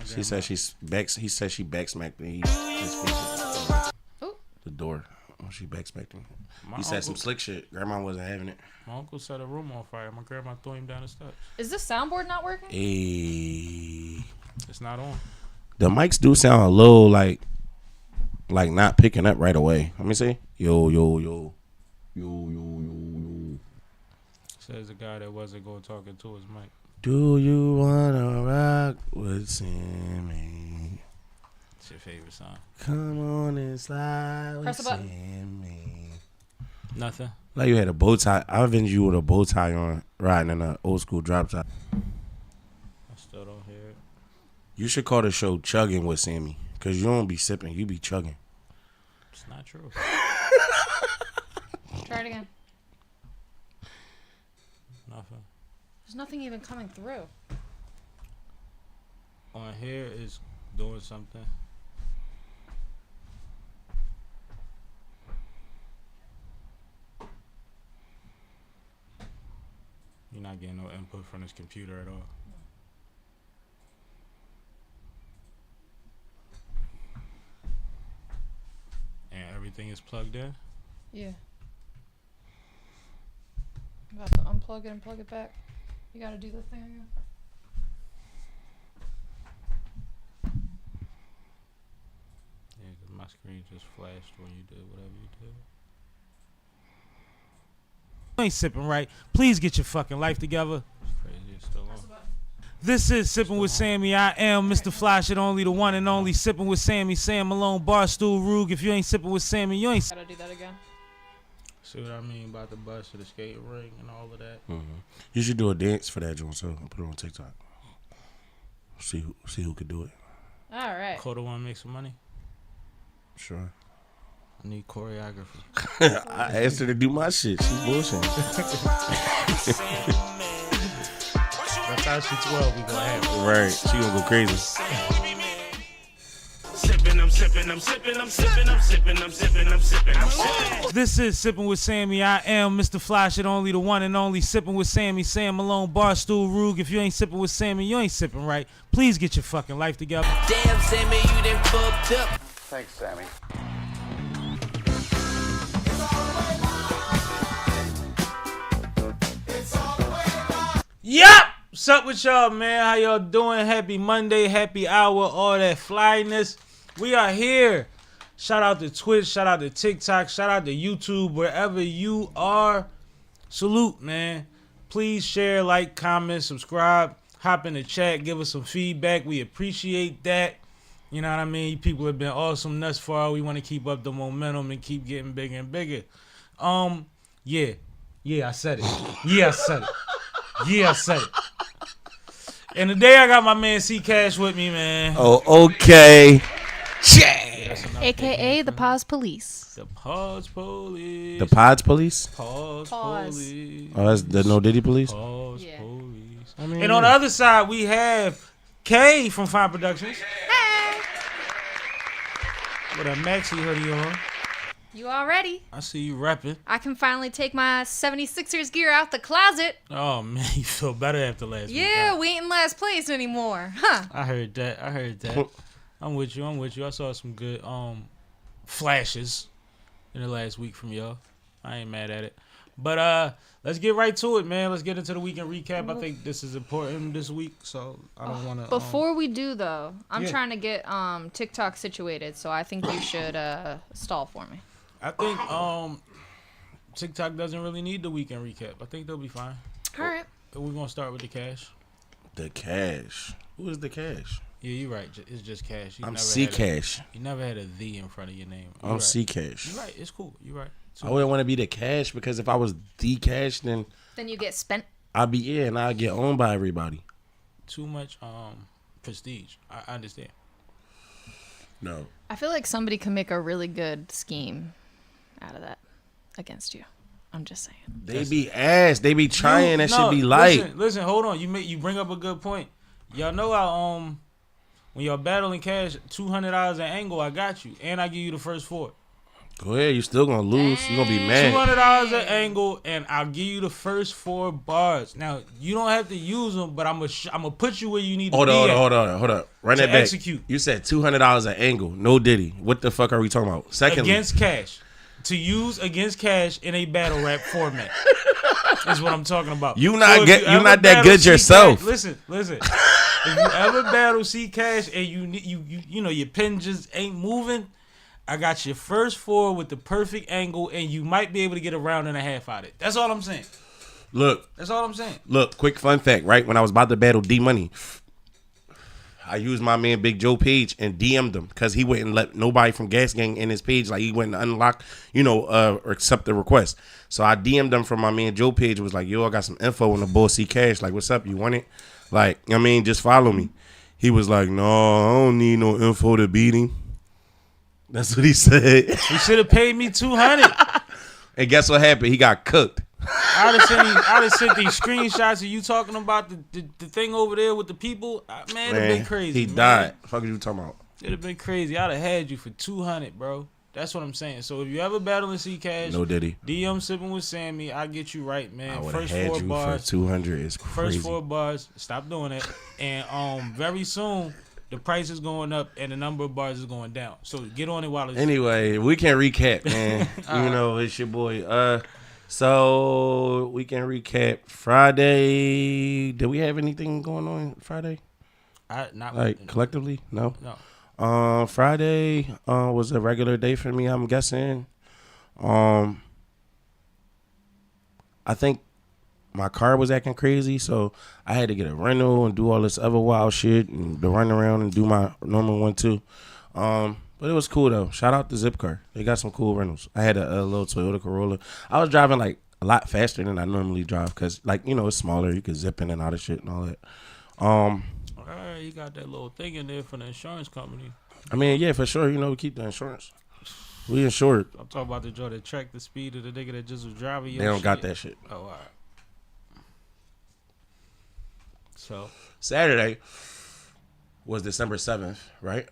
She said he said she backsmacked me. The door. Oh, she backsmacked him. He said some slick shit. Grandma wasn't having it. My uncle set a room on fire. My grandma threw him down the steps. Is this soundboard not working? Hey. It's not on. The mics do sound a little like not picking up right away. Let me see. Yo. Says the guy that wasn't going talking to his mic. Do you wanna rock with Sammy? It's your favorite song. Come on and slide with button. Sammy. Nothing. Like you had a bow tie. I avenged you with a bow tie on, riding in an old school drop top. I still don't hear it. You should call the show Chugging with Sammy, because you don't be sipping, you be chugging. It's not true. Try it again. Nothing. There's nothing even coming through. On here is doing something. You're not getting no input from this computer at all. And everything is plugged in? Yeah. You have to unplug it and plug it back. You gotta do the thing again. Yeah, because my screen just flashed when you did whatever you did. You ain't sipping right. Please get your fucking life together. It's crazy. It's still on. This is Sipping with Sammy. I am Mr. Flash, it only the one and only Sipping with Sammy. Sam Malone, Barstool Rug. If you ain't sipping with Sammy, you ain't. Gotta do that again. See what I mean about the bus to the skating ring and all of that. Mm-hmm. You should do a dance for that, John. So put it on TikTok. See who could do it. All right. Coda want to make some money? Sure. I need choreography. I asked her to do my shit. She's bullshit. That's how she 12. We gonna have it. Right. She gonna go crazy. This is Sipping with Sammy. I am Mr. Flash, it only the one and only Sipping with Sammy. Sam Malone, Barstool Rug. If you ain't sipping with Sammy, you ain't sipping right. Please get your fucking life together. Damn, Sammy, you done fucked up. Thanks, Sammy. Yup! What's up with y'all, man? How y'all doing? Happy Monday, happy hour, all that flyness. We are here. Shout out to Twitch, shout out to TikTok, shout out to YouTube, wherever you are. Salute, man. Please share, like, comment, subscribe, hop in the chat, give us some feedback. We appreciate that. You know what I mean? You people have been awesome thus far. We want to keep up the momentum and keep getting bigger and bigger. Yeah, I said it. Yeah, I said it. Yeah, I said it. And today I got my man CCASH with me, man. Oh, okay. Yeah, AKA the Pause Police. The Pause Police. The Pods Police? Pause Pause. Police. Oh, that's the No Diddy Police? Pause Yeah. Police. I mean, And on the other side, we have Kay from Fine Productions. Hey! With a Maxi hoodie on. You all ready? I see you repping. I can finally take my 76ers gear out the closet. Oh, man, you feel better after last week. Yeah, huh? we ain't in last place anymore. Huh. I heard that. I'm with you. I saw some good flashes in the last week from y'all. I ain't mad at it. But let's get right to it, man. Let's get into the weekend recap. I think this is important this week, so I don't want to. Before we do, though, I'm Yeah. trying to get TikTok situated, so I think you should stall for me. I think TikTok doesn't really need the weekend recap. I think they'll be fine. All right. We're gonna start with the cash. The Cash. Who is the Cash? Yeah, you're right. It's just cash. I'm CCASH. You never had a "the" in front of your name. I'm CCASH. You're right. It's cool. You're right. I wouldn't want to be the Cash because if I was the Cash, then Then you get spent. I'd be and I'd get owned by everybody. Too much prestige. I understand. No. I feel like somebody can make a really good scheme out of that against you. I'm just saying. They be ass. They be trying. That should be light. Listen, hold on. You bring up a good point. Y'all know how when y'all battling cash, $200 an angle, I got you, and I give you the first 4. Go ahead. You still gonna lose. You gonna be mad. $200 an angle, and I'll give you the first 4 bars. Now you don't have to use them, but I'm gonna put you where you need to be. Hold on. Run that back. Execute. You said $200 an angle. No Diddy. What the fuck are we talking about? Secondly, Against Cash. To use against Cash in a battle rap format is what I'm talking about. You not that good yourself. Listen. If you ever battle CCASH and you know your pen just ain't moving, I got your first 4 with the perfect angle, and you might be able to get a round and a half out of it. That's all I'm saying. That's all I'm saying. Look, quick fun fact, right? When I was about to battle D Money, I used my man Big Joe page and DM'd him because he wouldn't let nobody from Gas Gang in his page. Like, he wouldn't unlock, or accept the request. So I DM'd him from my man Joe page. Was like, yo, I got some info on the bull CCASH. Like, what's up? You want it? Like, just follow me. He was like, no, I don't need no info to beat him. That's what he said. He should have paid me $200. And guess what happened? He got cooked. I'd have sent these screenshots of you talking about the thing over there with the people. Man, it'd have been crazy. He died. Fuck are you talking about? It'd have been crazy. I'd have had you for $200, bro. That's what I'm saying. So if you ever battle in CCASH, no Diddy. DM SippinWitSammie, I get you right, man. I would First have 4 had you bars. for 200 is crazy. First 4 bars. Stop doing it. And very soon the price is going up and the number of bars is going down. So get on it while it's anyway. We can recap, man. It's your boy. So we can recap Friday. Did we have anything going on Friday? Not like collectively? No. No. Friday was a regular day for me, I'm guessing. I think my car was acting crazy, so I had to get a rental and do all this other wild shit and to run around and do my normal one too. But it was cool though. Shout out to Zipcar. They got some cool rentals. I had a little Toyota Corolla. I was driving like a lot faster than I normally drive because, like, it's smaller. You could zip in and out of shit and all that. All right, you got that little thing in there for the insurance company. I mean, yeah, for sure. We keep the insurance. We insured. I'm talking about the joint that track the speed of the nigga that just was driving your They don't shit. got that shit. Oh, all right. So Saturday was December 7th, right?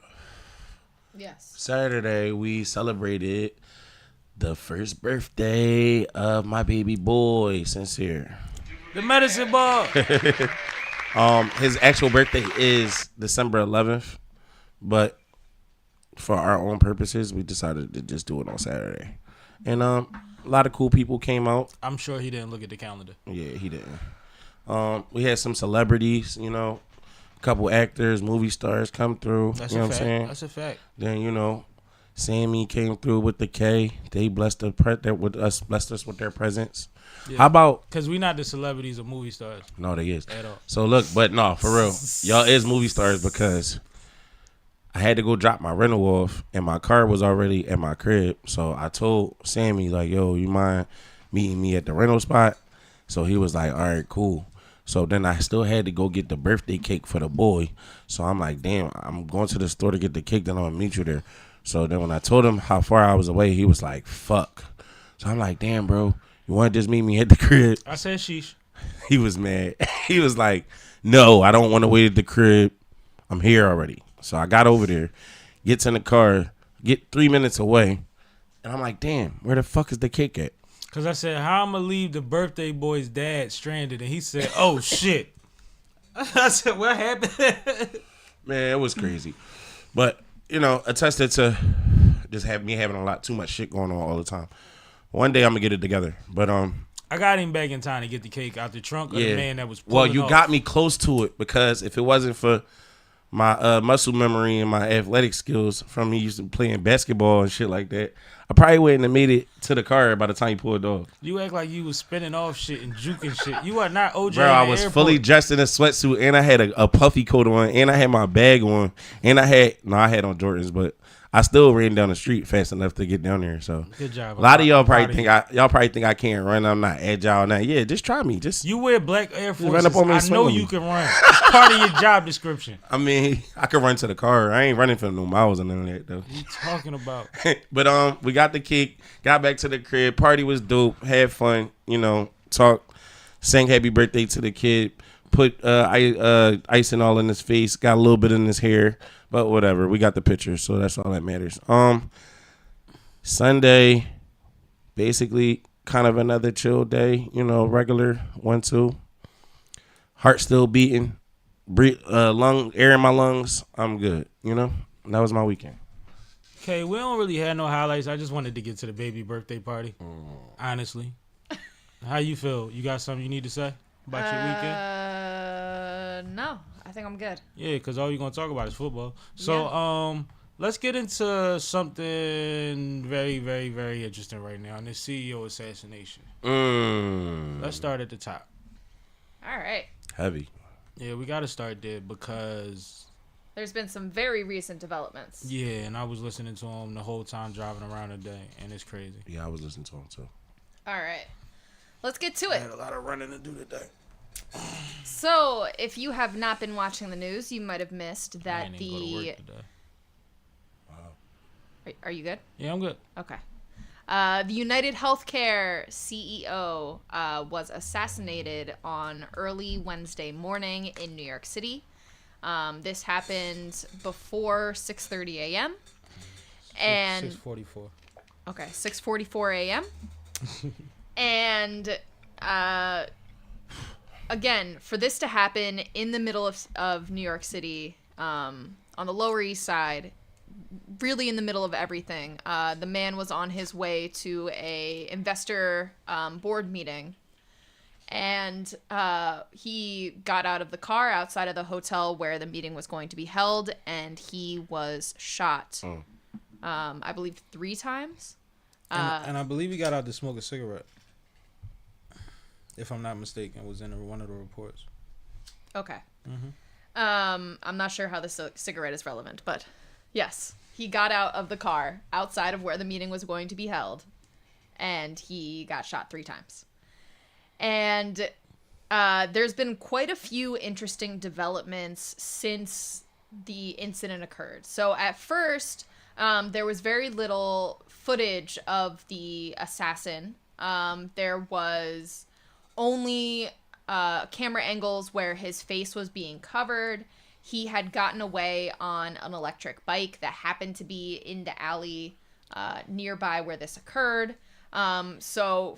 Yes. Saturday, we celebrated the first birthday of my baby boy, Sincere. the medicine ball. His actual birthday is December 11th, but for our own purposes, we decided to just do it on Saturday. And a lot of cool people came out. I'm sure he didn't look at the calendar. Yeah, he didn't. We had some celebrities, a couple actors, movie stars come through. That's you know a what fact. I'm saying? That's a fact. Then, Sammy came through with the K. They blessed us with their presence. Yeah. How about? Because we not the celebrities or movie stars. No, they is. At all. So look, but no, for real, y'all is movie stars because I had to go drop my rental off and my car was already at my crib. So I told Sammy, like, yo, you mind meeting me at the rental spot? So he was like, all right, cool. So then I still had to go get the birthday cake for the boy. So I'm like, damn, I'm going to the store to get the cake, then I'm gonna meet you there. So then when I told him how far I was away, he was like, fuck. So I'm like, damn, bro, you want to just meet me at the crib? I said sheesh. He was mad. He was like, no, I don't want to wait at the crib. I'm here already. So I got over there, gets in the car, get 3 minutes away. And I'm like, damn, where the fuck is the cake at? Because I said, how I'm going to leave the birthday boy's dad stranded? And he said, oh, shit. I said, what happened? Man, it was crazy. But, attested to just having a lot too much shit going on all the time. One day I'm going to get it together. But, I got him back in time to get the cake out the trunk of the man that was pulling Well, you off. got me close to it because if it wasn't for my muscle memory and my athletic skills from me used to playing basketball and shit like that, I probably wouldn't have made it to the car by the time you pulled off. You act like you was spinning off shit and juking shit. You are not OJ. Bro, I was fully dressed in a sweatsuit and I had a puffy coat on and I had my bag on and I had on Jordans, but I still ran down the street fast enough to get down there. So good job. A lot of y'all probably think I can't run. I'm not agile now. Yeah, just try me. You wear black Air Forces. run up on me and I know swing you me. can run. It's part of your job description. I mean, I could run to the car. I ain't running for no miles or none of that though. What you talking about? But we got the cake, got back to the crib. Party was dope. Had fun. Talk, sang happy birthday to the kid. Put icing all in his face. Got a little bit in his hair. But whatever, we got the picture, so that's all that matters. Sunday, basically kind of another chill day. You know, regular 1-2. Heart still beating. Air in my lungs. I'm good. You know, and that was my weekend. Okay, we don't really have no highlights. I just wanted to get to the baby birthday party. Honestly, how you feel? You got something you need to say about your weekend? No, I think I'm good. Yeah, because all you're gonna talk about is football. So, let's get into something very, very, very interesting right now. And the CEO assassination. Let's start at the top. All right. Heavy. Yeah, we got to start there because there's been some very recent developments. Yeah, and I was listening to him the whole time driving around today, and it's crazy. Yeah, I was listening to him too. All right. Let's get to I it. had a lot of running to do today. So, if you have not been watching the news, you might have missed that I didn't go to work today. Are you good? Yeah, I'm good. Okay. The United Healthcare CEO was assassinated on early Wednesday morning in New York City. This happened before 6:30 a.m. and 6:44. Okay, 6:44 a.m. And again, for this to happen in the middle of New York City, on the Lower East Side, really in the middle of everything, the man was on his way to a investor board meeting. And he got out of the car outside of the hotel where the meeting was going to be held, and he was shot, I believe, 3 times. And I believe he got out to smoke a cigarette. If I'm not mistaken, it was in one of the reports. Okay. Mm-hmm. I'm not sure how the cigarette is relevant, but yes, he got out of the car outside of where the meeting was going to be held, and he got shot 3 times. And there's been quite a few interesting developments since the incident occurred. So at first, there was very little footage of the assassin. There was only camera angles where his face was being covered. He had gotten away on an electric bike that happened to be in the alley nearby where this occurred. So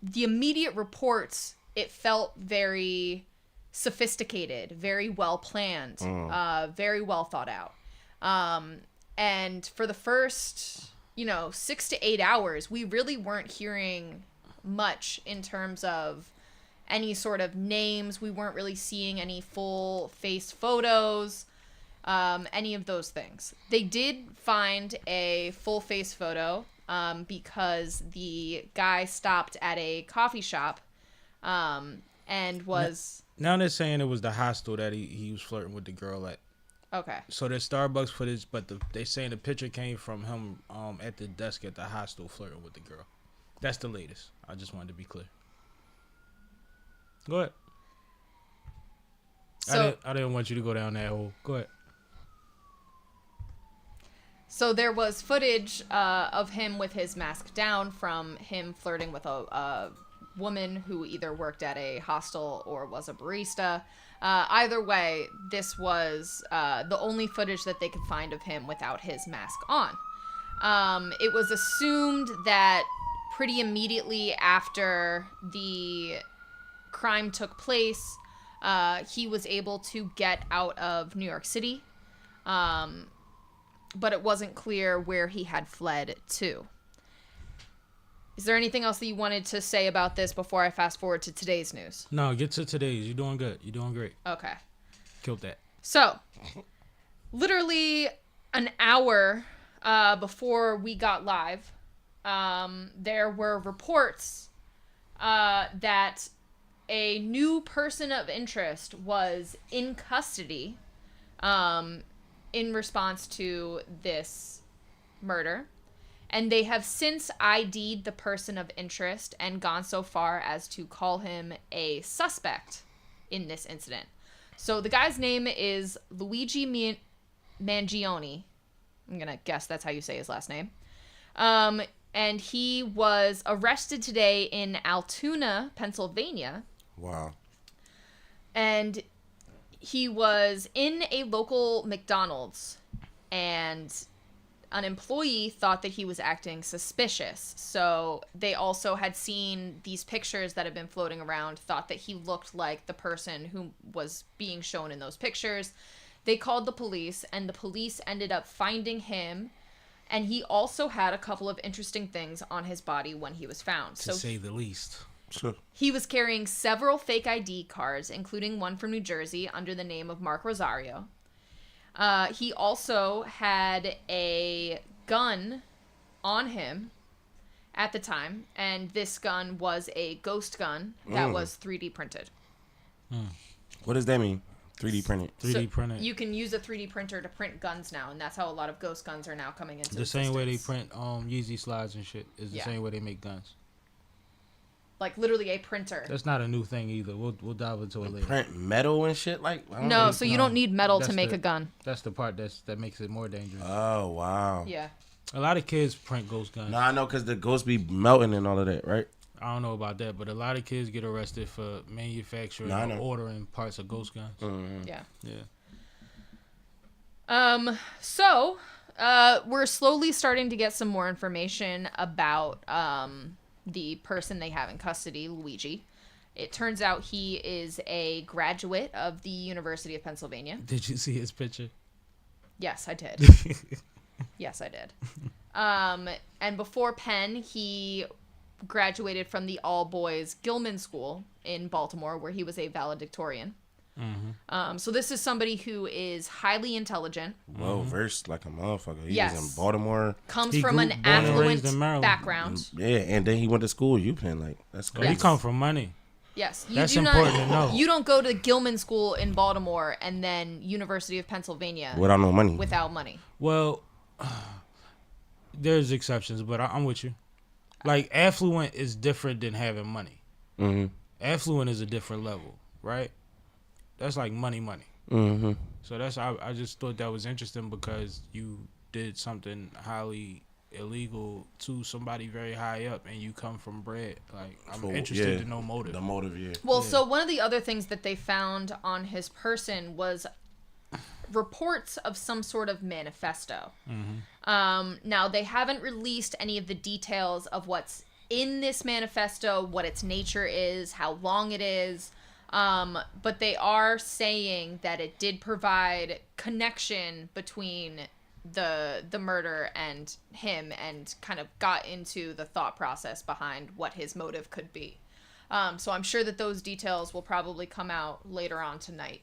the immediate reports, it felt very sophisticated, very well planned, very well thought out. And for the first, 6 to 8 hours, we really weren't hearing much in terms of any sort of names. We weren't really seeing any full face photos, any of those things. They did find a full face photo because the guy stopped at a coffee shop and was... Now they're saying it was the hostel that he was flirting with the girl at. Okay. So there's Starbucks footage, but they're saying the picture came from him at the desk at the hostel flirting with the girl. That's the latest. I just wanted to be clear. Go ahead. So, I didn't want you to go down that hole. Go ahead. So there was footage of him with his mask down from him flirting with a woman who either worked at a hostel or was a barista. Either way, this was the only footage that they could find of him without his mask on. It was assumed that pretty immediately after the crime took place, he was able to get out of New York City, but it wasn't clear where he had fled to. Is there anything else that you wanted to say about this before I fast forward to today's news? No, get to today's. You're doing good. You're doing great. Okay. Killed that. So, literally an hour before we got live, there were reports that a new person of interest was in custody in response to this murder. And they have since ID'd the person of interest and gone so far as to call him a suspect in this incident. So the guy's name is Luigi Mangione. I'm going to guess that's how you say his last name. And he was arrested today in Altoona, Pennsylvania. Wow. And he was in a local McDonald's, and an employee thought that he was acting suspicious. So they also had seen these pictures that had been floating around, thought that he looked like the person who was being shown in those pictures. They called the police, and the police ended up finding him. And he also had a couple of interesting things on his body when he was found. To say the least. Sure. He was carrying several fake ID cards, including one from New Jersey under the name of Mark Rosario. He also had a gun on him at the time, and this gun was a ghost gun that was 3D printed. What does that mean? 3D printed. 3D printed. You can use a 3D printer to print guns now, and that's how a lot of ghost guns are now coming into the same way they existence. print Yeezy slides and shit is the same way they make guns. Like literally a printer. That's not a new thing either. We'll dive into it later. Print metal and shit like. No, so you don't need metal to make a gun. That's the part that makes it more dangerous. Oh wow. Yeah. A lot of kids print ghost guns. No, I know because the ghosts be melting and all of that, right? I don't know about that, but a lot of kids get arrested for manufacturing or ordering parts of ghost guns. Mm-hmm. Yeah. Yeah. So, we're slowly starting to get some more information about the person they have in custody, Luigi. It turns out he is a graduate of the University of Pennsylvania. Did you see his picture? Yes, I did. Yes, I did. And before Penn, he graduated from the all-boys Gilman School in Baltimore, where he was a valedictorian. So this is somebody who is highly intelligent. Well versed like a motherfucker. He Yes. was in Baltimore. Comes He from an born and raised in affluent Maryland. background. Yeah, and then he went to school at UPenn. Like that's Oh, crazy. he come from money. Yes. You That's do important not, to know. You don't go to Gilman School in Baltimore and then University of Pennsylvania Without no money. without money. Well, there's exceptions, but I'm with you. Like, affluent is different than having money. Mm-hmm. Affluent is a different level, right? That's like money. Mm-hmm. So that's I just thought that was interesting because you did something highly illegal to somebody very high up, and you come from bread. Like, I'm interested to know motive. The motive, yeah. Well, so one of the other things that they found on his person was reports of some sort of manifesto. Now, they haven't released any of the details of what's in this manifesto, what its nature is, how long it is, but they are saying that it did provide connection between the murder and him, and kind of got into the thought process behind what his motive could be. So I'm sure that those details will probably come out later on tonight.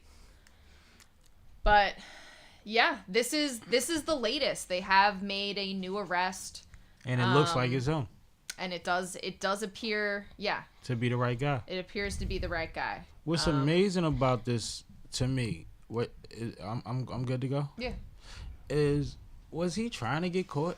But yeah, this is the latest. They have made a new arrest, and it looks like it's him. And it does appear, to be the right guy. It appears to be the right guy. What's amazing about this to me, what is, I'm good to go. Yeah. Was he trying to get caught?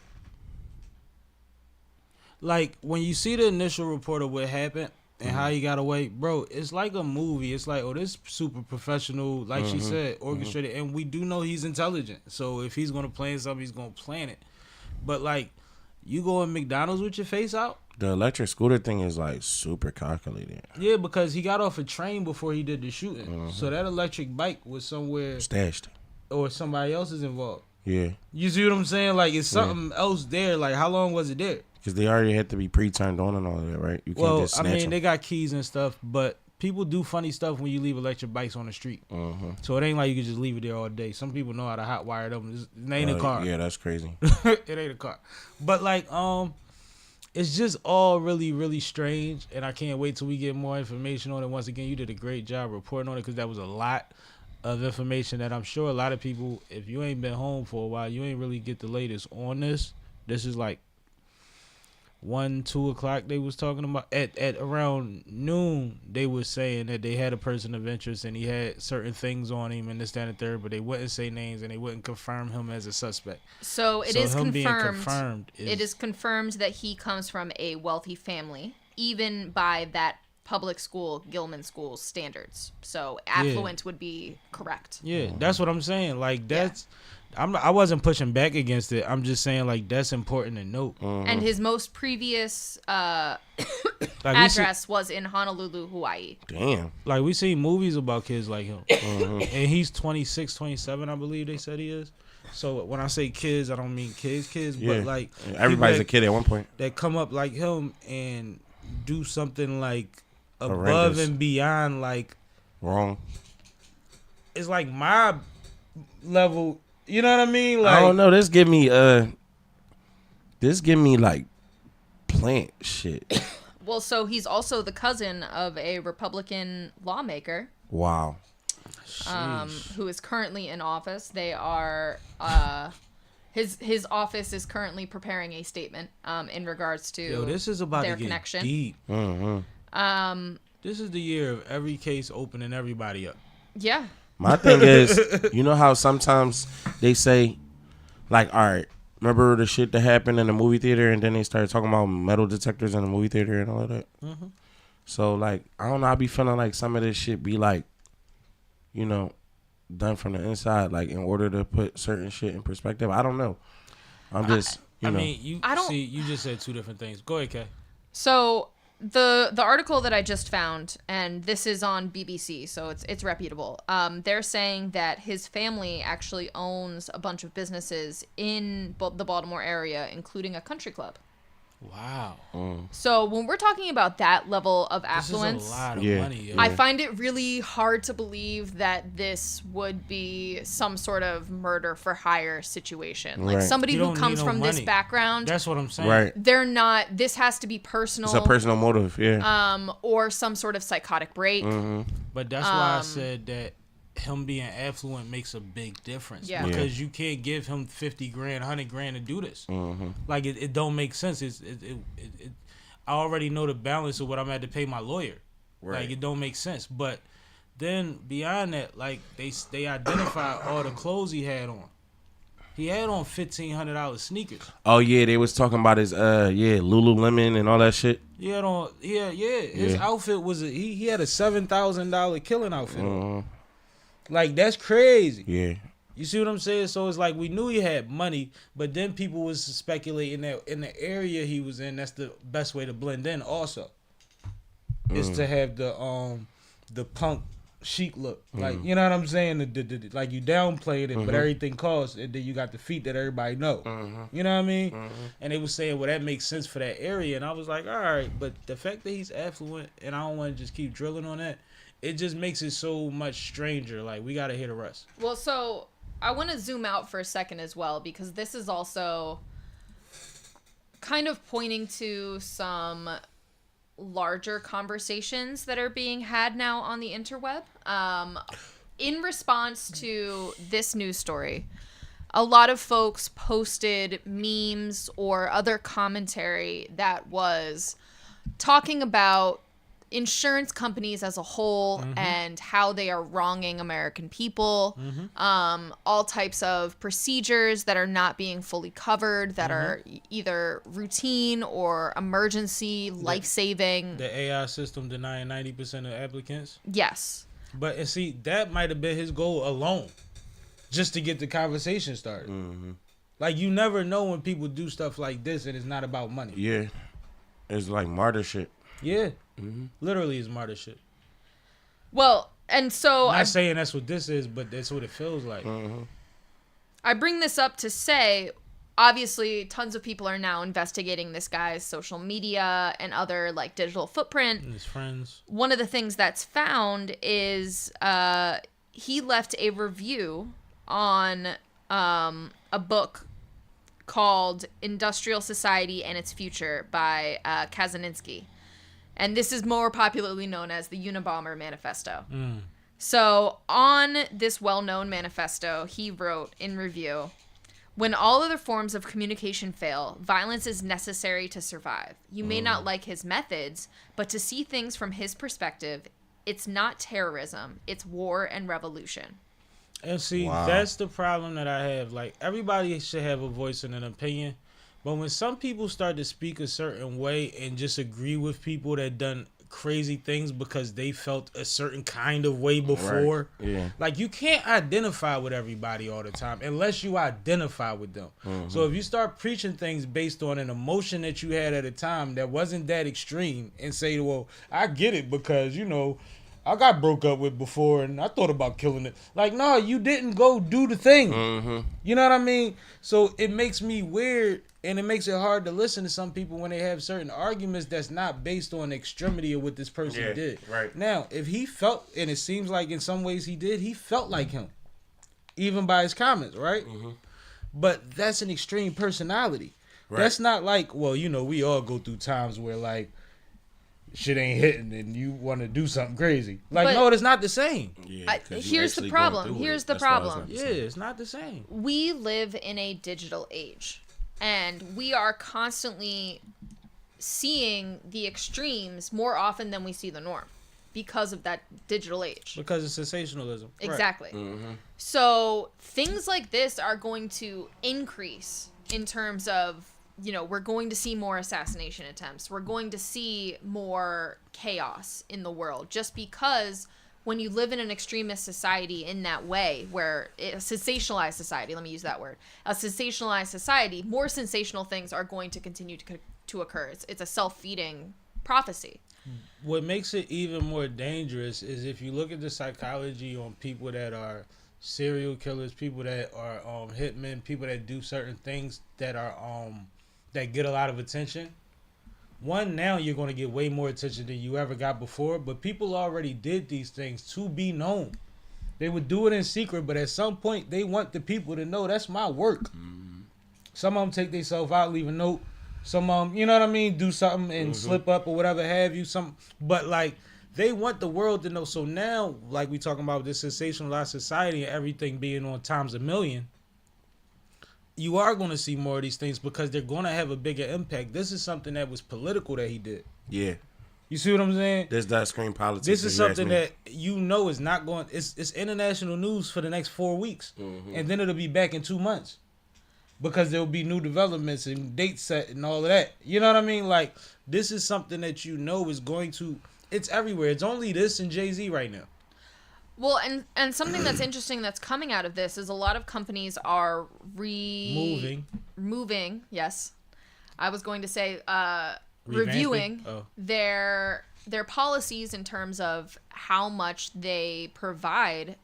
Like, when you see the initial report of what happened and how he got away, bro, it's like a movie. It's like, oh, this super professional, like she said, orchestrated, and we do know he's intelligent. So if he's gonna plan something, he's gonna plan it. But like, you go in McDonald's with your face out? The electric scooter thing is like super calculated. Yeah, because he got off a train before he did the shooting. So that electric bike was somewhere Stashed. or somebody else is involved. Yeah. You see what I'm saying? Like, it's something else there. Like, how long was it there? Because they already had to be pre-turned on and all of that, right? You can't just snatch them. They got keys and stuff, but people do funny stuff when you leave electric bikes on the street. So it ain't like you can just leave it there all day. Some people know how to hot wire them. It ain't a car. Yeah, that's crazy. It ain't a car. But like, it's just all really, really strange, and I can't wait till we get more information on it. Once again, you did a great job reporting on it because that was a lot of information that I'm sure a lot of people, if you ain't been home for a while, you ain't really get the latest on this. This is like 1-2 o'clock they was talking about. At around noon, they was saying that they had a person of interest and he had certain things on him and this, that, and the third, but they wouldn't say names and they wouldn't confirm him as a suspect. So it is him being confirmed. It is confirmed that he comes from a wealthy family, even by that public school, Gilman School standards. So affluent would be correct. Yeah, that's what I'm saying. Like, that's... I wasn't pushing back against it. I'm just saying, like, that's important to note. And his most previous Like address was in Honolulu, Hawaii. Damn. Like, we seen movies about kids like him. And he's 26, 27, I believe they said he is. So when I say kids, I don't mean kids, but like everybody's a kid at one point. That come up like him and do something like above Horrendous. and beyond, like Wrong. it's like mob level. You know what I mean? Like, I don't know. This give me like plant shit. Well, so he's also the cousin of a Republican lawmaker. Wow. Who is currently in office. They are his office is currently preparing a statement in regards to this is about their to get connection. deep. Mm-hmm. This is the year of every case opening everybody up. Yeah. My thing is, you know how sometimes they say, like, all right, remember the shit that happened in the movie theater, and then they started talking about metal detectors in the movie theater and all of that. Mm-hmm. So, like, I don't know. I be feeling like some of this shit be like, you know, done from the inside, like in order to put certain shit in perspective. I don't know. I'm just, you know. You just said two different things. Go ahead, Kay. So the article that I just found, and this is on BBC, so it's reputable. They're saying that his family actually owns a bunch of businesses in the Baltimore area, including a country club. Wow. So when we're talking about that level of affluence, this is a lot of money. Yo. I find it really hard to believe that this would be some sort of murder for hire situation. Like somebody who comes from this background. That's what I'm saying. Right. They're not. This has to be personal. It's a personal motive, yeah. Or some sort of psychotic break. Mm-hmm. But that's why I said that him being affluent makes a big difference. Yeah. Because you can't give him 50 grand, 100 grand to do this. Mm-hmm. Like it don't make sense. I already know the balance of what I'm going to have to pay my lawyer. Right. Like it don't make sense. But then beyond that, like they identified all the clothes he had on. He had on $1,500 sneakers. Oh yeah, they was talking about his Lululemon and all that shit. He had on his outfit was he had a $7,000 killing outfit on. Like, that's crazy. Yeah. You see what I'm saying? So it's like we knew he had money, but then people was speculating that in the area he was in, that's the best way to blend in also. Is to have the punk chic look. Like, you know what I'm saying? Like, you downplayed it, but everything costs, and then you got the feet that everybody know. You know what I mean? And they was saying, well, that makes sense for that area. And I was like, all right, but the fact that he's affluent, and I don't want to just keep drilling on that, it just makes it so much stranger. Like, we got to hit a rest. Well, so I want to zoom out for a second as well, because this is also kind of pointing to some larger conversations that are being had now on the interweb. In response to this news story, a lot of folks posted memes or other commentary that was talking about insurance companies as a whole and how they are wronging American people, all types of procedures that are not being fully covered, that are either routine or emergency, life-saving. The AI system denying 90% of applicants. Yes. But, and see, that might have been his goal alone, just to get the conversation started. Like, you never know when people do stuff like this and it's not about money. Yeah. It's like martyr shit. Yeah. Literally is martyr shit. Well, and so I'm not saying that's what this is, but that's what it feels like. I bring this up to say, obviously, tons of people are now investigating this guy's social media and other like digital footprint. And his friends. One of the things that's found is he left a review on a book called Industrial Society and Its Future by Kaczynski. And this is more popularly known as the Unabomber Manifesto. So on this well-known manifesto, he wrote in review, "When all other forms of communication fail, violence is necessary to survive. You may not like his methods, but to see things from his perspective, it's not terrorism, it's war and revolution." And see, that's the problem that I have. Like, everybody should have a voice and an opinion. But when some people start to speak a certain way and just agree with people that done crazy things because they felt a certain kind of way before. Right. Yeah. Like, you can't identify with everybody all the time unless you identify with them. Mm-hmm. So if you start preaching things based on an emotion that you had at a time that wasn't that extreme and say, well, I get it because, you know, I got broke up with before and I thought about killing it. Like, no, you didn't go do the thing. Mm-hmm. You know what I mean? So it makes me weird and it makes it hard to listen to some people when they have certain arguments that's not based on the extremity of what this person did. Right. Now, if he felt, and it seems like in some ways he felt like him. Even by his comments, right? Mm-hmm. But that's an extreme personality. Right. That's not like, well, you know, we all go through times where, like, shit ain't hitting and you want to do something crazy. Like, But- no, it's not the same. Yeah, Here's the problem. Here's the problem. Yeah, it's not the same. We live in a digital age, and we are constantly seeing the extremes more often than we see the norm because of that digital age. Because of sensationalism. Right. Exactly. Mm-hmm. So things like this are going to increase in terms of, you know, we're going to see more assassination attempts. We're going to see more chaos in the world just because when you live in an extremist society in that way, where a sensationalized society, let me use that word, a sensationalized society, more sensational things are going to continue to occur. It's a self-feeding prophecy. What makes it even more dangerous is if you look at the psychology on people that are serial killers, people that are hitmen, people that do certain things that are that get a lot of attention. One, now you're going to get way more attention than you ever got before, but people already did these things to be known. They would do it in secret, but at some point they want the people to know that's my work. Mm-hmm. Some of them take themselves out, leave a note. Some of them, you know what I mean, do something and slip up or whatever have you. But like, they want the world to know. So now, like we talking about this sensationalized society and everything being on times a million, you are going to see more of these things because they're going to have a bigger impact. This is something that was political that he did. Yeah. You see what I'm saying? This does scream politics. This is something that you know is not going. It's international news for the next 4 weeks, and then it'll be back in 2 months because there will be new developments and dates set and all of that. You know what I mean? Like, this is something that you know is going to. It's everywhere. It's only this and Jay-Z right now. Well, and something that's interesting that's coming out of this is a lot of companies are moving. Yes, I was going to say reviewing their policies in terms of how much they provide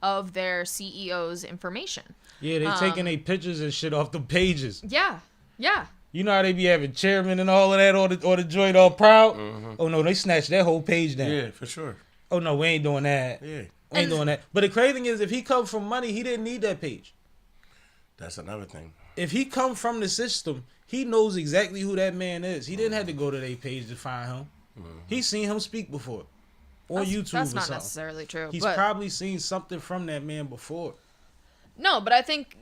of their CEO's information. Yeah, they taking their pictures and shit off the pages. Yeah. You know how they be having chairman and all of that, or the joint all proud. Oh no, they snatched that whole page down. Yeah, for sure. Oh no, we ain't doing that. Yeah. We ain't doing that. But the crazy thing is, if he come from money, he didn't need that page. That's another thing. If he come from the system, he knows exactly who that man is. He didn't have to go to their page to find him. He's seen him speak before on YouTube. That's or not something. necessarily true. He's but probably seen something from that man before. No, but I think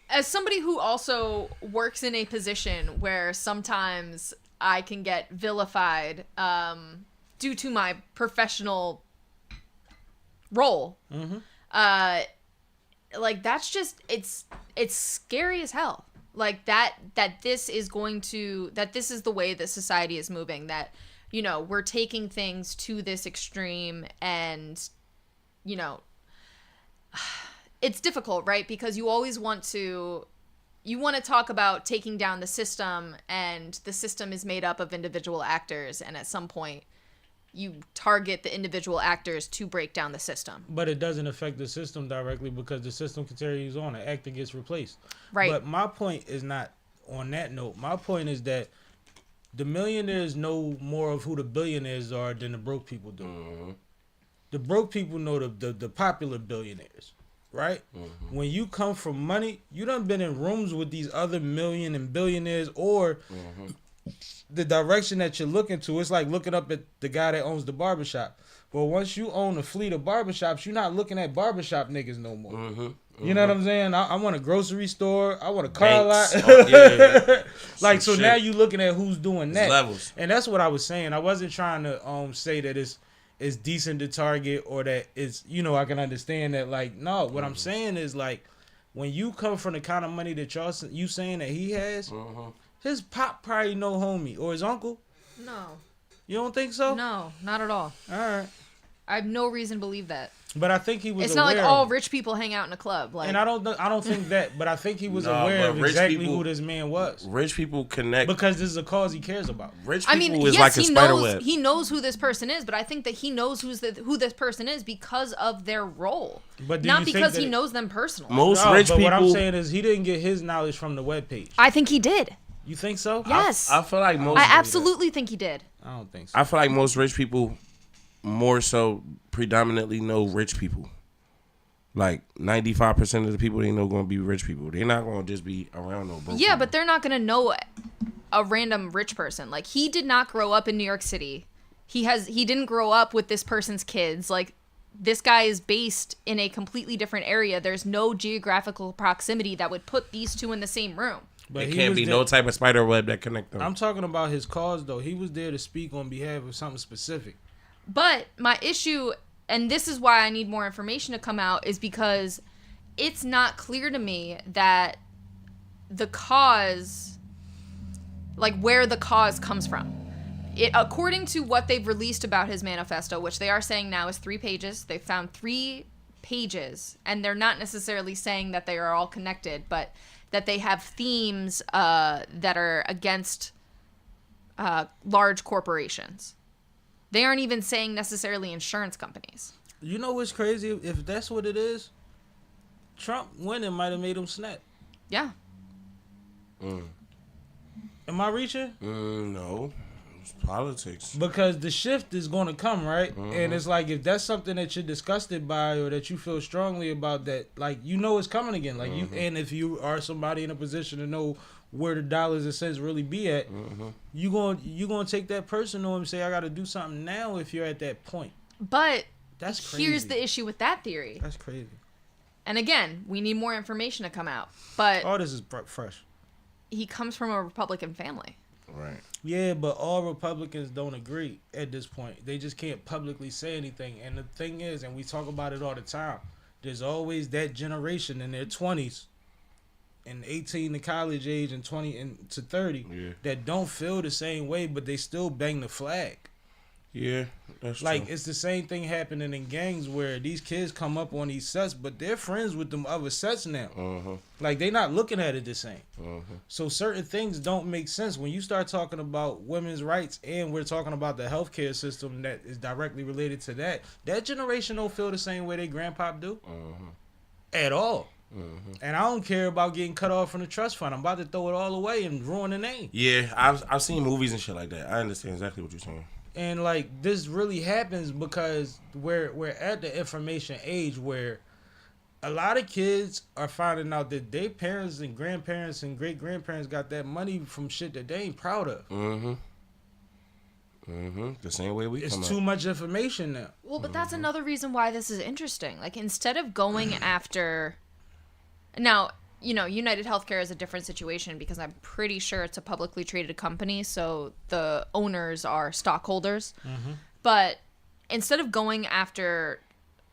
as somebody who also works in a position where sometimes I can get vilified due to my professional role, like that's just it's scary as hell. Like that this is the way that society is moving, that, you know, we're taking things to this extreme, and, you know, it's difficult, right? Because you always want to talk about taking down the system, and the system is made up of individual actors, and at some point you target the individual actors to break down the system. But it doesn't affect the system directly because the system continues on. The actor gets replaced. Right. But my point is not on that note. My point is that the millionaires know more of who the billionaires are than the broke people do. The broke people know the popular billionaires, right? When you come from money, you done been in rooms with these other million and billionaires, or the direction that you're looking to. It's like looking up at the guy that owns the barbershop. But once you own a fleet of barbershops, you're not looking at barbershop niggas no more. You know what I'm saying? I want a grocery store. I want a car lot. Like, so now you looking at who's doing that. Levels. And that's what I was saying. I wasn't trying to say that it's decent to target, or that it's, you know, I can understand that. Like, no, what I'm saying is, like, when you come from the kind of money that you saying that he has, his pop probably no homie, or his uncle. No. You don't think so? No, not at all. All right. I have no reason to believe that. But I think he was. It's not like aware all of it. rich people hang out in a club. Like, And I don't think that. But I think he was Nah, aware but of rich exactly people- who this man was. Rich people connect. Because this is a cause he cares about. Rich people I mean, is yes, like a he spider knows web. he knows who this person is, but I think that he knows who this person is because of their role, But do not you think because that he knows them personally. Most No, rich but people. what I'm saying is he didn't get his knowledge from the webpage. I think he did. You think so? Yes, I feel like most. I absolutely think he did. I don't think so. I feel like most rich people more so predominantly know rich people. Like 95% of the people they know going to be rich people. They're not going to just be around no broke Yeah, people. but they're not gonna know a random rich person. Like, he did not grow up in New York City. He didn't grow up with this person's kids. Like, this guy is based in a completely different area. There's no geographical proximity that would put these two in the same room. But It he can't was be there- no type of spider web that connect them. I'm talking about his cause though. He was there to speak on behalf of something specific. But my issue, and this is why I need more information to come out, is because it's not clear to me that the cause, like where the cause comes from. According to what they've released about his manifesto, which they are saying now is 3 pages, they found 3 pages, and they're not necessarily saying that they are all connected, but that they have themes that are against large corporations. They aren't even saying necessarily insurance companies. You know what's crazy? If that's what it is, Trump winning might have made him snap. Yeah. Am I reaching? No. It's politics. Because the shift is going to come, right? And it's like, if that's something that you're disgusted by or that you feel strongly about, that, like, you know it's coming again. Like, you, and if you are somebody in a position to know where the dollars and cents really be at, you gonna take that personal and say, I got to do something now if you're at that point. But That's crazy. here's the issue with that theory. That's crazy. And again, we need more information to come out. But All this is fresh. he comes from a Republican family. Right. Yeah, but all Republicans don't agree at this point. They just can't publicly say anything. And the thing is, and we talk about it all the time, there's always that generation in their 20s and 18 to college age and 20 and to 30 that don't feel the same way, but they still bang the flag. Yeah, that's Like, true. it's the same thing happening in gangs where these kids come up on these sets, but they're friends with them other sets now. Like, they not looking at it the same. So certain things don't make sense. When you start talking about women's rights and we're talking about the healthcare system that is directly related to that, that generation don't feel the same way they grandpa do. At all. And I don't care about getting cut off from the trust fund. I'm about to throw it all away and ruin the name. Yeah, I've seen movies and shit like that. I understand exactly what you're saying. And like, this really happens because we're at the information age where a lot of kids are finding out that their parents and grandparents and great grandparents got that money from shit that they ain't proud of. The same way we It's come too up. much information now. Well, but that's another reason why this is interesting. Like, instead of going after... Now, you know, United Healthcare is a different situation because I'm pretty sure it's a publicly traded company, so the owners are stockholders. But instead of going after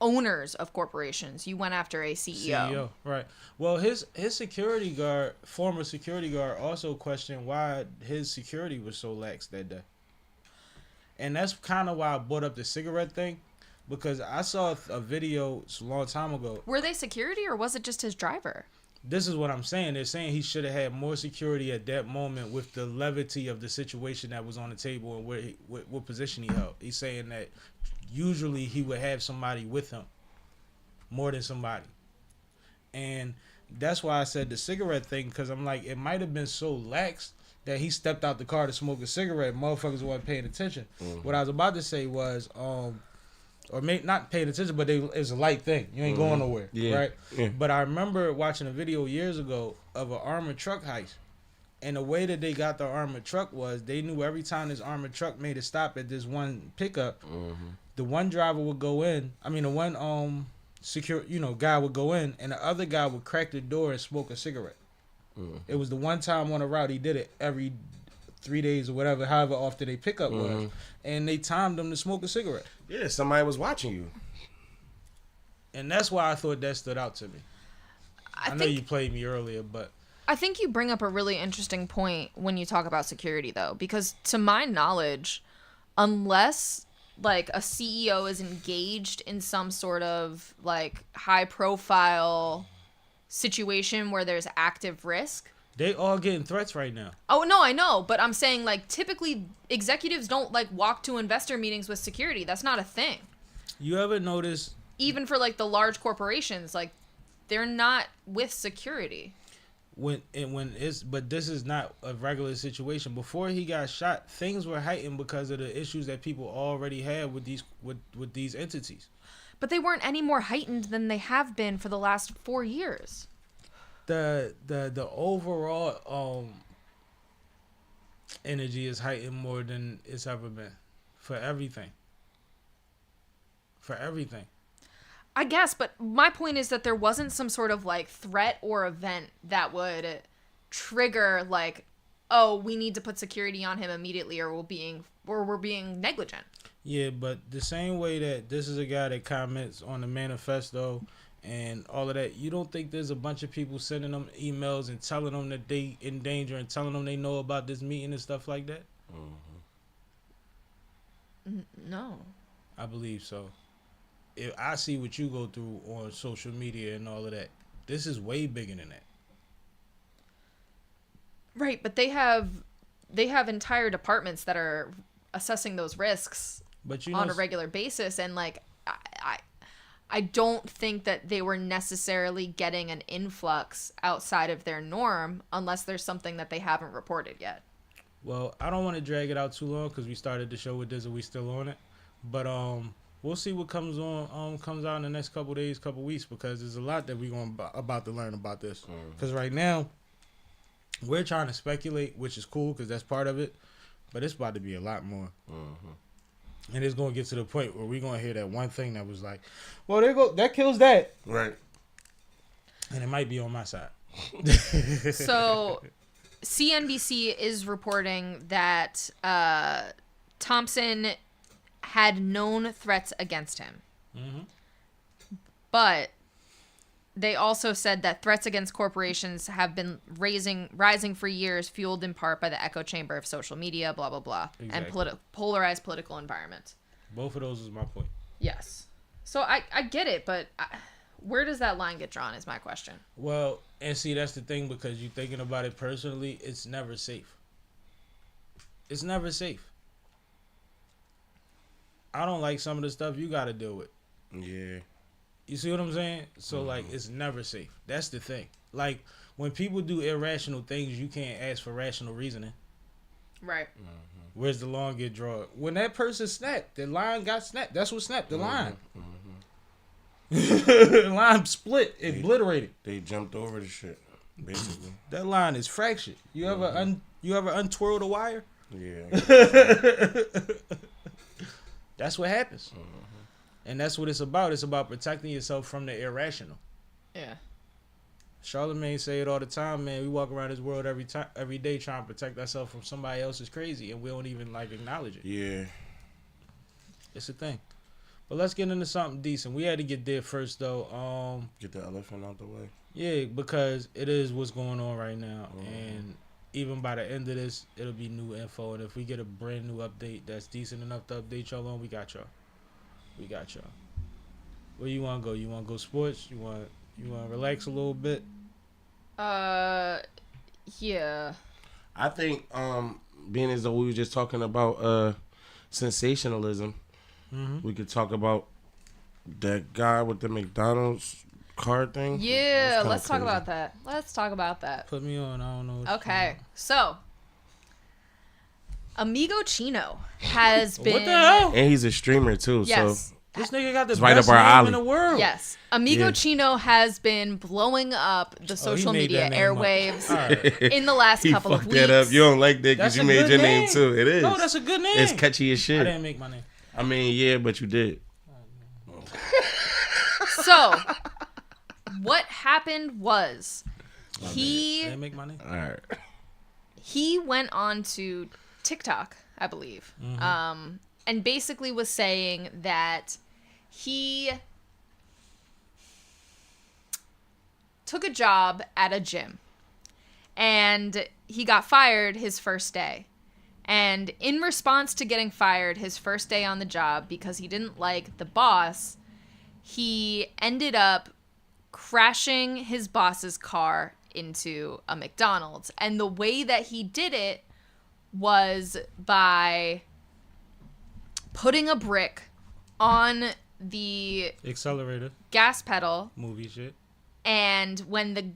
owners of corporations, you went after a CEO. Right. Well, his security guard, former security guard, also questioned why his security was so lax that day. And that's kind of why I brought up the cigarette thing, because I saw a video a long time ago. Were they security or was it just his driver? This is what I'm saying. They're saying he should have had more security at that moment with the levity of the situation that was on the table and what position he held. He's saying that usually he would have somebody with him more than somebody. And that's why I said the cigarette thing, because I'm like, it might have been so lax that he stepped out the car to smoke a cigarette. Motherfuckers weren't paying attention. What I was about to say was, or not paying attention, but it's a light thing. You ain't going nowhere, right? Yeah. But I remember watching a video years ago of an armored truck heist. And the way that they got the armored truck was they knew every time this armored truck made a stop at this one pickup, the one driver would go in. I mean, the one guy would go in, and the other guy would crack the door and smoke a cigarette. It was the one time on the route he did it every 3 days or whatever, however often they pickup was, and they timed him to smoke a cigarette. Yeah, somebody was watching you. And that's why I thought that stood out to me. I know you played me earlier, but I think you bring up a really interesting point when you talk about security, though, because to my knowledge, unless like a CEO is engaged in some sort of like high profile situation where there's active risk. They all getting threats right now. Oh, no, I know. But I'm saying, like, typically executives don't, like, walk to investor meetings with security. That's not a thing. You ever notice? Even for, like, the large corporations, like, they're not with security. But this is not a regular situation. Before he got shot, things were heightened because of the issues that people already had with these entities. But they weren't any more heightened than they have been for the last 4 years. The overall energy is heightened more than it's ever been for everything. I guess, but my point is that there wasn't some sort of like threat or event that would trigger like, oh, we need to put security on him immediately, or we're being negligent. Yeah, but the same way that this is a guy that comments on the manifesto and all of that, you don't think there's a bunch of people sending them emails and telling them that they in danger and telling them they know about this meeting and stuff like that? No. I believe so. If I see what you go through on social media and all of that, this is way bigger than that. Right, but they have entire departments that are assessing those risks on a regular basis, and like I don't think that they were necessarily getting an influx outside of their norm unless there's something that they haven't reported yet. Well, I don't want to drag it out too long because we started the show with this and we still on it. But we'll see what comes out in the next couple days, couple weeks, because there's a lot that we're about to learn about this. Because right now we're trying to speculate, which is cool because that's part of it. But it's about to be a lot more. And it's going to get to the point where we're going to hear that one thing that was like, well, there go, that kills that. Right. And it might be on my side. So CNBC is reporting that Thompson had known threats against him. But they also said that threats against corporations have been rising for years, fueled in part by the echo chamber of social media, blah, blah, blah, exactly. and polarized political environment. Both of those is my point. Yes. So I get it, but where does that line get drawn is my question. Well, and see, that's the thing, because you're thinking about it personally, it's never safe. It's never safe. I don't like some of the stuff you got to deal with. Yeah. You see what I'm saying? So, like, it's never safe. That's the thing. Like, when people do irrational things, you can't ask for rational reasoning. Right. Where's the line get drawn? When that person snapped, the line got snapped. That's what snapped, the line. The line split, obliterated. They jumped over the shit, basically. That line is fractured. You ever untwirl the wire? Yeah. That's what happens. And that's what it's about. It's about protecting yourself from the irrational. Yeah. Charlamagne say it all the time, man. We walk around this world every day trying to protect ourselves from somebody else's crazy, and we don't even like acknowledge it. Yeah. It's a thing. But let's get into something decent. We had to get there first, though. Get the elephant out the way. Yeah, because it is what's going on right now. And even by the end of this, it'll be new info. And if we get a brand new update that's decent enough to update y'all on, we got y'all. Where you want to go? You want to go sports? You want to relax a little bit? Yeah. I think, being as though we were just talking about sensationalism, we could talk about that guy with the McDonald's card thing. Yeah, let's talk about that. Put me on. I don't know. Okay, so Amigo Chino has been. What the hell? And he's a streamer too. Yes. So This nigga got the right best up our name alley. in the world. Yes. Amigo Yeah. Chino has been blowing up the social made media that name up. airwaves Alright. in the last he couple of fucked weeks. that up. You don't like that because That's you a made good your name name. too. It is. No, that's a good name. It's catchy as I shit. didn't make my name. I mean, yeah, but you did. So, what happened was I he didn't make my name. All right. he went on to TikTok, I believe, and basically was saying that he took a job at a gym and he got fired his first day. And in response to getting fired his first day on the job because he didn't like the boss, he ended up crashing his boss's car into a McDonald's. And the way that he did it was by putting a brick on the accelerator, gas pedal, movie shit. And when the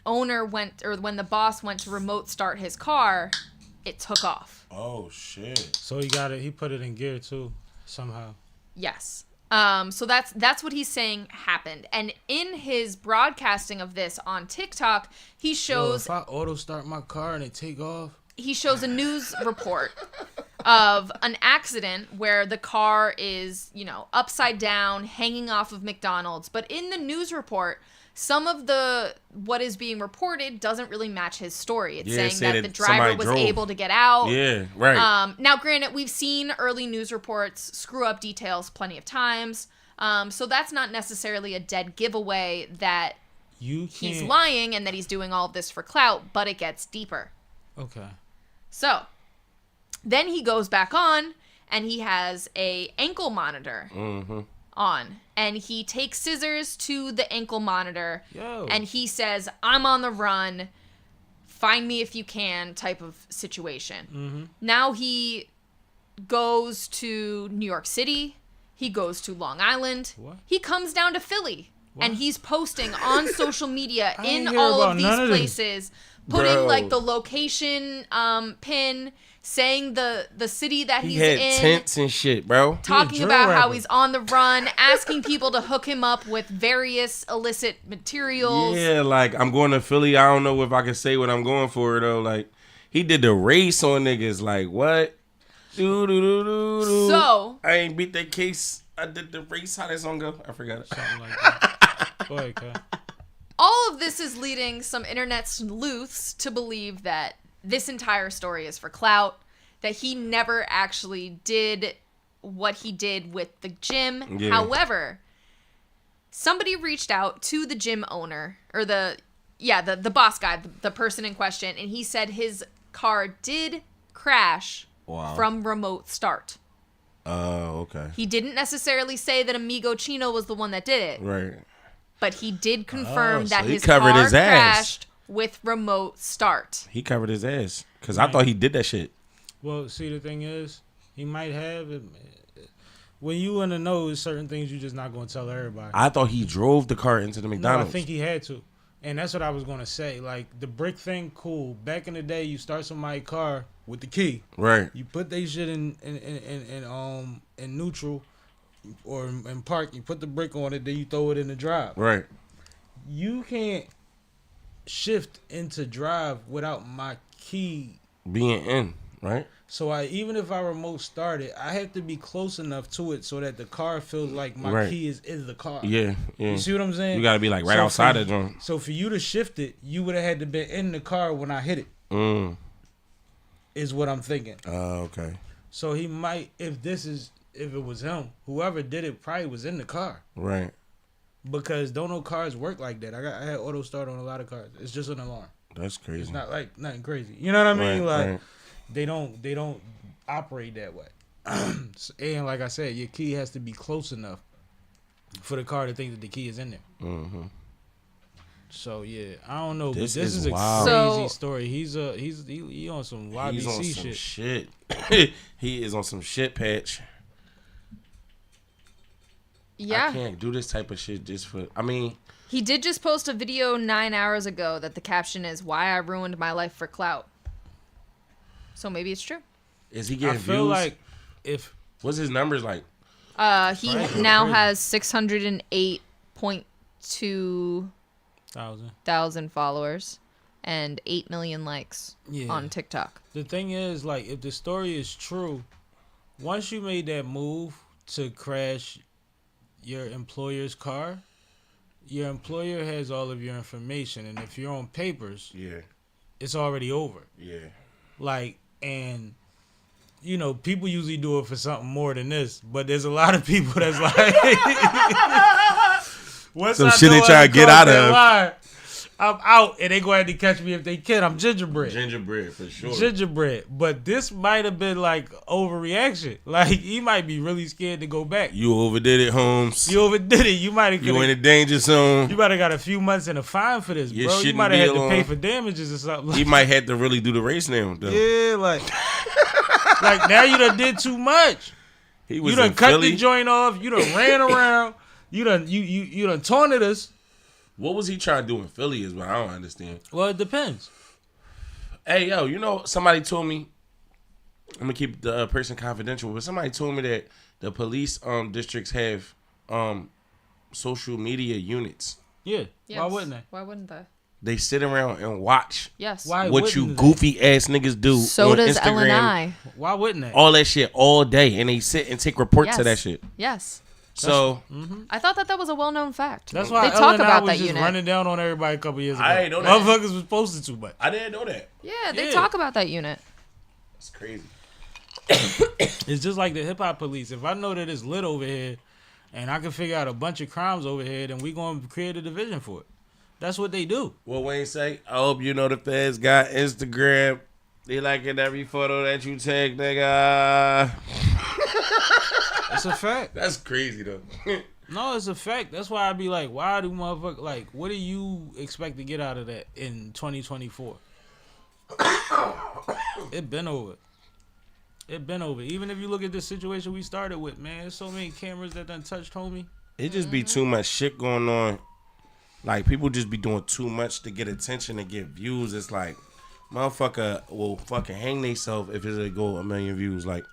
when the boss went to remote start his car, it took off. Oh shit! So he put it in gear too, somehow. Yes. So that's what he's saying happened. And in his broadcasting of this on TikTok, he shows. If I auto start my car and it take off. He shows a news report of an accident where the car is, upside down, hanging off of McDonald's. But in the news report, some of what is being reported doesn't really match his story. It's saying that the driver was able to get out. Yeah, right. Now, granted, we've seen early news reports screw up details plenty of times. So that's not necessarily a dead giveaway that he's lying and that he's doing all of this for clout, but it gets deeper. Okay. So then he goes back on and he has a ankle monitor on, and he takes scissors to the ankle monitor. And he says, "I'm on the run, find me if you can," type of situation. Now he goes to New York City. He goes to Long Island. What? He comes down to Philly. What? And he's posting on social media in hear all about of these none of places, putting like the location pin, saying the city that he's in. He had tents and shit, bro. Talking about how he's on the run, asking people to hook him up with various illicit materials. Yeah, like, I'm going to Philly. I don't know if I can say what I'm going for, though. Like, he did the race on niggas. Like, what? So I ain't beat that case. I did the race. How that song go? I forgot it. Something like that. Go ahead, Kyle. All of this is leading some internet sleuths to believe that this entire story is for clout, that he never actually did what he did with the gym. Yeah. However, somebody reached out to the gym owner, or the boss guy, the person in question, and he said his car did crash from remote start. Oh, okay. He didn't necessarily say that Amigo Chino was the one that did it. Right. But he did confirm that he his covered car his ass. crashed with remote start. He covered his ass. Because I thought he did that shit. Well, see, the thing is, he might have. When you in the know, certain things you're just not going to tell everybody. I thought he drove the car into the McDonald's. No, I think he had to. And that's what I was going to say. Like, the brick thing, cool. Back in the day, you start somebody's car with the key. Right. You put they shit in neutral or in park. You put the brick on it, then you throw it in the drive. Right. You can't shift into drive without my key being in, right? So even if I remote start it, I have to be close enough to it so that the car feels like my key is the car. Yeah, yeah. You see what I'm saying? You got to be like right outside the joint. So for you to shift it, you would have had to be in the car when I hit it. Is what I'm thinking. Oh, okay. So he might, if it was him, whoever did it probably was in the car. Right. Because don't no cars work like that. I had auto start on a lot of cars. It's just an alarm. That's crazy. It's not like nothing crazy. You know what I mean? Right, like they don't operate that way. And like I said, your key has to be close enough for the car to think that the key is in there. Mm-hmm. So yeah, I don't know. This is a crazy story. He on some YBC He's on some shit. He is on some shit patch. Yeah. I can't do this type of shit just for. I mean, he did just post a video 9 hours ago that the caption is "Why I Ruined My Life for Clout." So maybe it's true. Is he getting views? I feel like what's his numbers like? He now has 608.2 thousand followers and 8 million likes on TikTok. The thing is, like, if the story is true, once you made that move to crash your employer's car, your employer has all of your information, and if you're on papers, it's already over. Yeah. Like, and you know, people usually do it for something more than this, but there's a lot of people that's like, some shit they try to get out of. I'm out, and they go ahead and catch me if they can. I'm gingerbread. Gingerbread, for sure. Gingerbread. But this might have been like overreaction. Like, he might be really scared to go back. You overdid it, Holmes. You overdid it. You might have. You in a danger zone. You might have got a few months in a fine for this, bro. You might have had to pay for damages or something. He might have to really do the race now, though. Yeah, like now you done did too much. You done cut the joint off. You done ran around. You done taunted us. What was he trying to do in Philly is what I don't understand. Well, it depends. Hey, yo, you know, somebody told me, I'm going to keep the person confidential, but somebody told me that the police districts have social media units. Yeah. Yes. Why wouldn't they? Why wouldn't they? They sit around and watch Yes. Why what you wouldn't goofy ass niggas do So on does Instagram. LNI. Why wouldn't they? All that shit all day, and they sit and take reports Yes. to that shit. Yes. So I thought that was a well-known fact. That's why they talk LNI about was that just unit. running down on everybody a couple years ago. I ain't know that. Motherfuckers was posted too much. I didn't know that. Yeah, they Yeah. talk about that unit. It's crazy. It's just like the hip hop police. If I know that it's lit over here, and I can figure out a bunch of crimes over here, then we gonna create a division for it. That's what they do. What Wayne say? I hope you know the feds got Instagram. They liking every photo that you take, nigga. It's a fact. That's crazy though. No, it's a fact. That's why I be like, why do motherfuckers, like, what do you expect to get out of that in 2024? It been over. It been over. Even if you look at this situation we started with, man, there's so many cameras that done touched homie. It just be too much shit going on. Like, people just be doing too much to get attention and get views. It's like, motherfucker will fucking hang theyself if it'll go 1 million views. Like,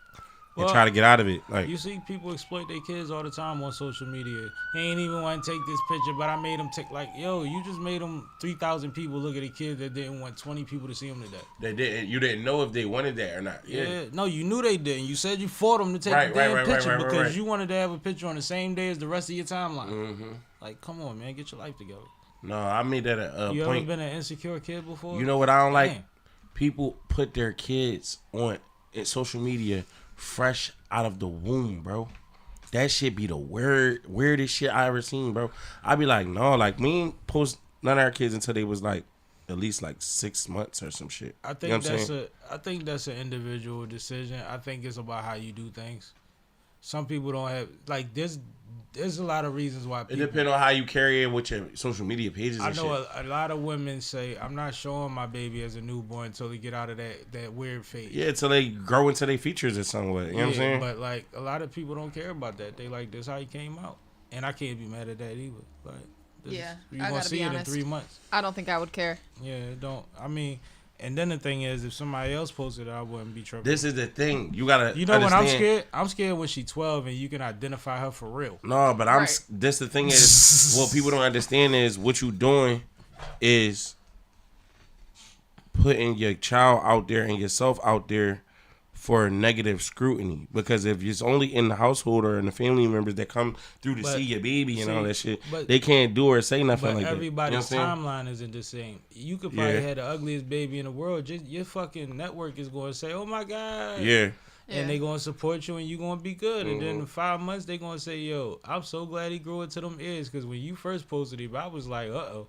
and try to get out of it. Like, you see people exploit their kids all the time on social media. They ain't even want to take this picture, but I made them take, like, yo, you just made them 3,000 people look at a kid that didn't want 20 people to see them today. they didn't. You didn't know if they wanted that or not. Yeah. No, you knew they didn't. You said you fought them to take the damn picture because you wanted to have a picture on the same day as the rest of your timeline. Mm-hmm. Like, come on, man, get your life together. No, I made that a You point. ever been an insecure kid before? You know what I don't like? Damn. People put their kids on social media fresh out of the womb, bro. That shit be the weirdest shit I ever seen, bro. I be like, no, like, we ain't post none of our kids until they was like at least like 6 months or some shit. I think you know what I'm saying? I think that's an individual decision. I think it's about how you do things. Some people don't have, like, there's a lot of reasons why people. It depends on how you carry it with your social media pages and I know shit. a lot of women say, I'm not showing my baby as a newborn until they get out of that weird phase. Yeah, until they grow into their features in some way. You know what I'm saying? But, like, a lot of people don't care about that. They like, this how he came out. And I can't be mad at that either. Like, Yeah, you're I going to gotta see be it honest. in 3 months. I don't think I would care. Yeah, it don't. I mean, and then the thing is, if somebody else posted it, I wouldn't be tripping. This is the thing. You gotta. You know when I'm understand. scared? I'm scared when she's 12 and you can identify her for real. No, but Right. This the thing is, what people don't understand is what you doing is putting your child out there and yourself out there for negative scrutiny. Because if it's only in the household or in the family members that come through to But, see your baby and all that shit, but- they can't do or say nothing But like that. everybody's You know what I'm saying? timeline isn't the same. You could probably Yeah. have the ugliest baby in the world. Just your fucking network is going to say, "Oh my god," Yeah. and they going to support you, and you going to be good. And Mm-hmm. then in 5 months, they going to say, "Yo, I'm so glad he grew into them ears." Because when you first posted it, I was like, "Uh-oh,"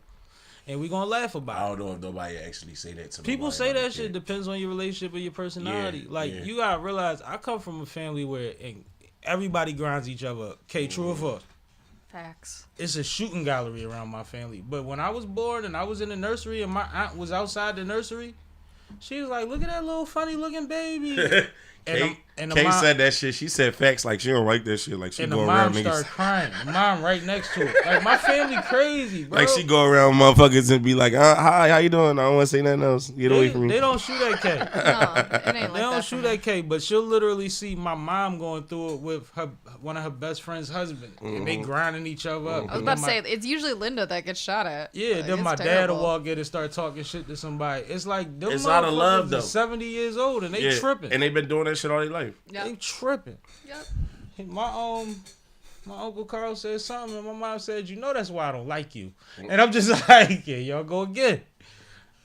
and we gonna laugh about it. I don't know if nobody actually say that to People nobody say about that their shit kid. depends on your relationship or your personality. Yeah, Like, yeah. you gotta realize, I come from a family where everybody grinds each other up. Okay, true or false? Facts. It's a shooting gallery around my family. But when I was born and I was in the nursery and my aunt was outside the nursery, she was like, "Look at that little funny looking baby." And the Kay mom, said that shit. She said facts like she don't like that shit. Like she and the go mom around started niggas. crying. The mom right next to it. Like, my family crazy, bro. Like she go around motherfuckers and be like, hi, how you doing? I don't want to say nothing else. Get away from me. They don't shoot at K. No, it ain't like They that. don't for shoot me. at K, but she'll literally see my mom going through it with one of her best friend's husband, and they grinding each other up. I was about to say, it's usually Linda that gets shot at. Yeah, Like, then it's my dad terrible. will walk in and start talking shit to somebody. It's like, them It's out of love, motherfuckers though. is 70 years old and they Yeah, tripping. and they've been doing that shit all their life. Yep. They tripping. Yep. My Uncle Carl said something, and my mom said, "You know that's why I don't like you." And I'm just like, "Yeah, y'all go again."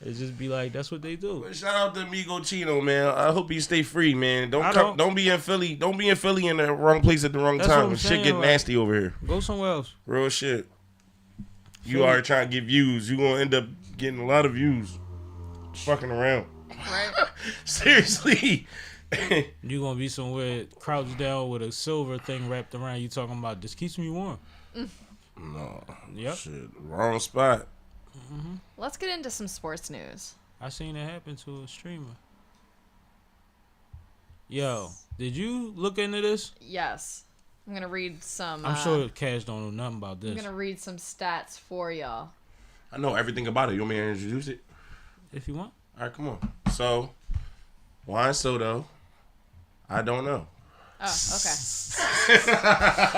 It just be like, that's what they do. But shout out to Amigo Chino, man. I hope you stay free, man. Don't be in Philly. Don't be in Philly in the wrong place at the wrong That's what time. I'm Shit saying, get like- nasty over here. Go somewhere else. Real shit. You Philly- are trying to get views. You gonna end up getting a lot of views. Fucking around. Right. Seriously. You gonna be somewhere crouched down with a silver thing wrapped around you talking about this keeps me warm. No. Yep. Shit. Wrong spot. Let's get into some sports news. I seen it happen to a streamer. Yo, did you look into this? Yes. I'm going to read some... I'm sure Cash don't know nothing about this. I'm going to read some stats for y'all. I know everything about it. You want me to introduce it? If you want. All right, come on. So, Juan Soto, I don't know. Oh, okay.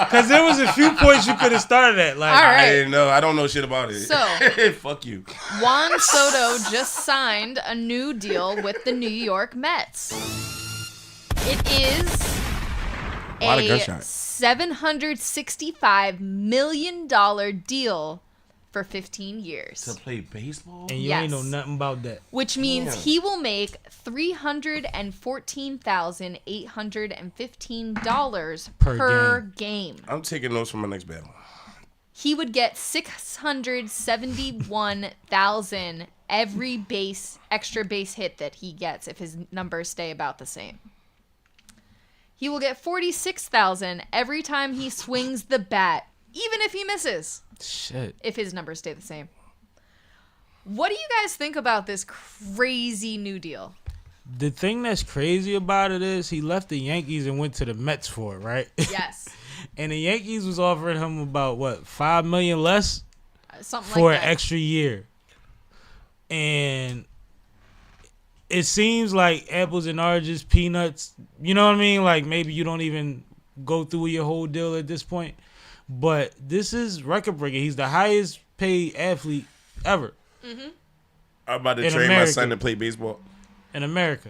Because there was a few points you could have started at. Like, All right. I didn't know. I don't know shit about it. So, fuck you. Juan Soto just signed a new deal with the New York Mets. It is A lot of a gunshots. $765 million deal for 15 years. To play baseball? and you ain't know nothing about that. Which means Damn. he will make $314,815 Per per game. I'm taking notes from my next battle. He would get 671,000 every extra base hit that he gets if his numbers stay about the same. He will get 46,000 every time he swings the bat, even if he misses, Shit. if his numbers stay the same. What do you guys think about this crazy new deal? The thing that's crazy about it is he left the Yankees and went to the Mets for it, right? Yes. And the Yankees was offering him about, what, $5 million less Something for like an that. extra year. And it seems like apples and oranges, peanuts, you know what I mean? Like maybe you don't even go through your whole deal at this point. But this is record breaking. He's the highest paid athlete ever Mm-hmm. I'm about to In train my America. son to play baseball. in America.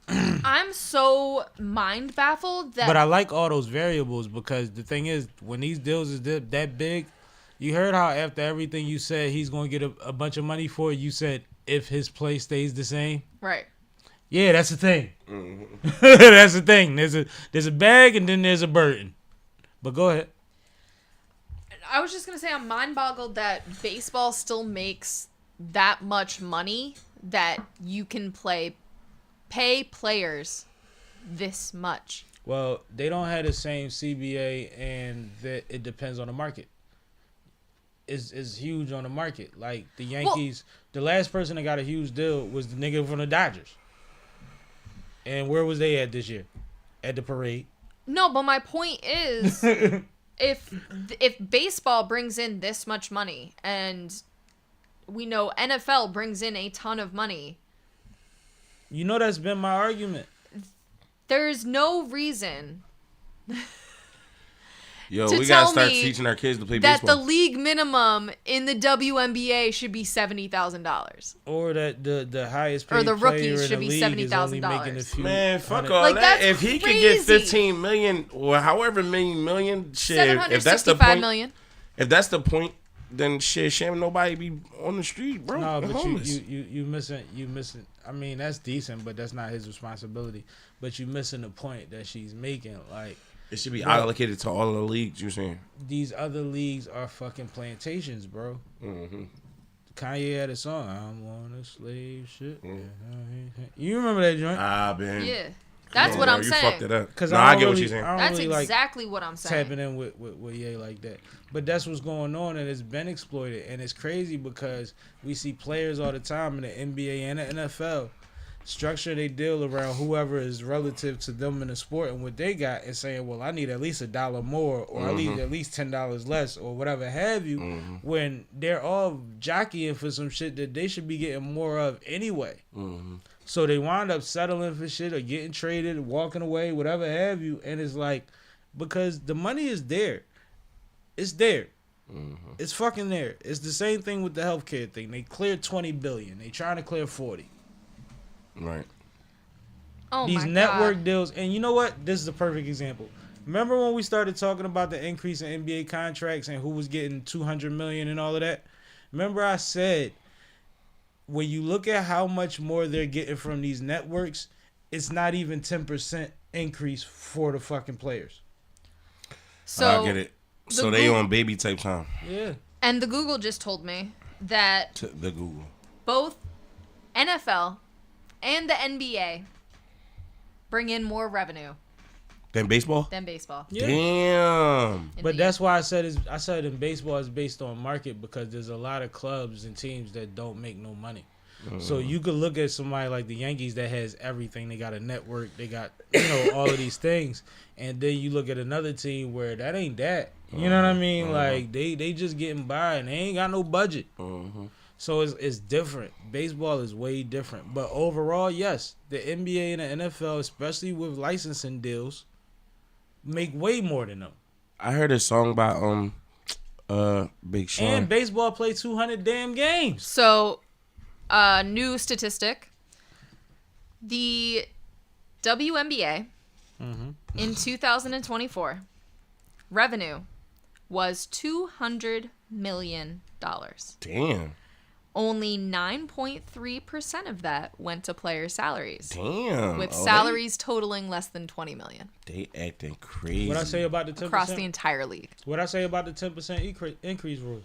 I'm so mind baffled that. But I like all those variables because the thing is, when these deals is that big, you heard how after everything you said he's going to get a bunch of money for it, you said if his play stays the same. Right. Yeah, that's the thing. That's the thing. There's a bag and then there's a burden. But go ahead. I was just going to say I'm mind boggled that baseball still makes that much money that you can pay players this much. Well, they don't have the same CBA, and that it depends on the market. Is huge on the market. Like the Yankees, the last person that got a huge deal was the nigga from the Dodgers. And where was they at this year? At the parade. No, but my point is, if baseball brings in this much money, and we know NFL brings in a ton of money, You know that's been my argument. there's no reason Yo, to we gotta tell start me teaching our kids to play that baseball. the league minimum in the WNBA should be $70,000. Or that the highest paid Or the player rookies in should the be league is only $70,000. making a few Man, fuck hundred- all Like, that. that's If he could get crazy. 15 million or however many million, shit. If that's the $765 point, million. if that's the point, then shit, shame nobody be on the street, bro. No, They're but homeless. you missing. I mean, that's decent, but that's not his responsibility. But you missing the point that she's making. Like It should be Bro. allocated to all of the leagues. You saying? these other leagues are fucking plantations, bro. Mm-hmm. Kanye had a song, "I'm on a slave ship." You remember that joint? Ben. Yeah. That's Come what on, I'm bro, saying. You fucked it up. Because No, I get what you're saying. That's really exactly what I'm saying. tapping in with Ye like that. But that's what's going on, and it's been exploited. And it's crazy because we see players all the time in the NBA and the NFL structure their deal around whoever is relative to them in the sport and what they got, and saying, well, I need at least $1 more, or I need at least $10 less, or whatever have you, when they're all jockeying for some shit that they should be getting more of anyway. So they wind up settling for shit or getting traded, walking away, whatever have you. And it's like, because the money is there. It's there. It's fucking there. It's the same thing with the healthcare thing. They cleared $20 billion. They trying to clear 40. Right. Oh These my network God. deals, and you know what? This is a perfect example. Remember when we started talking about the increase in NBA contracts and who was getting $200 million and all of that? Remember I said, when you look at how much more they're getting from these networks, it's not even 10% increase for the fucking players. So I get it. So they on baby type time. Yeah. And the Google just told me that To the Google. both NFL and the NBA bring in more revenue Then baseball? than baseball. Yeah. Damn. in But the that's why I said in baseball it's based on market because there's a lot of clubs and teams that don't make no money. So you could look at somebody like the Yankees that has everything. They got a network. They got all of these things. And then you look at another team where that ain't that. You know what I mean? Like they just getting by and they ain't got no budget. So it's different. Baseball is way different. But overall, yes, the NBA and the NFL, especially with licensing deals, make way more than them. I heard a song by Big Sean. And baseball play 200 damn games. So, new statistic. The WNBA in 2024 revenue was $200 million. Damn. Only 9.3% of that went to player salaries, Damn. with salaries totaling less than $20 million They acting crazy. What I say about the 10%? across the entire league. What I say about the 10% increase rule?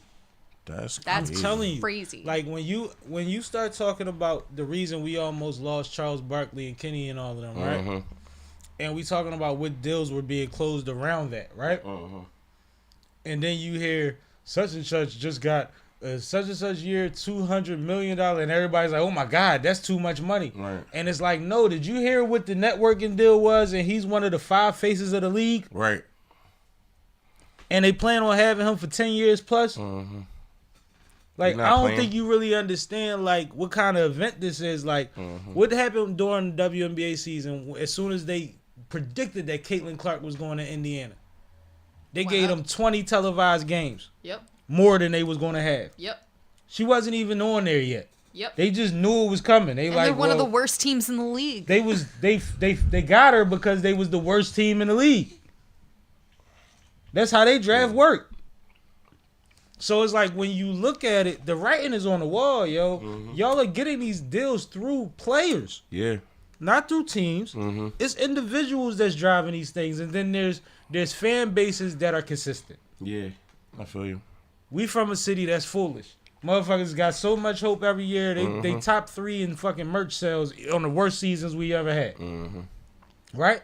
That's That's crazy. Telling you, crazy. like when you start talking about the reason we almost lost Charles Barkley and Kenny and all of them, right? And we talking about what deals were being closed around that, right? And then you hear such and such just got such and such year $200 million, and everybody's like, "Oh my God, that's too much money." Right. And it's like, no, did you hear what the networking deal was? And he's one of the 5 faces of the league, Right. and they plan on having him for 10 years plus. Like, He I not don't playing. think you really understand, like, what kind of event this is. Like, what happened during the WNBA season as soon as they predicted that Caitlin Clark was going to Indiana? They gave them 20 televised games, Yep. more than they was going to have. Yep. She wasn't even on there yet. Yep. They just knew it was coming. They And like, they're one of the well, worst teams in the league. they got her because they was the worst team in the league. That's how they draft work. So it's like when you look at it, the writing is on the wall, yo. Y'all are getting these deals through players, Yeah. not through teams. It's individuals that's driving these things, and then there's fan bases that are consistent. Yeah. I feel you. We from a city that's foolish. Motherfuckers got so much hope every year. They top 3 in fucking merch sales on the worst seasons we ever had. Right?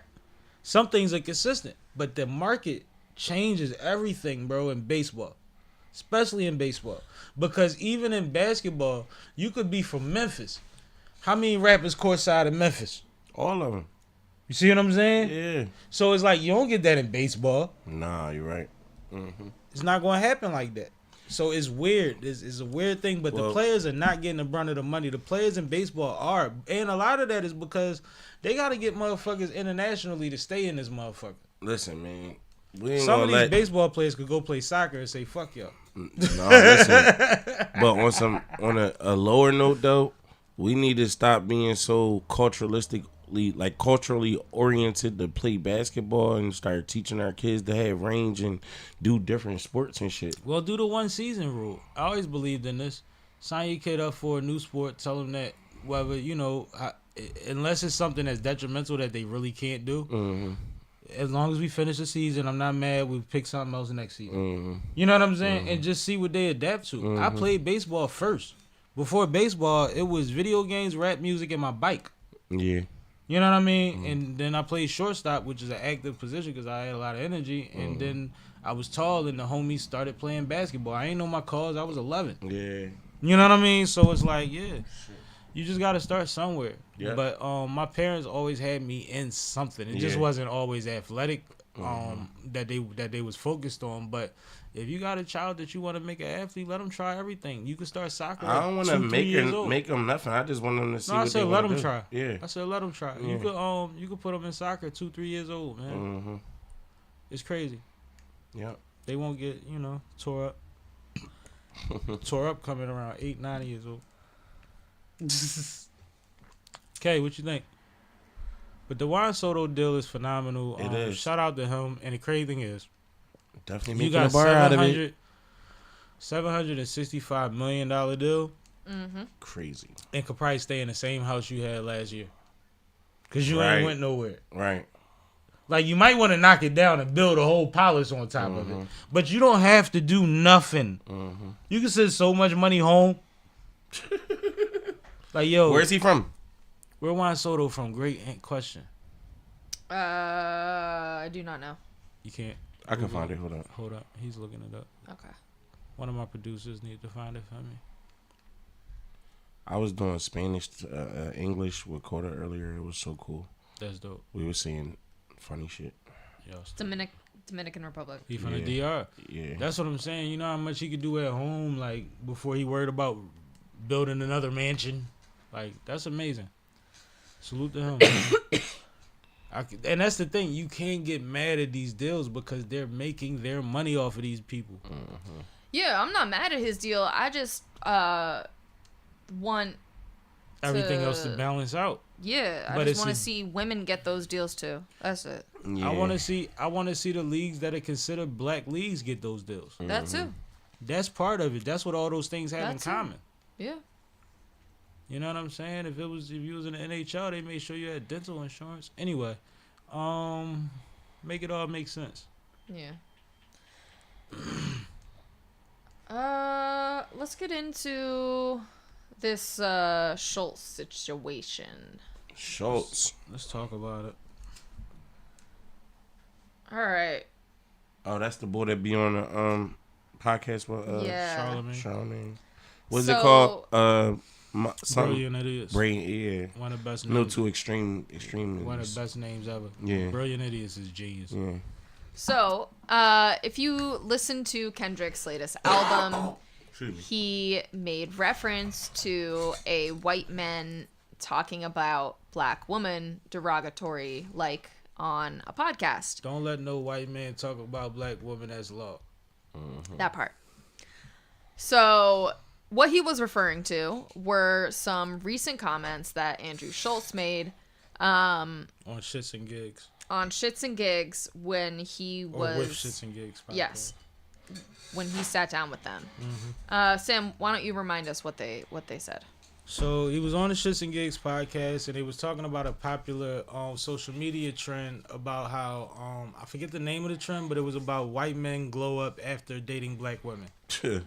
Some things are consistent, but the market changes everything, bro, in baseball. Especially in baseball. Because even in basketball, you could be from Memphis. How many rappers courtside in Memphis? All of them. You see what I'm saying? Yeah. So it's like you don't get that in baseball. Nah, you're right. It's not going to happen like that. So it's weird. It's a weird thing, but the players are not getting the brunt of the money. The players in baseball are. And a lot of that is because they got to get motherfuckers internationally to stay in this motherfucker. Listen, man. We ain't Some of gonna these baseball players could go play soccer and say, fuck y'all. No, listen. But on a lower note though, we need to stop being so culturally oriented to play basketball and start teaching our kids to have range and do different sports and shit. Well, do the 1 season rule. I always believed in this. Sign your kid up for a new sport. Tell them that whether, unless it's something that's detrimental that they really can't do. As long as we finish the season, I'm not mad. We pick something else next season. You know what I'm saying? And just see what they adapt to. I played baseball first. Before baseball, it was video games, rap music, and my bike. Yeah. You know what I mean? And then I played shortstop, which is an active position because I had a lot of energy. And then I was tall, and the homies started playing basketball. I ain't know my calls. I was 11. Yeah. You know what I mean? So it's like, yeah. You just got to start somewhere. Yeah. But my parents always had me in something. It just wasn't always athletic that they was focused on. But if you got a child that you want to make an athlete, let them try everything. You can start soccer. I don't want to 2-3 make them nothing. I just want them to see No, I what said they let want them to do. try. Yeah. I said let them try. Yeah. You could put them in soccer 2-3 years old, man. It's crazy. Yeah. They won't get tore up. Tore up coming around 8-9 years old. Okay, what you think? But the Juan Soto deal is phenomenal. It is. Shout out to him. And the crazy thing is, Definitely you making a got bar out of it. $765 million deal Crazy. and could probably stay in the same house you had last year. Because you Right. ain't went nowhere. Right. Like, you might want to knock it down and build a whole palace on top of it. But you don't have to do nothing. You can send so much money home. Like, yo. Where's he from? Where Juan Soto from? Great question. I do not know. You can't. I can find it. Hold up. He's looking it up. Okay. One of my producers need to find it for me. I was doing Spanish, English with Coda earlier. It was so cool. That's dope. We were seeing funny shit. Yo, Dominican Republic. he from the DR. Yeah. That's what I'm saying. You know how much he could do at home, like, before he worried about building another mansion. Like, that's amazing. Salute to him. And that's the thing. You can't get mad at these deals because they're making their money off of these people. Yeah, I'm not mad at his deal. I just want everything else to balance out. Yeah, I just want to see women get those deals too. That's it. Yeah. I want to see the leagues that are considered black leagues get those deals. That too. That's part of it. That's what all those things have in common. Yeah. You know what I'm saying? If you was in the NHL, they made sure you had dental insurance. Anyway, make it all make sense. Yeah. Let's get into this Schultz situation. Schultz. Let's talk about it. All right. Oh, that's the boy that be on the podcast with Charlamagne. What's it called? Brilliant Idiots. Yeah. One of the best names. No two extreme names. One of the best names ever. Yeah. Brilliant Idiots is genius. Yeah. So, if you listen to Kendrick's latest album, he made reference to a white man talking about black woman derogatory, like on a podcast. Don't let no white man talk about black women as law. That part. So, what he was referring to were some recent comments that Andrew Schultz made on Shits and Gigs. On Shits and Gigs when he was... Or with Shits and Gigs. Probably. Yes. When he sat down with them. Sam, why don't you remind us what they said? So he was on the Shits and Gigs podcast, and he was talking about a popular social media trend about how I forget the name of the trend, but it was about white men glow up after dating black women.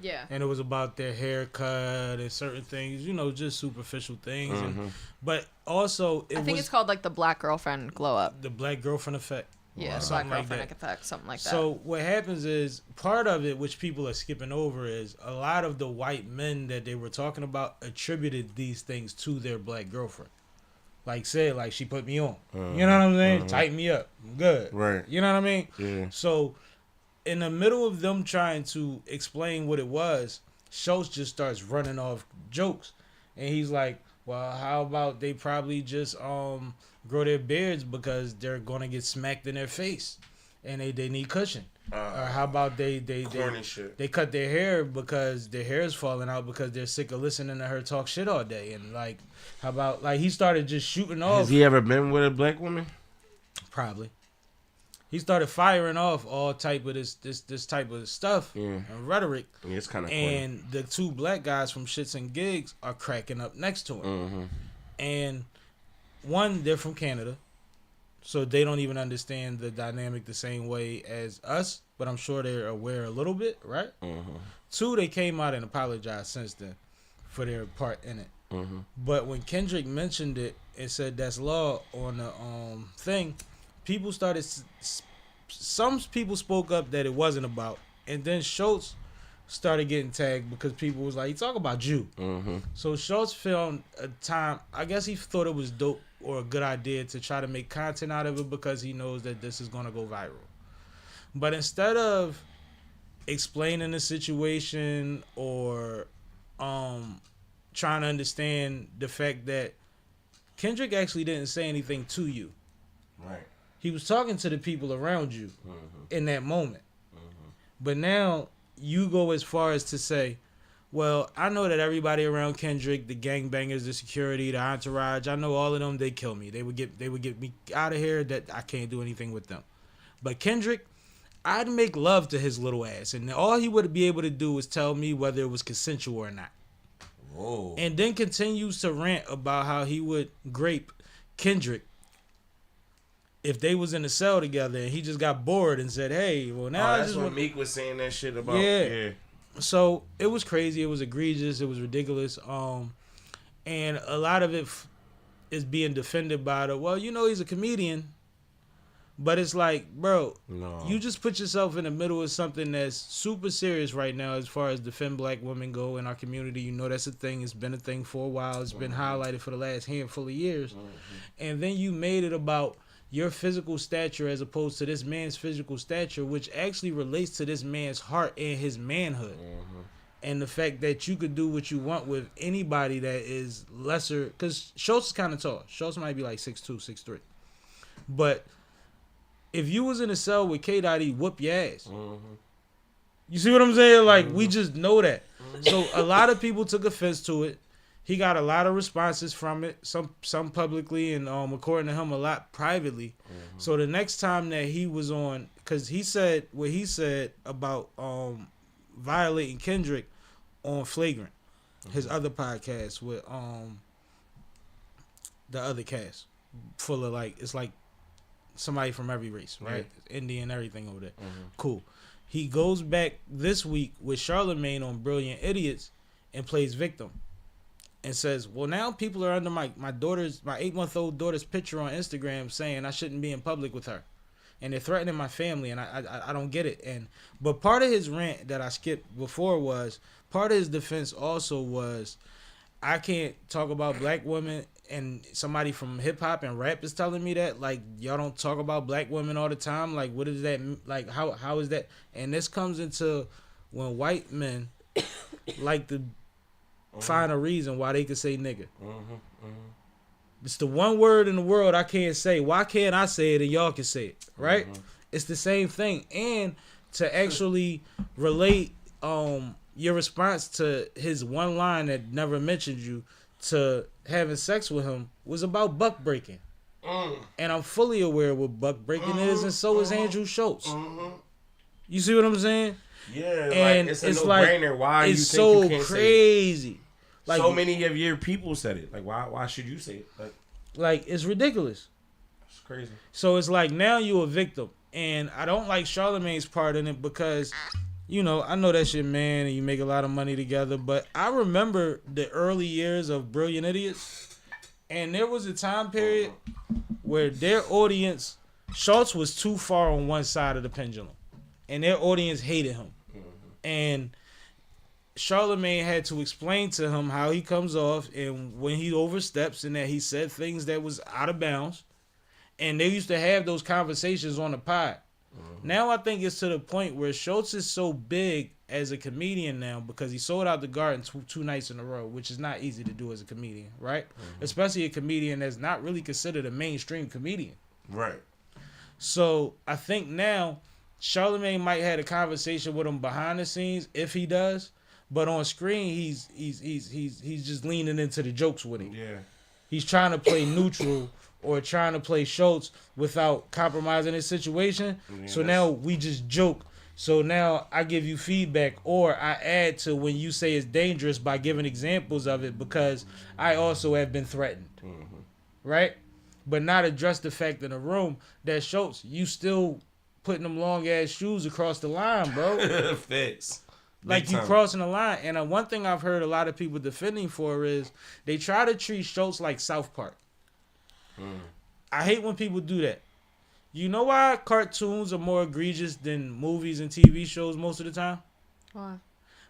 Yeah. And it was about their haircut and certain things, you know, just superficial things. But also, I think it's called like the black girlfriend glow up. The black girlfriend effect. Yeah, black girlfriend effect, something like that. So what happens is, part of it, which people are skipping over, is a lot of the white men that they were talking about attributed these things to their black girlfriend. Like, said, like, she put me on. You know what I'm saying? Tighten me up. I'm good. Right. You know what I mean? Yeah. So, in the middle of them trying to explain what it was, Schultz just starts running off jokes. And he's like, well, how about they probably just grow their beards because they're gonna get smacked in their face, and they need cushion. Or how about they cut their hair because their hair is falling out because they're sick of listening to her talk shit all day. And like, how about like he started just shooting off. Has he ever been with a black woman? Probably. He started firing off all type of this type of stuff and rhetoric. Yeah, it's kind of and the two black guys from Shits and Gigs are cracking up next to him. And one, they're from Canada, so they don't even understand the dynamic the same way as us, but I'm sure they're aware a little bit, right? Two, they came out and apologized since then for their part in it. But when Kendrick mentioned it and said that's law on the thing, people started, some people spoke up that it wasn't about, and then Schultz started getting tagged because people was like, he talk about you. So Schultz filmed a time, I guess he thought it was dope or a good idea to try to make content out of it because he knows that this is going to go viral. But instead of explaining the situation or trying to understand the fact that Kendrick actually didn't say anything to you. Right. He was talking to the people around you in that moment. But now you go as far as to say, well, I know that everybody around Kendrick, the gangbangers, the security, the entourage, I know all of them, they kill me. They would get me out of here, that I can't do anything with them. But Kendrick, I'd make love to his little ass, and all he would be able to do is tell me whether it was consensual or not. Whoa. And then continues to rant about how he would grape Kendrick if they was in a cell together and he just got bored and said, "Hey, well now I that's just what want." Meek was saying that shit about. Yeah. So it was crazy. It was egregious. It was ridiculous. And a lot of it is being defended by he's a comedian. But it's like, bro, you just put yourself in the middle of something that's super serious right now as far as defend black women go in our community. You know that's a thing. It's been a thing for a while. It's been highlighted for the last handful of years. And then you made it about your physical stature as opposed to this man's physical stature, which actually relates to this man's heart and his manhood. And the fact that you could do what you want with anybody that is lesser. Because Schultz is kind of tall. Schultz might be like 6'2", 6'3". But if you was in a cell with K-Dot, he'd whoop your ass. You see what I'm saying? Like, we just know that. So a lot of people took offense to it. He got a lot of responses from it, some publicly and according to him, a lot privately. So the next time that he was on, because he said what he said about violating Kendrick on Flagrant, his other podcast with the other cast, full of it's like somebody from every race, right? Indian, everything over there. Cool. He goes back this week with Charlemagne on Brilliant Idiots and plays victim. And says, well, now people are under my 8-month-old daughter's picture on Instagram saying I shouldn't be in public with her. And they're threatening my family, and I don't get it. But part of his rant that I skipped before was, part of his defense also was, I can't talk about black women, and somebody from hip-hop and rap is telling me that, like, y'all don't talk about black women all the time. Like, what is that? Like, how is that? And this comes into when white men like to find a reason why they could say nigga. It's the one word in the world I can't say. Why can't I say it and y'all can say it, right? It's the same thing. And to actually relate your response to his one line that never mentioned you to having sex with him was about buck breaking. And I'm fully aware what buck breaking is, and so is Andrew Schultz. You see what I'm saying? Yeah, and like, it's a no-brainer. Why you think so you can't crazy. Say it? Like, so many of your people said it. Like, why should you say it? Like it's ridiculous. It's crazy. So it's like now you a victim. And I don't like Charlemagne's part in it because, I know that's your man and you make a lot of money together. But I remember the early years of Brilliant Idiots. And there was a time period where their audience, Schultz was too far on one side of the pendulum. And their audience hated him. And Charlemagne had to explain to him how he comes off and when he oversteps and that he said things that was out of bounds. And they used to have those conversations on the pod. Now I think it's to the point where Schultz is so big as a comedian now because he sold out the Garden two nights in a row, which is not easy to do as a comedian, right? Especially a comedian that's not really considered a mainstream comedian. Right. So I think now Charlemagne might have a conversation with him behind the scenes if he does. But on screen, he's just leaning into the jokes with him. Yeah. He's trying to play neutral or trying to play Schultz without compromising his situation. Yeah, so now we just joke. So now I give you feedback or I add to when you say it's dangerous by giving examples of it because I also have been threatened. Right? But not address the fact in the room that Schultz, you still putting them long ass shoes across the line, bro. Fits. Like you crossing the line. And one thing I've heard a lot of people defending for is they try to treat Schultz like South Park. I hate when people do that. You know why cartoons are more egregious than movies and TV shows most of the time? Why?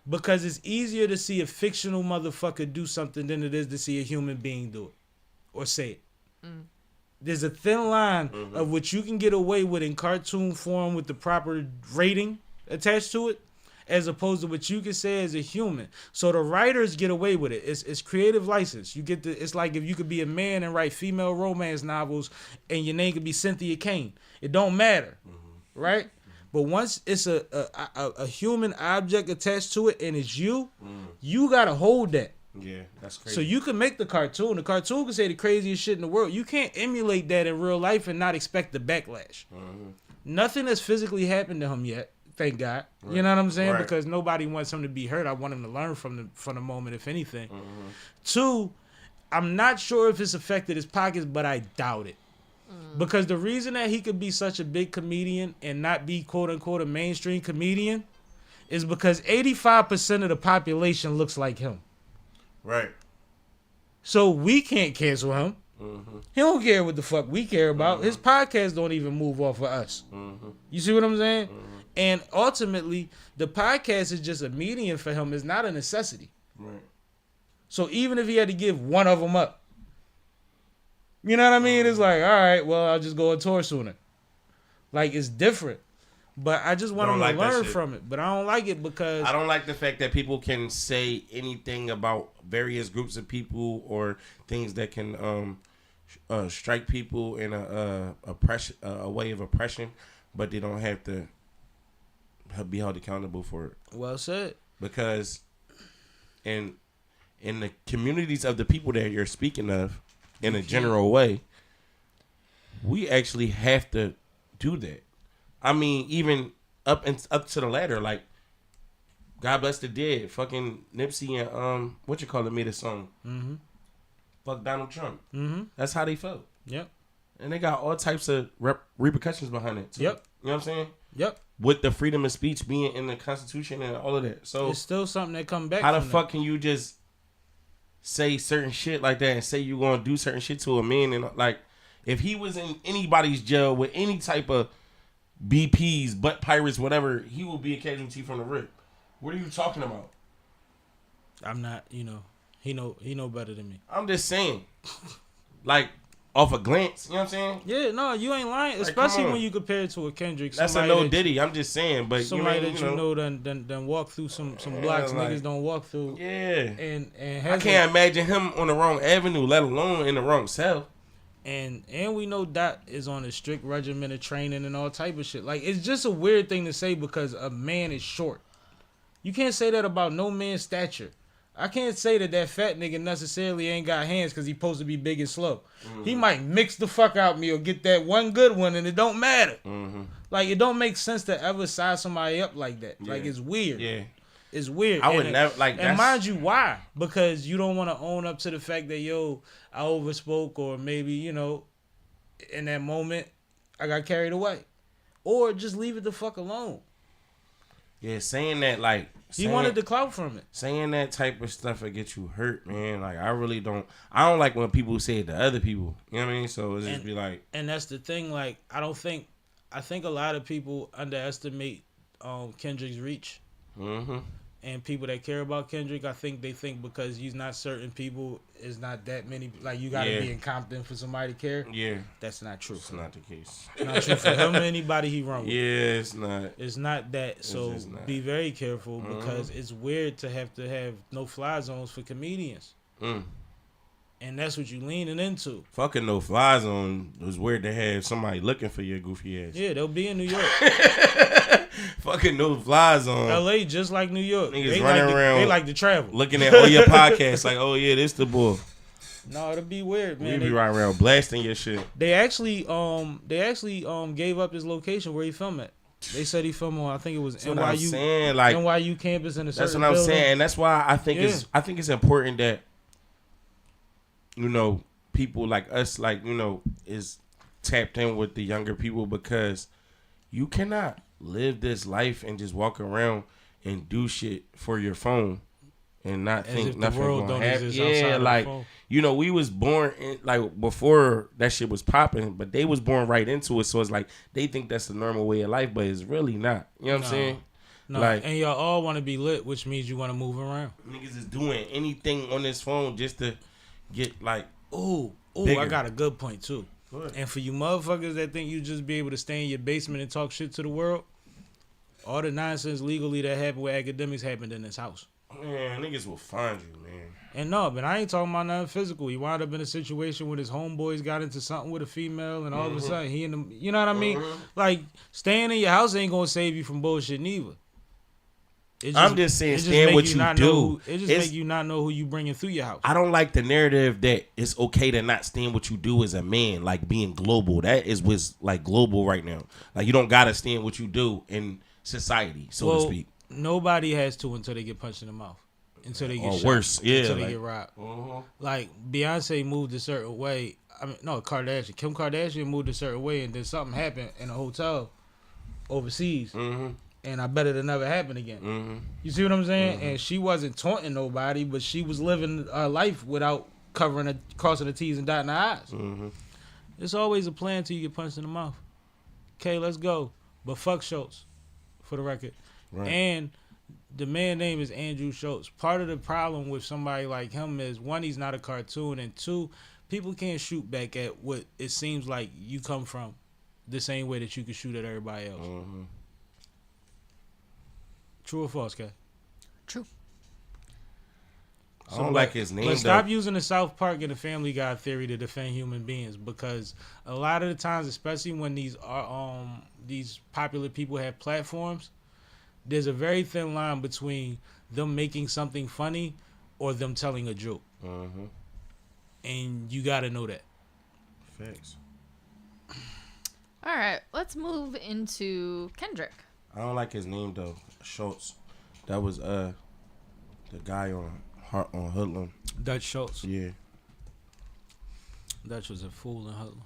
Because it's easier to see a fictional motherfucker do something than it is to see a human being do it or say it. There's a thin line of what you can get away with in cartoon form with the proper rating attached to it, as opposed to what you can say as a human. So the writers get away with it. It's creative license. You get it's like if you could be a man and write female romance novels and your name could be Cynthia Kane. It don't matter, right? But once it's a human object attached to it and it's you, you gotta hold that. Yeah, that's crazy. So you can make the cartoon. The cartoon can say the craziest shit in the world. You can't emulate that in real life and not expect the backlash. Nothing has physically happened to him yet. Thank God. Right. You know what I'm saying? Right. Because nobody wants him to be hurt. I want him to learn from the moment, if anything. Two, I'm not sure if it's affected his pockets, but I doubt it. Because the reason that he could be such a big comedian and not be quote unquote a mainstream comedian is because 85% of the population looks like him. Right. So we can't cancel him. He don't care what the fuck we care about. His podcast don't even move off of us. You see what I'm saying? And ultimately, the podcast is just a medium for him. It's not a necessity. Right. So even if he had to give one of them up, you know what I mean? It's like, all right, well, I'll just go on tour sooner. Like, it's different. But I just want him to learn from it. But I don't like it because... I don't like the fact that people can say anything about various groups of people or things that can strike people in a way of oppression, but they don't have to be held accountable for it. Well said. Because in the communities of the people that you're speaking of, in a general way, we actually have to do that. I mean, even up to the ladder, like God Bless the Dead, fucking Nipsey and made a song. Fuck Donald Trump. That's how they felt. Yep. And they got all types of repercussions behind it too. Yep. You know what I'm saying? Yep. With the freedom of speech being in the Constitution and all of that. So it's still something that come back. How the fuck can you just say certain shit like that and say you're gonna do certain shit to a man? And like, if he was in anybody's jail with any type of BPs, butt pirates, whatever, he will be a casualty from the rip. What are you talking about? I'm not, he know better than me. I'm just saying, like, off a glance, you know what I'm saying? Yeah, no, you ain't lying. Like, especially when you compare it to a Kendrick. That's a no Diddy. I'm just saying, but somebody you know done walk through some blocks niggas don't walk through. Yeah, and I can't imagine him on the wrong avenue, let alone in the wrong cell. And we know Dot is on a strict regimen of training and all type of shit. Like, it's just a weird thing to say because a man is short. You can't say that about no man's stature. I can't say that fat nigga necessarily ain't got hands because he supposed to be big and slow. He might mix the fuck out me or get that one good one and it don't matter. Like, it don't make sense to ever size somebody up like that. Yeah. Like, it's weird. Yeah. It's weird. I would never, like, and mind you, why? Because you don't want to own up to the fact that, I overspoke or maybe, in that moment, I got carried away. Or just leave it the fuck alone. Yeah, saying that, like... He wanted the clout from it. Saying that type of stuff will get you hurt, man. Like, I don't like when people say it to other people. You know what I mean? So it's just be like... And that's the thing, like, I think a lot of people underestimate Kendrick's reach. And people that care about Kendrick, I think they think because he's not certain people, is not that many. Like, you got to be in Compton for somebody to care. Yeah. That's not true. It's not the case. It's not true for him or anybody he run with. Yeah, it's not. It's not that. So be very careful because it's weird to have no-fly zones for comedians. And that's what you leaning into. Fucking no-fly zone. It was weird to have somebody looking for your goofy ass. Yeah, they'll be in New York. Fucking no-fly zone. LA just like New York. Niggas running around. They like to travel. Looking at all your podcasts like, oh yeah, this the boy. No, it'll be weird, man. We be riding around blasting your shit. They actually gave up his location where he filmed at. They said he filmed on, I think it was NYU campus in a certain That's what I'm building. saying. And that's why I think it's important that people like us, is tapped in with the younger people because you cannot live this life and just walk around and do shit for your phone and not think nothing gonna happen. Yeah, like we was born in, like before that shit was popping, but they was born right into it. So it's like they think that's the normal way of life, but it's really not. You know what I'm saying? No, like, and y'all all want to be lit, which means you want to move around. Niggas is doing anything on this phone just to get like bigger. I got a good point too. Good. And for you motherfuckers that think you just be able to stay in your basement and talk shit to the world, all the nonsense legally that happened with academics happened in this house. Man, niggas will find you, man. And no, but I ain't talking about nothing physical. He wound up in a situation where his homeboys got into something with a female, and all of a sudden he and them, you know what I mean? Like, staying in your house ain't gonna save you from bullshit neither. I'm just saying, stand what you do. It just make you not know who you bringing through your house. I don't like the narrative that it's okay to not stand what you do as a man, like being global. That is what's like global right now. Like, you don't gotta stand what you do in society, so to speak. Nobody has to until they get punched in the mouth. Until they get shot. Worse, yeah. Until they get robbed. Like, Beyonce moved a certain way. Kardashian. Kim Kardashian moved a certain way, and then something happened in a hotel overseas, and I bet it'll never happen again. You see what I'm saying? And she wasn't taunting nobody, but she was living her life without crossing the T's and dotting the I's. It's always a plan till you get punched in the mouth. Okay, let's go. But fuck Schultz, for the record. Right. And the man name is Andrew Schultz. Part of the problem with somebody like him is, one, he's not a cartoon, and two, people can't shoot back at what it seems like you come from the same way that you can shoot at everybody else. True or false, Kat? True. I don't like his name. But stop using the South Park and the Family Guy theory to defend human beings, because a lot of the times, especially when these popular people have platforms, there's a very thin line between them making something funny or them telling a joke. And you got to know that. Facts. All right, let's move into Kendrick. I don't like his name though, Schultz. That was the guy on Hoodlum. Dutch Schultz. Yeah. Dutch was a fool in Hoodlum.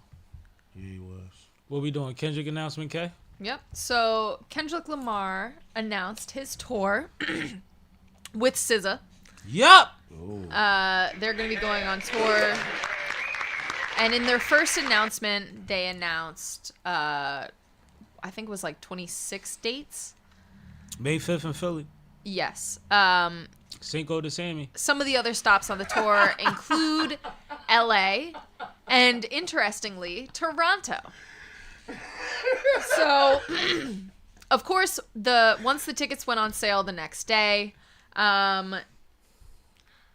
Yeah, he was. What we doing? Kendrick announcement, Kay? Yep. So Kendrick Lamar announced his tour with SZA. Yup. They're going to be going on tour. And in their first announcement, they announced, I think it was like 26 dates. May 5th in Philly. Yes. Cinco de Sammy. Some of the other stops on the tour include LA and, interestingly, Toronto. So, of course, once the tickets went on sale the next day,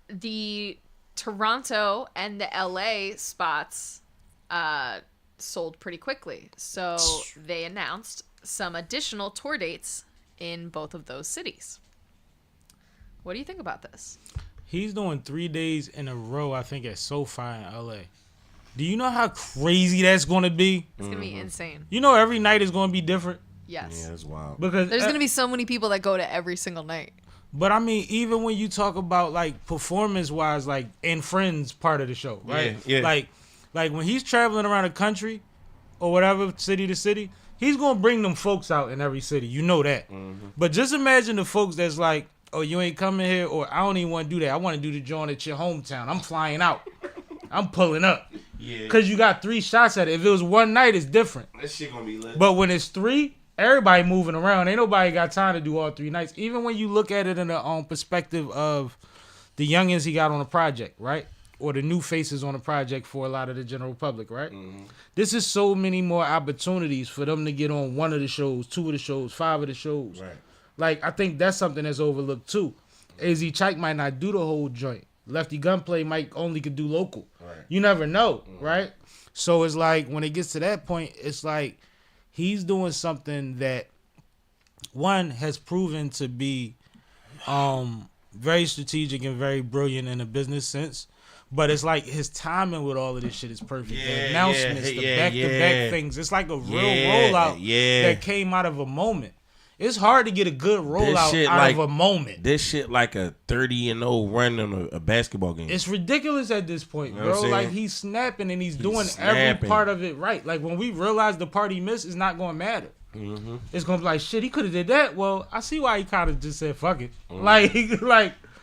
the Toronto and the LA spots sold pretty quickly. So they announced some additional tour dates in both of those cities. What do you think about this? He's doing 3 days in a row, I think, at SoFi in LA. Do you know how crazy that's going to be? It's going to be insane. You know every night is going to be different? Yes. Yeah, that's wild. Because there's going to be so many people that go to every single night. But I mean, even when you talk about like performance-wise, like in Friends part of the show, right? Yeah. Like when he's traveling around the country or whatever, city to city, he's going to bring them folks out in every city. You know that. But just imagine the folks that's like, oh, you ain't coming here, or I don't even want to do that. I want to do the joint at your hometown. I'm flying out. I'm pulling up. Yeah. Because you got 3 shots at it. If it was one night, it's different. That shit going to be lit. But when it's 3, everybody moving around. Ain't nobody got time to do all 3 nights. Even when you look at it in the perspective of the youngins he got on the project, right? Or the new faces on the project for a lot of the general public, right? This is so many more opportunities for them to get on 1 of the shows, 2 of the shows, 5 of the shows. Right. Like, I think that's something that's overlooked, too. AZ Chike might not do the whole joint. Lefty Gunplay might only could do local. Right. You never know, right? So it's like, when it gets to that point, it's like he's doing something that, one, has proven to be very strategic and very brilliant in a business sense. But it's like his timing with all of this shit is perfect. The announcements, the back-to-back things. It's like a real rollout that came out of a moment. It's hard to get a good rollout out of a moment. This shit like a 30-0 run on a basketball game. It's ridiculous at this point, you know bro. Like, he's snapping and he's doing every part of it right. Like, when we realize the part he missed, it's not going to matter. It's going to be like, shit, he could have did that. Well, I see why he kind of just said, fuck it. Like,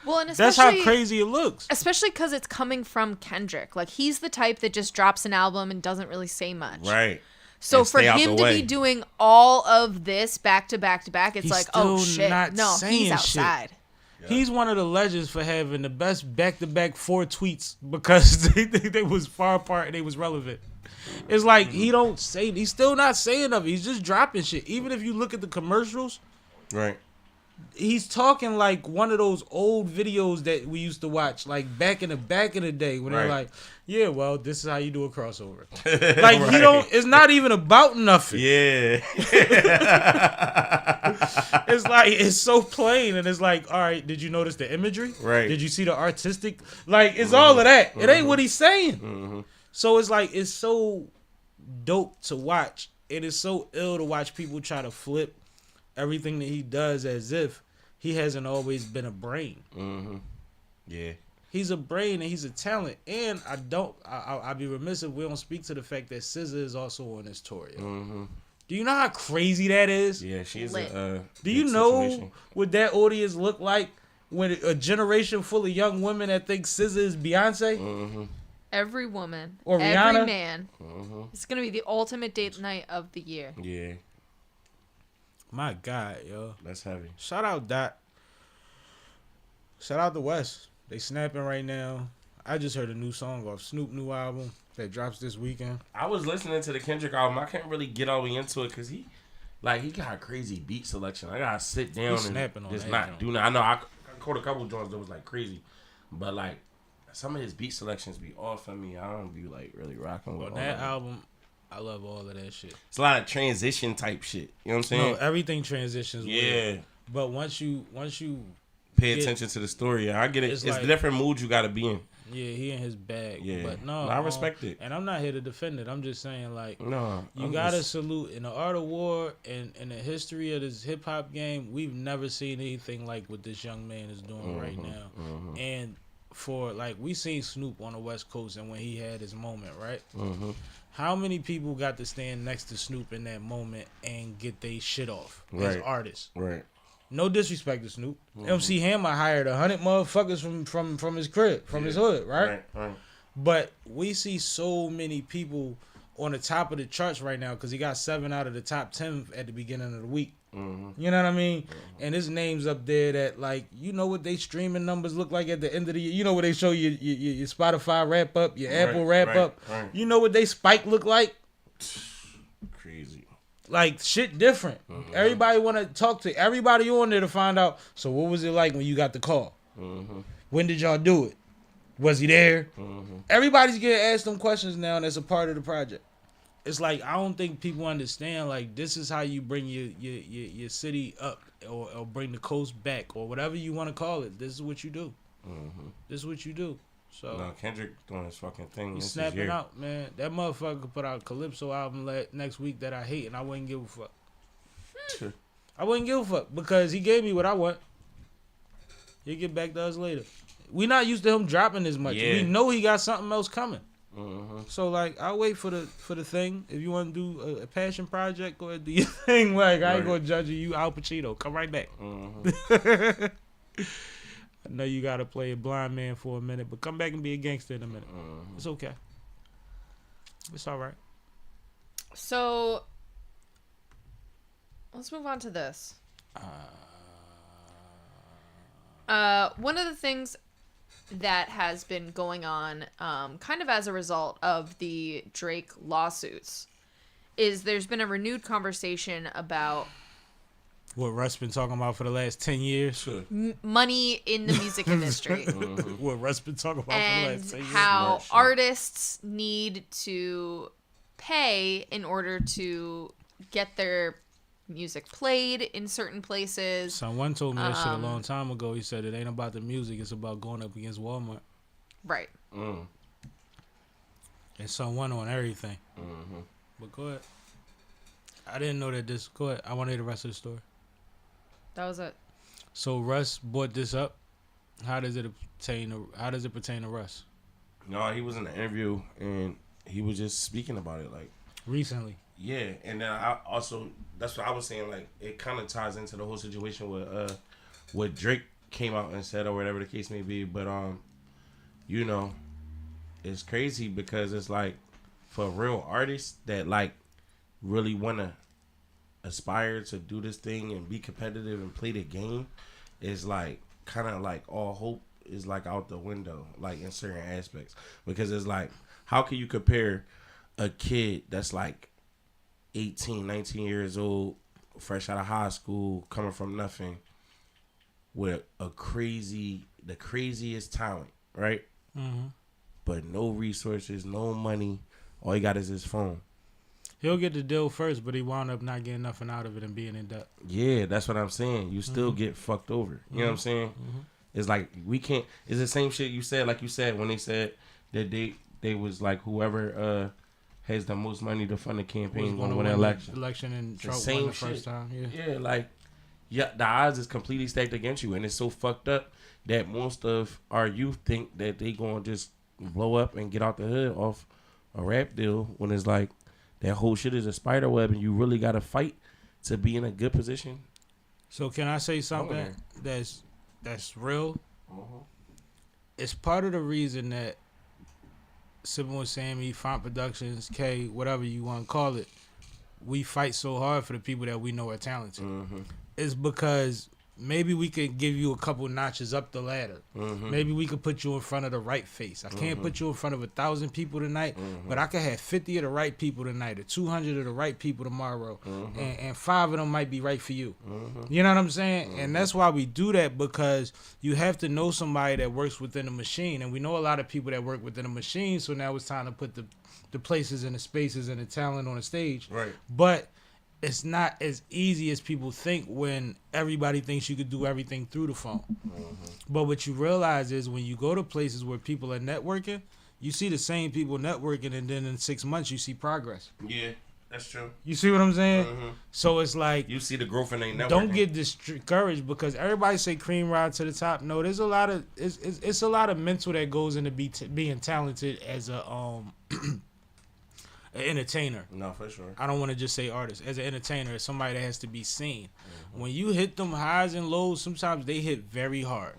well, and that's how crazy it looks. Especially because it's coming from Kendrick. Like, he's the type that just drops an album and doesn't really say much. Right. So for him to be doing all of this back to back to back, it's like, oh shit, no, he's outside. Yeah. He's one of the legends for having the best back to back 4 tweets because they was far apart and they was relevant. It's like he's still not saying of it. He's just dropping shit. Even if you look at the commercials, right? He's talking like one of those old videos that we used to watch, like back in the day when they're like, yeah, well, this is how you do a crossover. Like he don't. It's not even about nothing. Yeah. It's like it's so plain, and it's like, all right, did you notice the imagery? Right. Did you see the artistic? Like it's all of that. It ain't what he's saying. So it's like it's so dope to watch. It is so ill to watch people try to flip everything that he does as if he hasn't always been a brain. Yeah. He's a brain and he's a talent. And I'd be remiss if we don't speak to the fact that SZA is also on this tour. Yo. Do you know how crazy that is? Yeah, she's Lit. Do you know what that audience look like when a generation full of young women that think SZA is Beyonce? Every woman, or every Rihanna? man. It's gonna be the ultimate date night of the year. Yeah, My God, yo. that's heavy. Shout out Dot. Shout out the West. They snapping right now. I just heard a new song off Snoop new album that drops this weekend. I was listening to the Kendrick album. I can't really get all the way into it because he got a crazy beat selection. I gotta sit down and snapping on just that not joint. do that. I know I caught a couple joints that was like crazy, but like some of his beat selections be off of me. I don't be like really rocking with On all that of it. album, I love all of that shit. It's a lot of transition type shit. You know what I'm saying? No, everything transitions. Yeah. Weird. But once you Pay get- attention to the story. Yeah, I get it. It's It's like- different moods you gotta be in. yeah, he in his bag. Yeah. But no, I respect it. And I'm not here to defend it. I'm just saying like No, you I'm gotta just- salute in the art of war and in the history of this hip hop game. We've never seen anything like what this young man is doing right now. And for like we seen Snoop on the West Coast and when he had his moment, right? How many people got to stand next to Snoop in that moment and get their shit off as Right. artists? right. No disrespect to Snoop. MC Hammer hired 100 motherfuckers from his crib, from his hood, right? Right. But we see so many people on the top of the charts right now because he got 7 out of the top 10 at the beginning of the week. You know what I mean? And his name's up there that, like, you know what they streaming numbers look like at the end of the year. You know what they show you your Spotify wrap up, your Apple wrap up. Right. You know what they spike look like? Crazy. Like, shit different. Everybody want to talk to everybody on there to find out, so what was it like when you got the call? When did y'all do it? Was he there? Everybody's getting asked them questions now, and that's a part of the project. It's like, I don't think people understand, like, this is how you bring your city up or bring the coast back or whatever you want to call it. This is what you do. This is what you do. So No, Kendrick doing his fucking thing. he's This is snapping year. out, man. That motherfucker could put out a Calypso album next week that I hate, and I wouldn't give a fuck. I wouldn't give a fuck because he gave me what I want. He'll get back to us later. We not used to him dropping this much. Yeah. We know he got something else coming. Mm-hmm. So like, I'll wait for the thing. If you want to do a passion project, go ahead do your thing. Like I ain't Right. gonna judge you. You Al Pacino, come right back. Mm-hmm. I know you gotta play a blind man for a minute, but come back and be a gangster in a minute. Mm-hmm. It's okay. It's all right. So let's move on to this. One of the things that has been going on, kind of as a result of the Drake lawsuits, is there's been a renewed conversation about What Russ been talking about for the last 10 years. Sure. money in the music industry. What Russ been talking about for the And last 10 years. how Smart shit. artists need to pay in order to get their music played in certain places. Someone told me that shit a long time ago. He said it ain't about the music, it's about going up against Walmart. Right. Mm. And someone on everything. Mm-hmm. But go ahead. I didn't know that this. Go ahead. I want to hear the rest of the story. That was it. So Russ brought this up. How does it pertain to Russ? No, he was in the interview and he was just speaking about it, like Recently. yeah. And then I also that's what I was saying, like it kind of ties into the whole situation with what Drake came out and said or whatever the case may be. But you know, it's crazy because it's like for real artists that like really wanna aspire to do this thing and be competitive and play the game, is like kind of like all hope is like out the window, like in certain aspects, because it's like how can you compare a kid that's like 18 19 years old, fresh out of high school, coming from nothing, with the craziest talent, right? Mm-hmm. But no resources, no money, all he got is his phone. He'll get the deal first, but he wound up not getting nothing out of it and being in debt. Yeah, that's what I'm saying. You still get fucked over. You know what I'm saying? It's like we can't. It's the same shit you said. Like you said when they said that they was like whoever has the most money to fund the campaign Was gonna gonna win the win election. Election and The Trump same won the first shit. time. Yeah. Yeah, like yeah, the odds is completely stacked against you, and it's so fucked up that most of our youth think that they gonna just blow up and get out the hood off a rap deal when it's like that whole shit is a spider web, and you really gotta fight to be in a good position. So can I say something that's real? It's part of the reason that SippinWitSammie, Font Productions, K, whatever you want to call it, we fight so hard for the people that we know are talented. It's because maybe we could give you a couple notches up the ladder. Maybe we could put you in front of the right face. I can't put you in front of 1,000 people tonight, but I could have 50 of the right people tonight, or 200 of the right people tomorrow, and 5 of them might be right for you. You know what I'm saying? And that's why we do that, because you have to know somebody that works within the machine, and we know a lot of people that work within the machine, so now it's time to put the places and the spaces and the talent on the stage. Right. But it's not as easy as people think when everybody thinks you could do everything through the phone. But what you realize is when you go to places where people are networking, you see the same people networking, and then in 6 months you see progress. Yeah, that's true. You see what I'm saying? So it's like, You see the growth in their network. don't get discouraged because everybody say cream ride to the top. No, there's a lot of it's a lot of mental that goes into being talented as a an entertainer. No, for sure. I don't want to just say artist. As an entertainer, as somebody that has to be seen. When you hit them highs and lows, sometimes they hit very hard.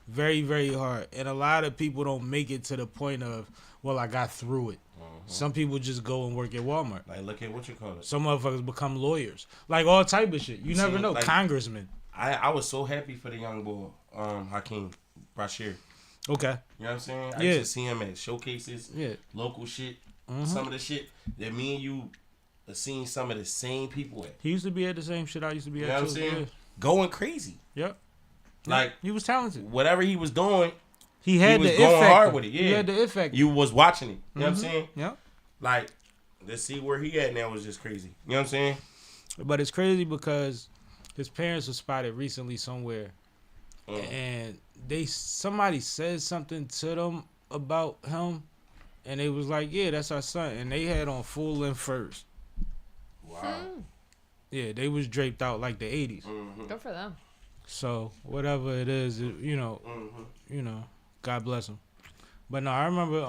Very, very hard. And a lot of people don't make it to the point of, well, I got through it. Some people just go and work at Walmart. Like, look at what you call it. Some motherfuckers become lawyers. Like, all type of shit. You never know. Like, congressmen. I was so happy for the young boy, Hakeem Bashir. Okay. You know what I'm saying? I Yeah. used to see him at showcases, local shit. Some of the shit that me and you have seen some of the same people at. He used to be at the same shit I used to be You at, know what I'm too. saying? Yeah. Going crazy. Yep. Like, He was talented. whatever he was doing, He had was the going effect. hard with it. Yeah. He had the effect. You was watching it. You know what I'm saying? Yep. Like, let's see where he at now was just crazy. You know what I'm saying? But it's crazy because his parents were spotted recently somewhere, and somebody said something to them about him, and they was like, "Yeah, that's our son," and they had on full length furs. Wow. Yeah, they was draped out like the '80s. Good for them. So whatever it is, you know, God bless him. But no, I remember.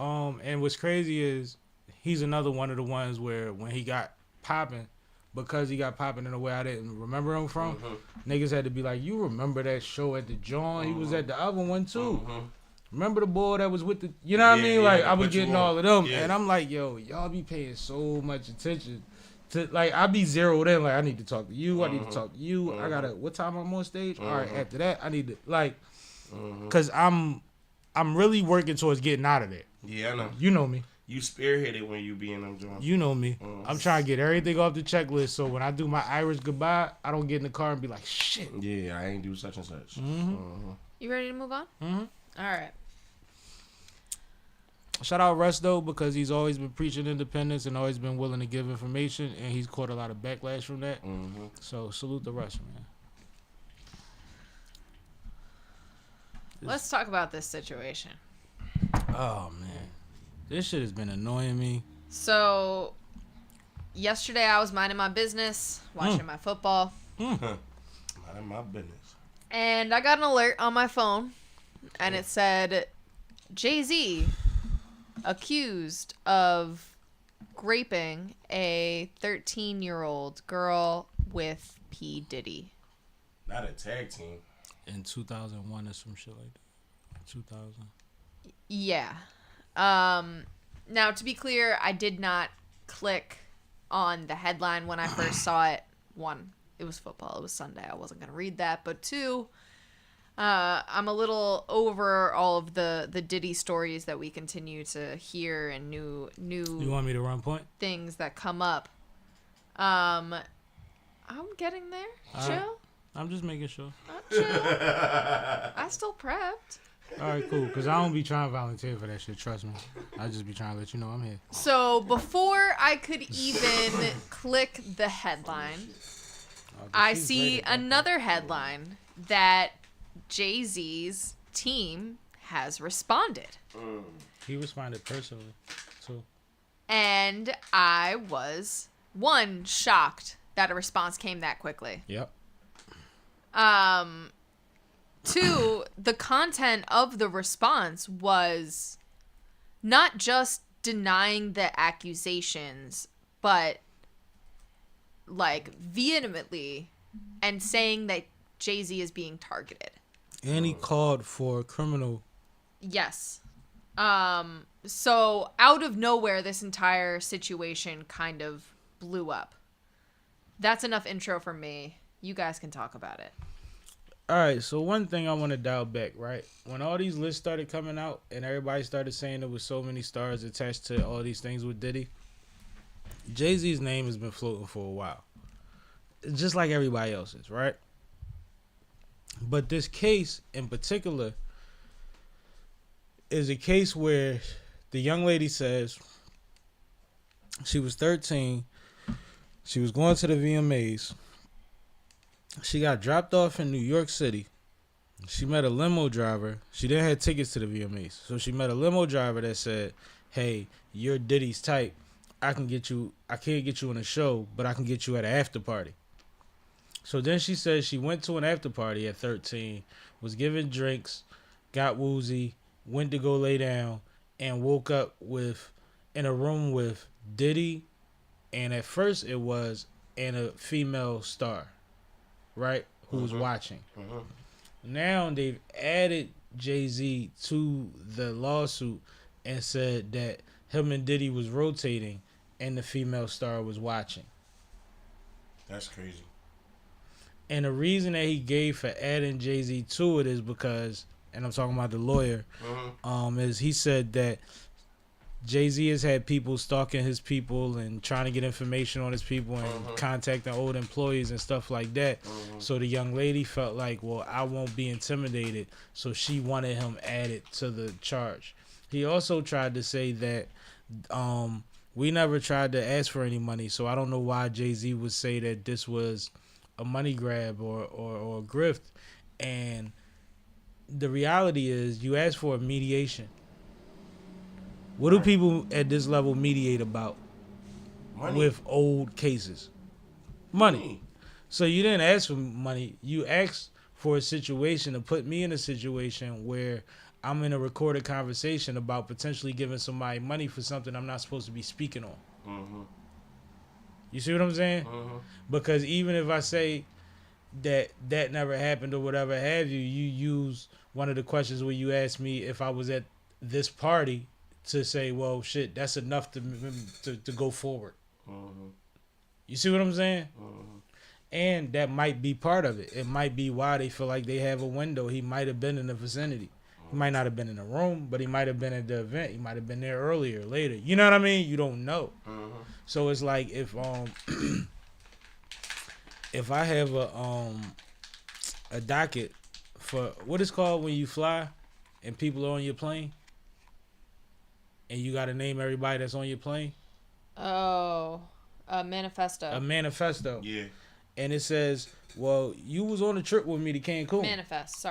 And what's crazy is he's another one of the ones where when he got popping, because he got popping in a way I didn't remember him from, niggas had to be like, "You remember that show at the John? He was at the other one too. Remember the boy that was with the, you know what I mean? Like I was getting all of them, and I'm like, yo, y'all be paying so much attention to, like, I be zeroed in, like I need to talk to you, I need to talk to you. I gotta, what time I'm on stage? All right, after that, I need to, like, cause I'm really working towards getting out of there. Yeah, I know. You know me. You spearheaded when you be in them joints. You know me. I'm trying to get everything off the checklist, so when I do my Irish goodbye, I don't get in the car and be like, shit. Yeah, I ain't do such and such. You ready to move on? All right. Shout out Russ though, because he's always been preaching independence and always been willing to give information, and he's caught a lot of backlash from that. So salute to Russ, man. Let's talk about this situation. Oh man, this shit has been annoying me. So, yesterday I was minding my business, watching my football, Not in my business. and I got an alert on my phone, and it said, Jay-Z accused of raping a 13-year-old girl with P. Diddy. Not a tag team. In 2001 or some shit like that. 2000. Yeah. Now, to be clear, I did not click on the headline when I first saw it. One, it was football. It was Sunday. I wasn't going to read that. But two, I'm a little over all of the Diddy stories that we continue to hear and new You want me to run point? things that come up. I'm getting there. Chill. I'm just making sure. Chill. I still prepped. All right, cool. Because I don't be trying to volunteer for that shit. Trust me. I just be trying to let you know I'm here. So before I could even click the headline, I see another headline that Jay-Z's team has responded. He responded personally, too. And I was, one, shocked that a response came that quickly. Yep. Two, the content of the response was not just denying the accusations, but like vehemently and saying that Jay-Z is being targeted. And he called for criminal. Yes. So out of nowhere, this entire situation kind of blew up. That's enough intro for me. You guys can talk about it. All right, so one thing I want to dial back, right? When all these lists started coming out and everybody started saying there was so many stars attached to all these things with Diddy, Jay-Z's name has been floating for a while. Just like everybody else's, right? But this case in particular is a case where the young lady says she was 13. She was going to the VMAs. She got dropped off in New York City. She met a limo driver. She didn't have tickets to the VMAs. So she met a limo driver that said, hey, you're Diddy's type. I can't get you in a show, but I can get you at an after party. So then she said she went to an after party at 13, was given drinks, got woozy, went to go lay down, and woke up in a room with Diddy, and at first it was a female star, right, who was watching. Now they've added Jay-Z to the lawsuit and said that him and Diddy was rotating and the female star was watching. That's crazy. And the reason that he gave for adding Jay-Z to it is because, and I'm talking about the lawyer, is he said that Jay-Z has had people stalking his people and trying to get information on his people and contacting old employees and stuff like that. So the young lady felt like, well, I won't be intimidated. So she wanted him added to the charge. He also tried to say that we never tried to ask for any money. So I don't know why Jay-Z would say that this was a money grab or a grift. And the reality is you ask for a mediation. What do people at this level mediate about? Money. With old cases? Money. So you didn't ask for money. You asked for a situation to put me in a situation where I'm in a recorded conversation about potentially giving somebody money for something I'm not supposed to be speaking on. You see what I'm saying? Because even if I say that never happened or whatever have you, you use one of the questions where you asked me if I was at this party to say, well, shit, that's enough to go forward. You see what I'm saying? And that might be part of it. It might be why they feel like they have a window. He might have been in the vicinity. He might not have been in the room, but he might have been at the event. He might have been there earlier, later. You know what I mean? You don't know. So it's like if if I have a docket for what it's called when you fly and people are on your plane. And you got to name everybody that's on your plane? Oh, a manifesto. A manifesto. Yeah. And it says, well, you was on a trip with me to Cancun. Manifest.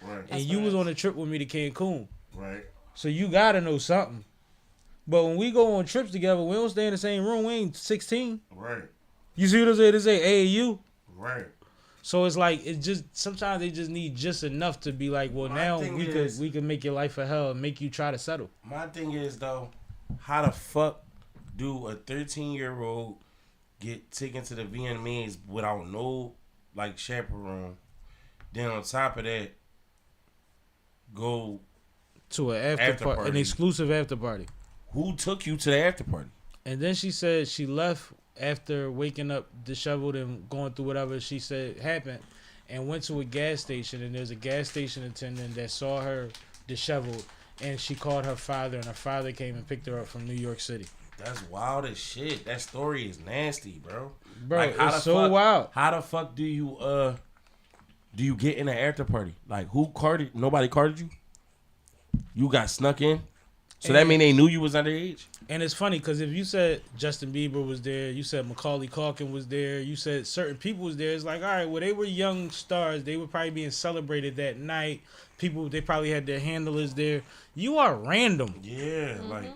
Right. And you was on a trip with me to Cancun. Right. So you got to know something. But when we go on trips together, we don't stay in the same room. We ain't 16. Right. You see what I'm saying? They say AAU. Right. So it's like it just sometimes they just need just enough to be like, well, now we could make your life a hell and make you try to settle. My thing is though, how the fuck do a 13-year-old get taken to the VMAs without no like chaperone? Then on top of that, go to an after party, an exclusive after party. Who took you to the after party? And then she said she left after waking up disheveled and going through whatever she said happened and went to a gas station, and there's a gas station attendant that saw her disheveled, and she called her father, and her father came and picked her up from New York City. That's wild as shit. That story is nasty, bro. Bro, like, it's so wild. How the fuck do you get in an after party? Like, who carded? Nobody carded you? You got snuck in? So that mean they knew you was underage? And it's funny because if you said Justin Bieber was there, you said Macaulay Culkin was there, you said certain people was there, it's like, all right, well, they were young stars. They were probably being celebrated that night. People, they probably had their handlers there. You are random. Yeah, like.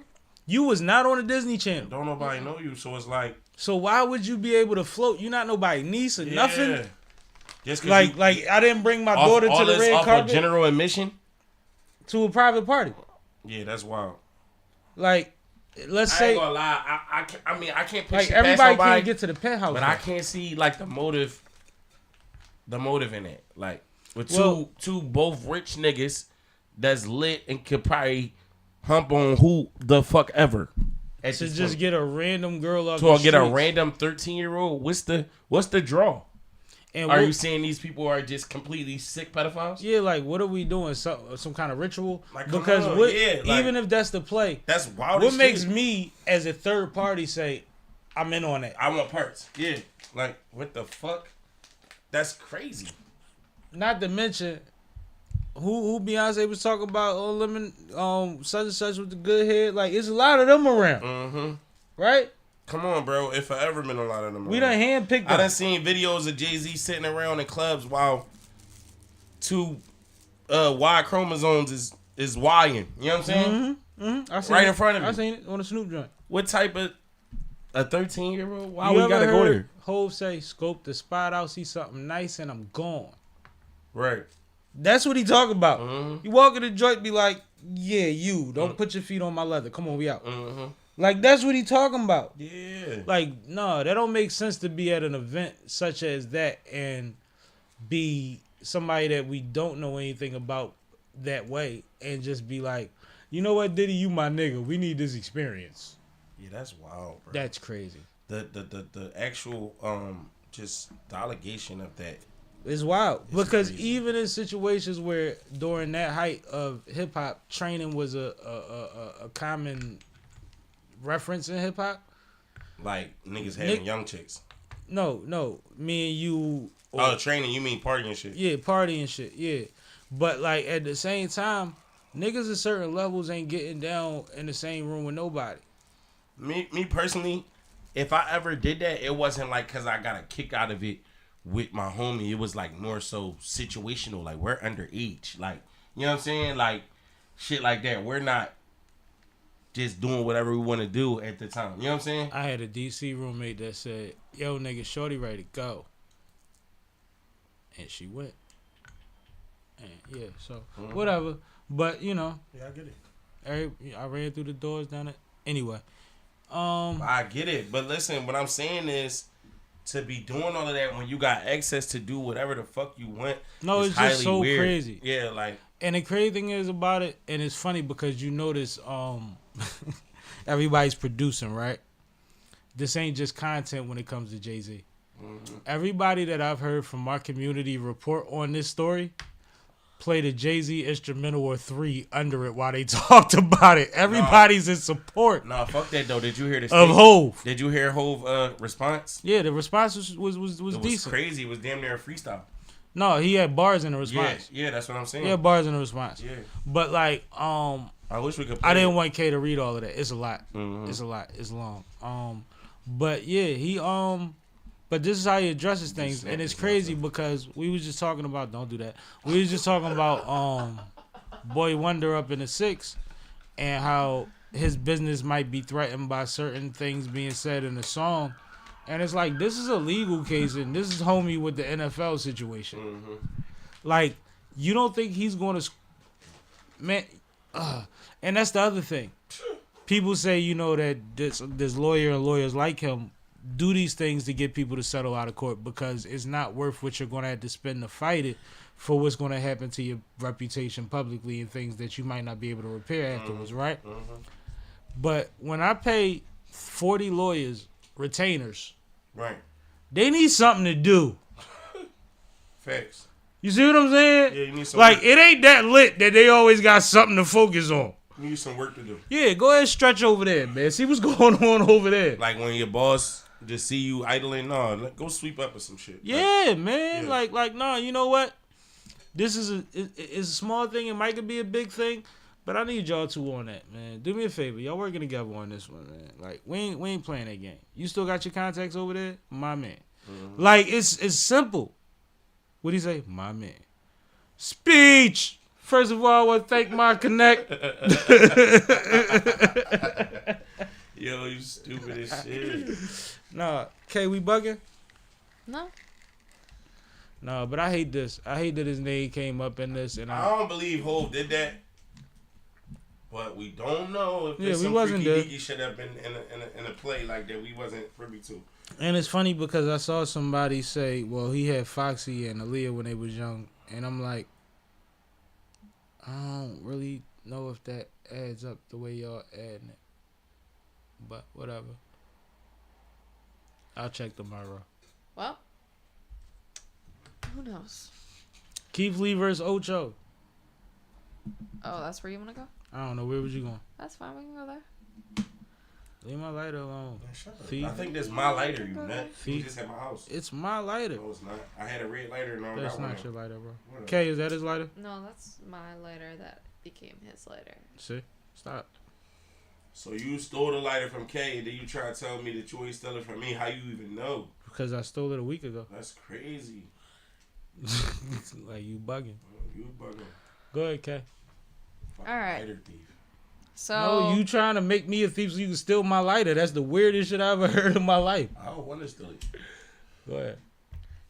You was not on the Disney Channel. Don't nobody know you, so it's like. So why would you be able to float? You not nobody's niece or nothing? Like I didn't bring my daughter to the red carpet. General admission to a private party. Yeah, that's wild. Like, let's I say, ain't gonna lie. I mean, I can't picture like everybody can't get to the penthouse, but I can't see like the motive in it. Like with two both rich niggas that's lit and could probably hump on who the fuck ever. To just get a random girl up. To get a random 13-year-old. What's the draw? And are you saying these people are just completely sick pedophiles? Yeah, like what are we doing? Some kind of ritual? Like, because even if that's the play, that's wild. What makes me as a third party say, I'm in on it? I want parts. Yeah, like what the fuck? That's crazy. Not to mention, who Beyonce was talking about? Oh, lemon, such and such with the good head. Like it's a lot of them around, right? Come on, bro. If I ever been a lot of them. We done handpicked them. I done seen videos of Jay-Z sitting around in clubs while two Y chromosomes is Y'ing. You know what I'm saying? I seen right it. in front of me. I seen it on the Snoop joint. What type of a 13-year-old? Why we gotta go there? Hov say, scope the spot out, see something nice, and I'm gone. Right. That's what he talking about. You walk in the joint, be like, yeah, you. Don't put your feet on my leather. Come on, we out. Like, that's what he talking about. Yeah. Like, no, that don't make sense to be at an event such as that and be somebody that we don't know anything about that way and just be like, you know what, Diddy, you my nigga. We need this experience. Yeah, that's wild, bro. That's crazy. The actual, just the allegation of that. It's wild. Because crazy. even in situations where during that height of hip-hop, training was a common reference in hip hop, like niggas having young chicks. No, me and you. Training? You mean partying and shit? Yeah, partying shit. Yeah, but like at the same time, niggas at certain levels ain't getting down in the same room with nobody. Me personally, if I ever did that, it wasn't like because I got a kick out of it with my homie. It was like more so situational. Like we're underage. Like you know what I'm saying? Like shit like that. We're not just doing whatever we want to do at the time. You know what I'm saying? I had a DC roommate that said, yo, nigga, shorty ready to go. And she went. And yeah, so whatever. But, you know. Yeah, I get it. I ran through the doors down it. Anyway. I get it. But listen, what I'm saying is to be doing all of that when you got access to do whatever the fuck you want. No, it's just so weird. crazy. Yeah, like. And the crazy thing is about it, and it's funny because you notice everybody's producing, right? This ain't just content when it comes to Jay-Z. Everybody that I've heard from our community report on this story played a Jay-Z instrumental or 3 under it while they talked about it. Everybody's in support. Nah, fuck that though. Did you hear the of Hov? Did you hear Hov response? Yeah, the response was decent. decent. Crazy. It was damn near a freestyle. No, he had bars in the response. Yeah, that's what I'm saying. He had bars in the response. Yeah. But like, I wish we could play I didn't want K to read all of that. It's a lot. Mm-hmm. It's a lot. It's long. But yeah, he but this is how he addresses things, and it's crazy because we was just talking about don't do that. We was just talking about Boy Wonder up in the 6 and how his business might be threatened by certain things being said in the song. And it's like, this is a legal case, and this is homie with the NFL situation. Like, you don't think he's going to... Man, and that's the other thing. People say, you know, that this lawyer and lawyers like him do these things to get people to settle out of court because it's not worth what you're going to have to spend to fight it for what's going to happen to your reputation publicly and things that you might not be able to repair afterwards, right? But when I pay 40 lawyers... retainers, right? They need something to do. Facts. You see what I'm saying? Yeah, you need some like work. It ain't that lit that they always got something to focus on. You need some work to do. Yeah, go ahead and stretch over there, man. See what's going on over there. Like when your boss just see you idling, go sweep up or some shit. Yeah, like, man. Yeah. Like, no, you know what? This is it's a small thing. It might be a big thing. But I need y'all two on that, man. Do me a favor. Y'all working together on this one, man. Like, we ain't playing that game. You still got your contacts over there? My man. Like, it's simple. What do you say? My man. Speech! First of all, I want to thank my connect. Yo, you stupid as shit. Nah. K, we bugging? No. No, but I hate this. I hate that his name came up in this, and I don't believe Hov did that. But we don't know if there's some freaky deaky shit up in a play like that we wasn't privy to. And it's funny because I saw somebody say, well, he had Foxy and Aaliyah when they was young. And I'm like, I don't really know if that adds up the way y'all adding it. But whatever. I'll check tomorrow. Well, who knows? Keith Lee versus Ocho. Oh, that's where you want to go? I don't know. Where was you going? That's fine. We can go there. Leave my lighter alone. I think that's my lighter, you nut. You just at my house. It's my lighter. No, it's not. I had a red lighter and I That's got one. not your lighter, bro. Kay, is that his lighter? No, that's my lighter that became his lighter. See? Stop. So you stole the lighter from Kay, and then you try to tell me that you ain't stole it from me. How you even know? Because I stole it a week ago. That's crazy. Like, you bugging. You bugging. Go ahead, Kay. All right. Lighter thief. So No, you trying to make me a thief so you can steal my lighter. That's the weirdest shit I ever heard in my life. I don't want to steal it. Go ahead.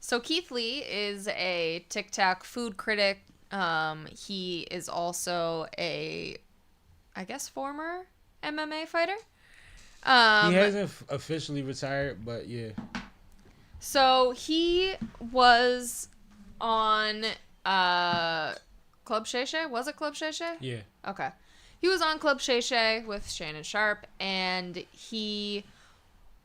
So Keith Lee is a TikTok food critic. He is also a, I guess, former MMA fighter. He hasn't officially retired, but yeah. So he was on Club Shay Shay. Was it Club Shay Shay? Yeah. Okay. He was on Club Shay Shay with Shannon Sharp, and he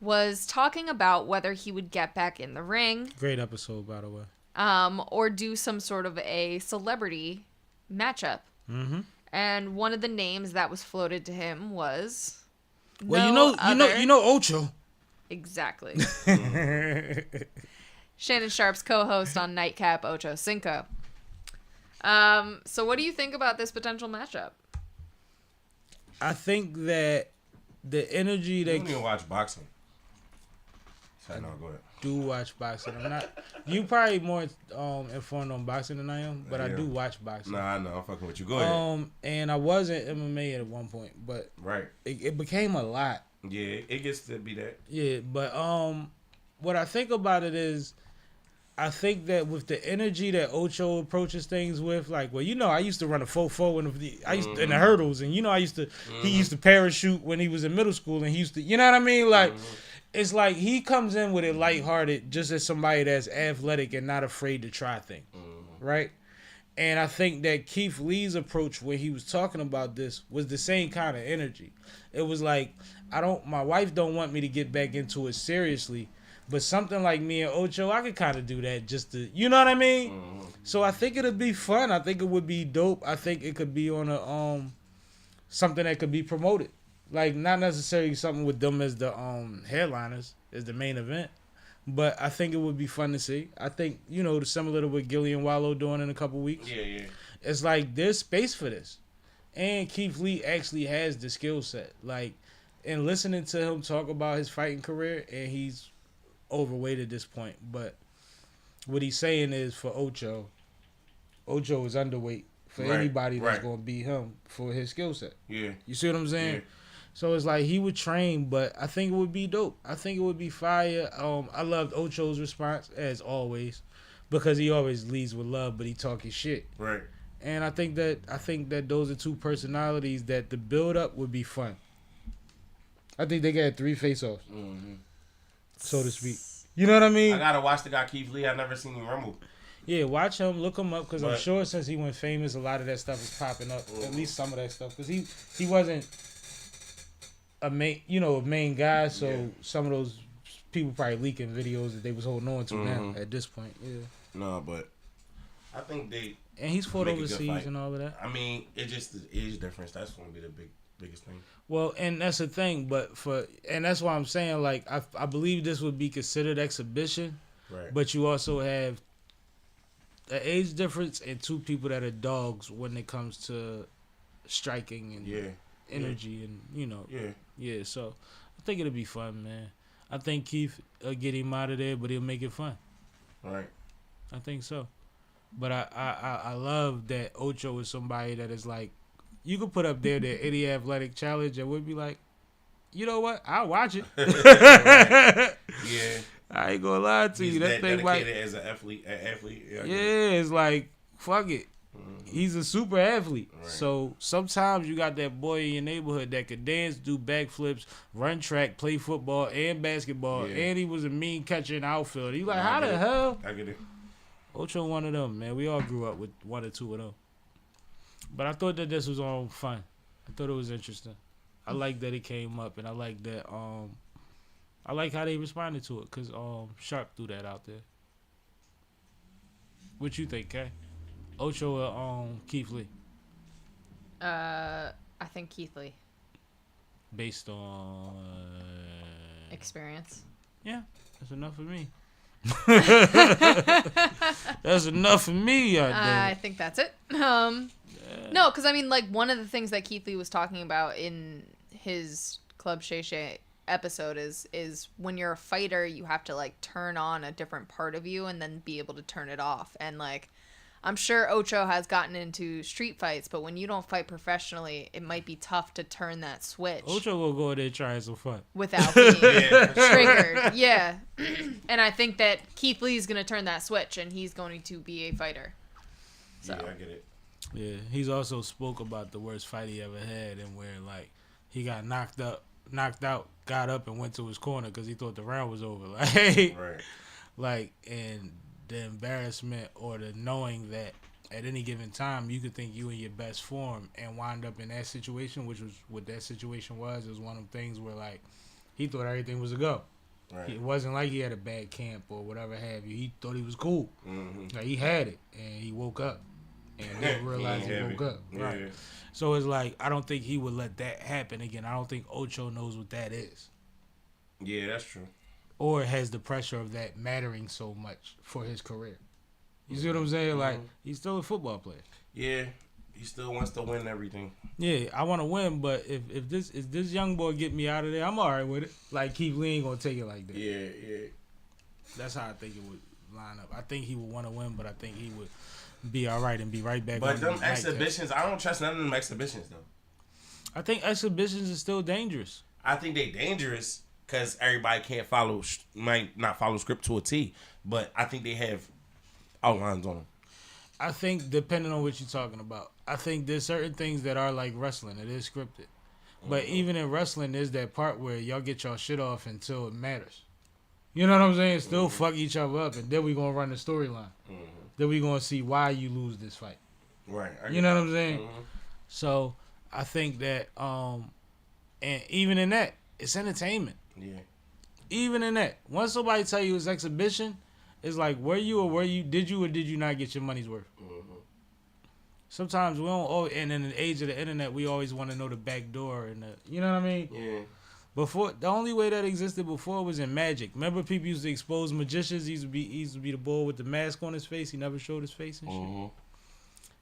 was talking about whether he would get back in the ring. Great episode, by the way. Or do some sort of a celebrity matchup. Mm-hmm. And one of the names that was floated to him was Well, you know Ocho. Exactly. Shannon Sharp's co-host on Nightcap, Ocho Cinco. So what do you think about this potential matchup? I think that the energy that You don't even watch boxing. Sorry, no, go ahead. do watch boxing. I'm not. You probably more informed on boxing than I am, but I do watch boxing. Nah, I know. I'm fucking with you. Go ahead. And I was in MMA at one point, but Right. it became a lot. Yeah, it gets to be that. Yeah, but what I think about it is, I think that with the energy that Ocho approaches things with, like, well, I used to run a 4-4 in the hurdles, and he used to parachute when he was in middle school, and he used to, you know what I mean? Like, it's like he comes in with it lighthearted, just as somebody that's athletic and not afraid to try things, right? And I think that Keith Lee's approach when he was talking about this was the same kind of energy. It was like, my wife don't want me to get back into it seriously, but something like me and Ocho, I could kind of do that just to, you know what I mean? So I think it'd be fun. I think it would be dope. I think it could be on a something that could be promoted. Like, not necessarily something with them as the headliners, as the main event. But I think it would be fun to see. I think, similar to what Gilly and Wallow doing in a couple weeks. Yeah. It's like there's space for this. And Keith Lee actually has the skill set. Like, and listening to him talk about his fighting career, and he's overweight at this point. But what he's saying is for Ocho is underweight for anybody that's going to beat him for his skill set. Yeah. You see what I'm saying? Yeah. So it's like he would train, but I think it would be dope. I think it would be fire. I loved Ocho's response, as always, because he always leads with love, but he talk his shit. Right. And I think that those are two personalities that the build up would be fun. I think they got 3 face-offs, so to speak. You know what I mean? I gotta watch the guy Keith Lee. I never seen him rumble. Yeah, watch him, look him up, because I'm sure since he went famous, a lot of that stuff is popping up. At least some of that stuff, because he wasn't a main guy, so some of those people probably leaking videos that they was holding on to now at this point. Yeah. No, but I think they. And he's fought overseas and all of that. I mean, it's just the age difference. That's going to be the biggest thing. Well, and that's the thing, and that's why I'm saying, like, I believe this would be considered exhibition, right? But you also have an age difference and 2 people that are dogs when it comes to striking and energy and Yeah, so I think it'll be fun, man. I think Keith will get him out of there, but he'll make it fun. Right. I think so. But I love that Ocho is somebody that is like, you could put up there the Any Athletic Challenge and we'd be like, you know what? I'll watch it. Yeah. I ain't gonna lie to He's you. That that thing dedicated like, as an athlete. yeah, it's like fuck it. Mm-hmm. He's a super athlete. Right. So sometimes you got that boy in your neighborhood that could dance, do backflips, run track, play football and basketball, Yeah. and he was a mean catcher in the outfield. You like, I how get the it. hell? I get it. Ocho one of them, man. We all grew up with one or two of them. But I thought that this was all fun. I thought it was interesting. I like that it came up, and I like that. I like how they responded to it, cause Sharp threw that out there. What you think, Kay? Ocho or Keith Lee? I think Keith Lee. Based on Experience. yeah, that's enough for me. That's enough for me. I think that's it. No, because I mean, like, one of the things that Keith Lee was talking about in his Club Shay Shay episode is when you're a fighter, you have to like turn on a different part of you and then be able to turn it off. And like, I'm sure Ocho has gotten into street fights, but when you don't fight professionally, it might be tough to turn that switch. Ocho will go there trying some fun Without being triggered. Yeah. And I think that Keith Lee's going to turn that switch and he's going to be a fighter. So. Yeah, I get it. Yeah, he's also spoke about the worst fight he ever had, and where like he got knocked out, got up and went to his corner because he thought the round was over. Like, Right. like, and the embarrassment or the knowing that at any given time you could think you in your best form and wind up in that situation, which was what that situation was. It was one of them things where like he thought everything was a go. Right. It wasn't like he had a bad camp or whatever have you. He thought he was cool. Mm-hmm. Like he had it, and he woke up and didn't realize he woke up. Right. Yeah. So it's like I don't think he would let that happen again. I don't think Ocho knows what that is, Yeah, that's true. or has the pressure of that mattering so much for his career. You see what I'm saying? Like he's still a football player. Yeah, he still wants to win everything. Yeah, I want to win, but if this young boy get me out of there, I'm all right with it. Like Keith Lee ain't gonna take it like that. Yeah, yeah. That's how I think it would line up. I think he would want to win, but I think he would be all right and be right back. But on them the nightcap. exhibitions, I don't trust none of them exhibitions though. I think exhibitions is still dangerous. I think they dangerous because everybody can't might not follow script to a T. But I think they have outlines on them. I think depending on what you're talking about, I think there's certain things that are like wrestling. It is scripted. But even in wrestling, there's that part where y'all get y'all shit off until it matters. You know what I'm saying? Still fuck each other up, and then we going to run the storyline. Then we going to see why you lose this fight. Right. You know what I'm saying? So I think that, and even in that, it's entertainment. Yeah. Even in that, once somebody tell you it's exhibition, it's like, did you or did you not get your money's worth? Sometimes we don't, and in the age of the internet, we always want to know the back door, and you know what I mean? Yeah. Before, the only way that existed before was in magic. Remember, people used to expose magicians. He used to be the boy with the mask on his face. He never showed his face and shit.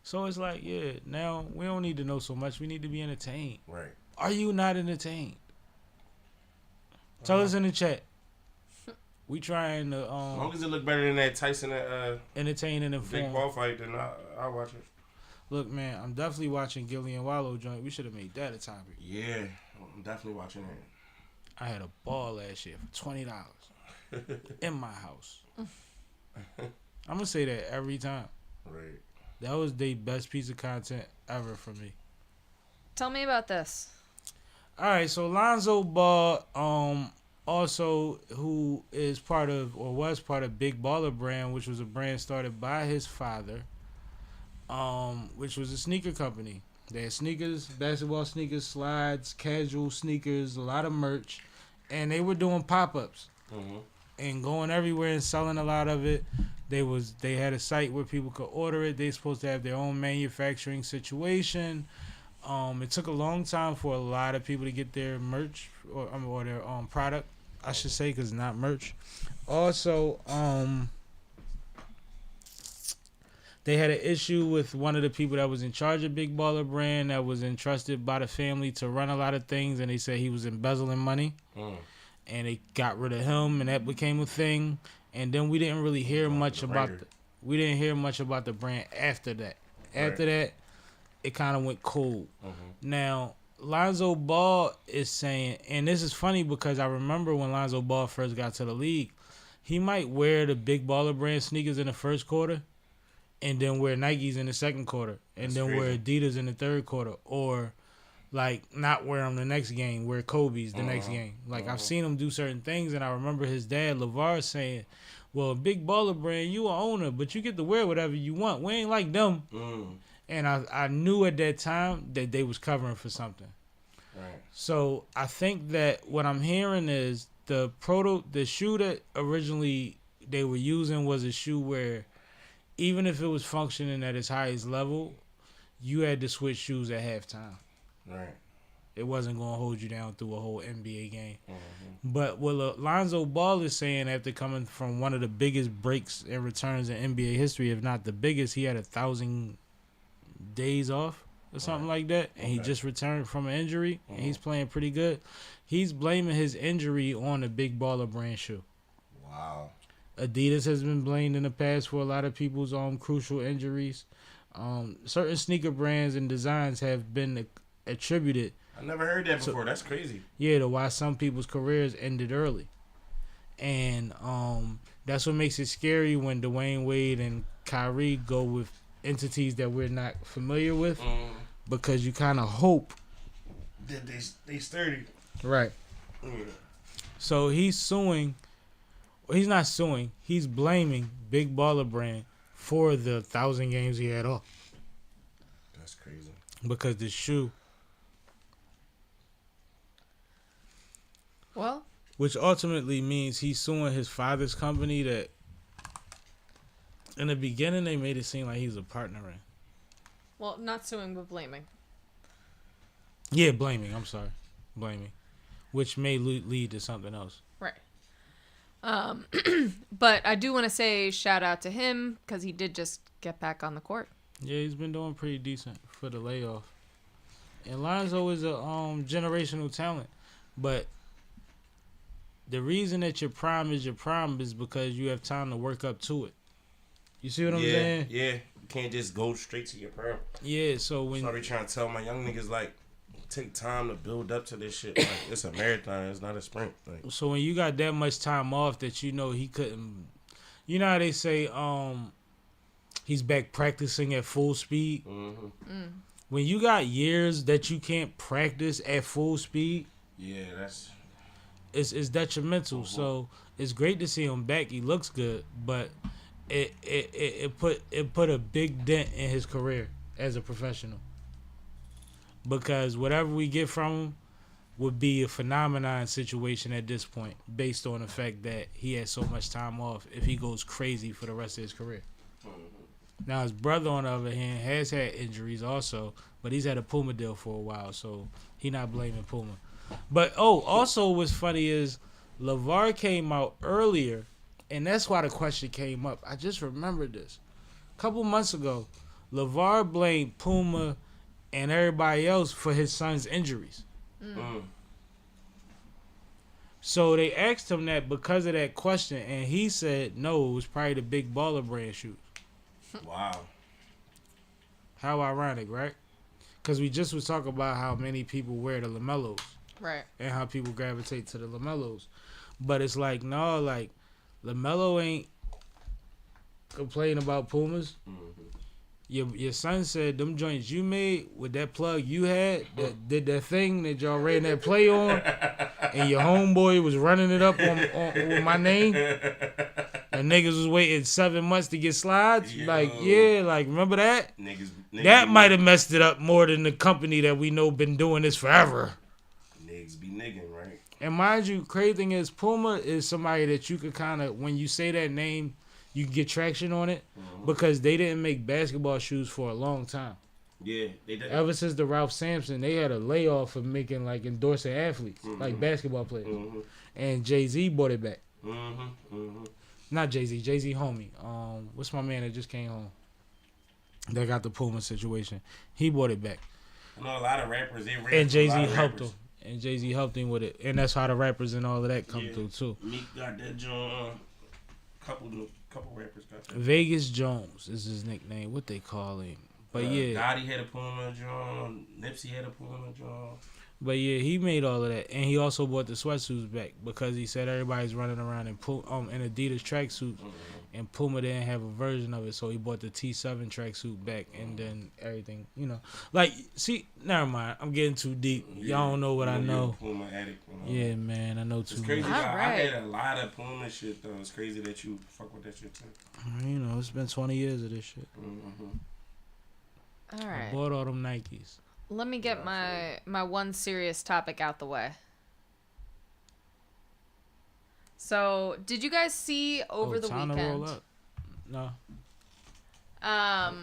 So it's like, yeah, now we don't need to know so much. We need to be entertained. Right. Are you not entertained? Tell us in the chat. We trying to As long as it look better than that Tyson entertain and Big inform. Paul fight, then I'll watch it. Look, man, I'm definitely watching Gillian Wallow joint. We should have made that a topic. Yeah, I'm definitely watching that. I had a ball last year for $20 in my house. I'm gonna say that every time. Right. That was the best piece of content ever for me. Tell me about this. All right, so Lonzo Ball, also who is part of or was part of Big Baller Brand, which was a brand started by his father, which was a sneaker company. They had sneakers, basketball sneakers, slides, casual sneakers, a lot of merch, and they were doing pop-ups and going everywhere and selling a lot of it. They had a site where people could order it. They supposed to have their own manufacturing situation. It took a long time for a lot of people to get their merch or their product, I should say, because it's not merch. Also, they had an issue with one of the people that was in charge of Big Baller Brand that was entrusted by the family to run a lot of things, and they said he was embezzling money. And they got rid of him, and that became a thing. And then we didn't really hear much about the brand after that. After that, it kind of went cold. Now, Lonzo Ball is saying, and this is funny because I remember when Lonzo Ball first got to the league, he might wear the Big Baller Brand sneakers in the first quarter, and then wear Nikes in the second quarter, and then wear Adidas in the third quarter, or like not wear them the next game, wear Kobe's the next game. Like I've seen him do certain things, and I remember his dad LeVar saying, "Well, Big Baller Brand, you a owner, but you get to wear whatever you want. We ain't like them." And I knew at that time that they was covering for something. Right. So I think that what I'm hearing is the shoe that originally they were using was a shoe where even if it was functioning at its highest level, you had to switch shoes at halftime. Right. It wasn't going to hold you down through a whole NBA game. But what Lonzo Ball is saying after coming from one of the biggest breaks and returns in NBA history, if not the biggest, he had 1,000 days off or something like that, and he just returned from an injury, and he's playing pretty good. He's blaming his injury on the Big Baller Brand shoe. Wow. Adidas has been blamed in the past for a lot of people's crucial injuries. Certain sneaker brands and designs have been attributed. I never heard that before. That's crazy. Yeah, to why some people's careers ended early. And that's what makes it scary when Dwayne Wade and Kyrie go with entities that we're not familiar with, because you kind of hope that they sturdy. Right. So he's suing. Well, he's not suing. He's blaming Big Baller Brand for the 1,000 games he had off. That's crazy. Because the shoe. Well. Which ultimately means he's suing his father's company that in the beginning they made it seem like he was a partner in. Well, not suing, but blaming. Yeah, blaming. I'm sorry. Blaming. Which may lead to something else. Right. But I do want to say shout out to him because he did just get back on the court. Yeah, he's been doing pretty decent for the layoff. And Lonzo is a generational talent. But the reason that your prime is because you have time to work up to it. You see what I'm saying? Yeah. You can't just go straight to your prime. Yeah, so when... So I be trying to tell my young niggas, like, take time to build up to this shit. Like, it's a marathon. It's not a sprint. Like, so when you got that much time off that you know he couldn't... You know how they say he's back practicing at full speed? When you got years that you can't practice at full speed... Yeah, that's... It's detrimental. So it's great to see him back. He looks good, but it put a big dent in his career as a professional. Because whatever we get from him would be a phenomenon situation at this point, based on the fact that he had so much time off if he goes crazy for the rest of his career. Now, his brother, on the other hand, has had injuries also, but he's had a Puma deal for a while, so he not blaming Puma. But, also what's funny is LeVar came out earlier, and that's why the question came up. I just remembered this. A couple months ago, LeVar blamed Puma and everybody else for his son's injuries. So they asked him that because of that question, and he said, no, it was probably the Big Baller Brand shoes. Wow. How ironic, right? Because we just was talking about how many people wear the LaMelos. Right. And how people gravitate to the LaMelos. But it's like, no, like, LaMelo ain't complaining about Pumas. Your son said them joints you made with that plug you had that did that thing that y'all ran that play on, and your homeboy was running it up on with my name, and niggas was waiting 7 months to get slides. Yo. Like, yeah, like, remember that? Niggas that might have messed it up more than the company that we know been doing this forever. Niggas be nigging, right? And mind you, crazy thing is Puma is somebody that you could kind of, when you say that name, you can get traction on it because they didn't make basketball shoes for a long time. Yeah, they did. Ever since the Ralph Sampson, they had a layoff of making, like, endorsing athletes, like basketball players. And Jay-Z bought it back. Not Jay-Z, Jay-Z homie. What's my man that just came home? That got the Puma situation. He bought it back. I know a lot of rappers, they rap. And Jay-Z helped him. And Jay-Z helped him with it. And that's how the rappers and all of that come through, too. Meek got that joint. Couple rappers got that. Vegas Jones is his nickname. What they call him. But yeah. Gotti had a Puma joint. Nipsey had a Puma joint. But yeah, he made all of that, and he also bought the sweatsuits back because he said everybody's running around in in Adidas tracksuits, and Puma didn't have a version of it, so he bought the T7 tracksuit back, and then everything, like, see, never mind, I'm getting too deep. Y'all don't know what I know. Puma addict. Yeah, man, I know too It's crazy. much. I had a lot of Puma shit though. It's crazy that you fuck with that shit too. It's been 20 years of this shit. All right. I bought all them Nikes. Let me get my one serious topic out the way. So, did you guys see over the time weekend? To roll up. No.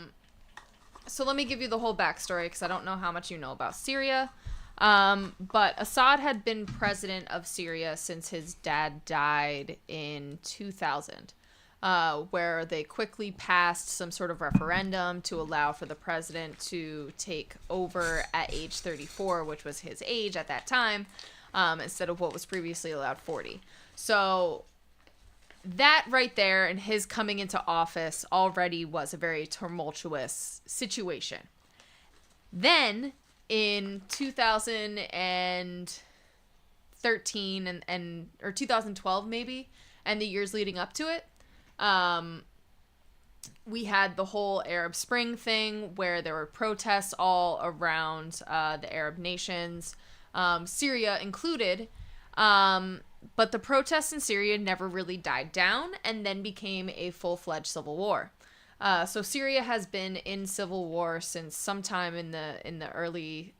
So let me give you the whole backstory because I don't know how much you know about Syria. But Assad had been president of Syria since his dad died in 2000. Where they quickly passed some sort of referendum to allow for the president to take over at age 34, which was his age at that time, instead of what was previously allowed 40. So that right there and his coming into office already was a very tumultuous situation. Then in 2013 or 2012 maybe, and the years leading up to it, we had the whole Arab Spring thing where there were protests all around the Arab nations, Syria included. But the protests in Syria never really died down and then became a full-fledged civil war. So Syria has been in civil war since sometime in the early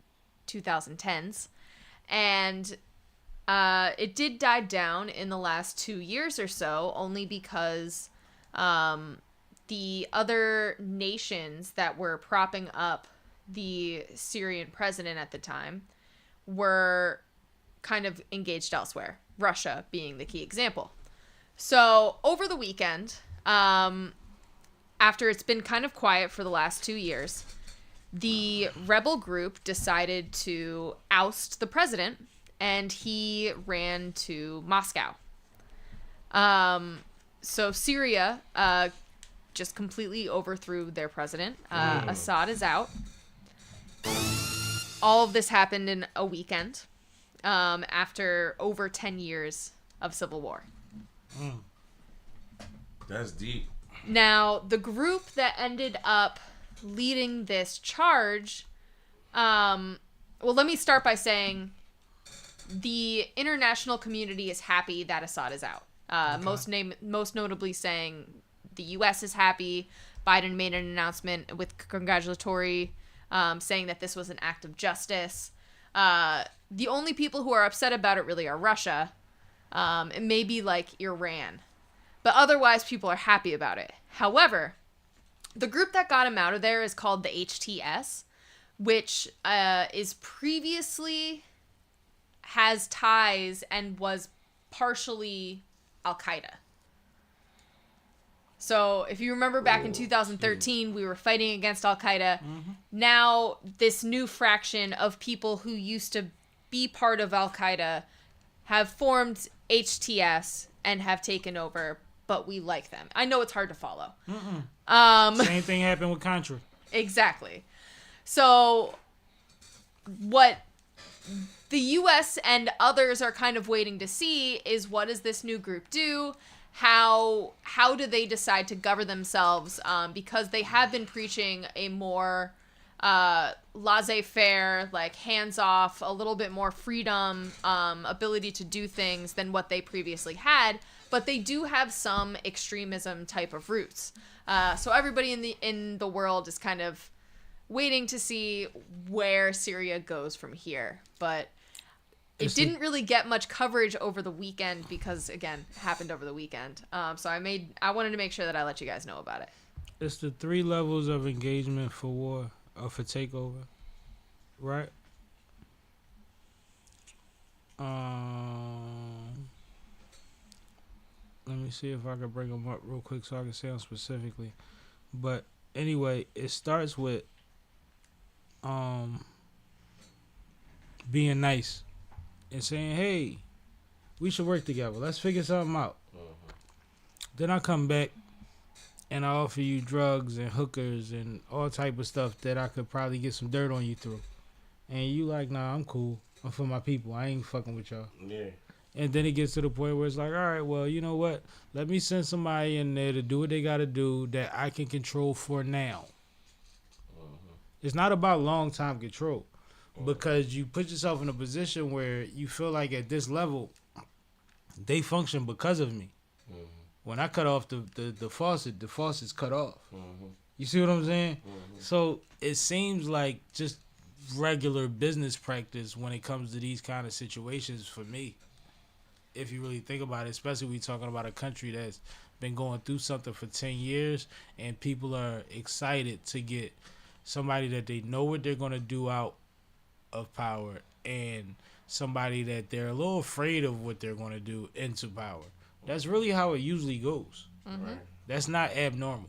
2010s. And it did die down in the last 2 years or so, only because the other nations that were propping up the Syrian president at the time were kind of engaged elsewhere, Russia being the key example. So over the weekend, after it's been kind of quiet for the last 2 years, the rebel group decided to oust the president, and he ran to Moscow. So Syria just completely overthrew their president. Assad is out. All of this happened in a weekend after over 10 years of civil war. That's deep. Now, the group that ended up leading this charge, well, let me start by saying the international community is happy that Assad is out. Okay. Most notably saying the U.S. is happy. Biden made an announcement with congratulatory, saying that this was an act of justice. The only people who are upset about it really are Russia, and maybe like Iran. But otherwise, people are happy about it. However, the group that got him out of there is called the HTS, which is previously has ties and was partially Al-Qaeda. So if you remember back in 2013, we were fighting against Al-Qaeda. Mm-hmm. Now this new fraction of people who used to be part of Al-Qaeda have formed HTS and have taken over, but we like them. I know it's hard to follow. Same thing happened with Contra. Exactly. So what the U.S. and others are kind of waiting to see is, what does this new group do? How do they decide to govern themselves? Because they have been preaching a more laissez-faire, like hands-off, a little bit more freedom, ability to do things than what they previously had. But they do have some extremism type of roots. So everybody in the world is kind of waiting to see where Syria goes from here. But it didn't really get much coverage over the weekend because, again, it happened over the weekend. So I wanted to make sure that I let you guys know about it. It's the 3 levels of engagement for war or for takeover, right? Let me see if I can bring them up real quick so I can say them specifically. But anyway, it starts with being nice and saying, hey, we should work together. Let's figure something out. Then I come back and I offer you drugs and hookers and all type of stuff that I could probably get some dirt on you through. And you like, nah, I'm cool. I'm for my people. I ain't fucking with y'all. Yeah. And then it gets to the point where it's like, all right, well, you know what? Let me send somebody in there to do what they got to do that I can control for now. It's not about long-time control because you put yourself in a position where you feel like at this level, they function because of me. When I cut off the faucet's cut off. You see what I'm saying? So it seems like just regular business practice when it comes to these kind of situations for me. If you really think about it, especially we talking about a country that's been going through something for 10 years and people are excited to get somebody that they know what they're going to do out of power and somebody that they're a little afraid of what they're going to do into power. That's really how it usually goes. Right. That's not abnormal.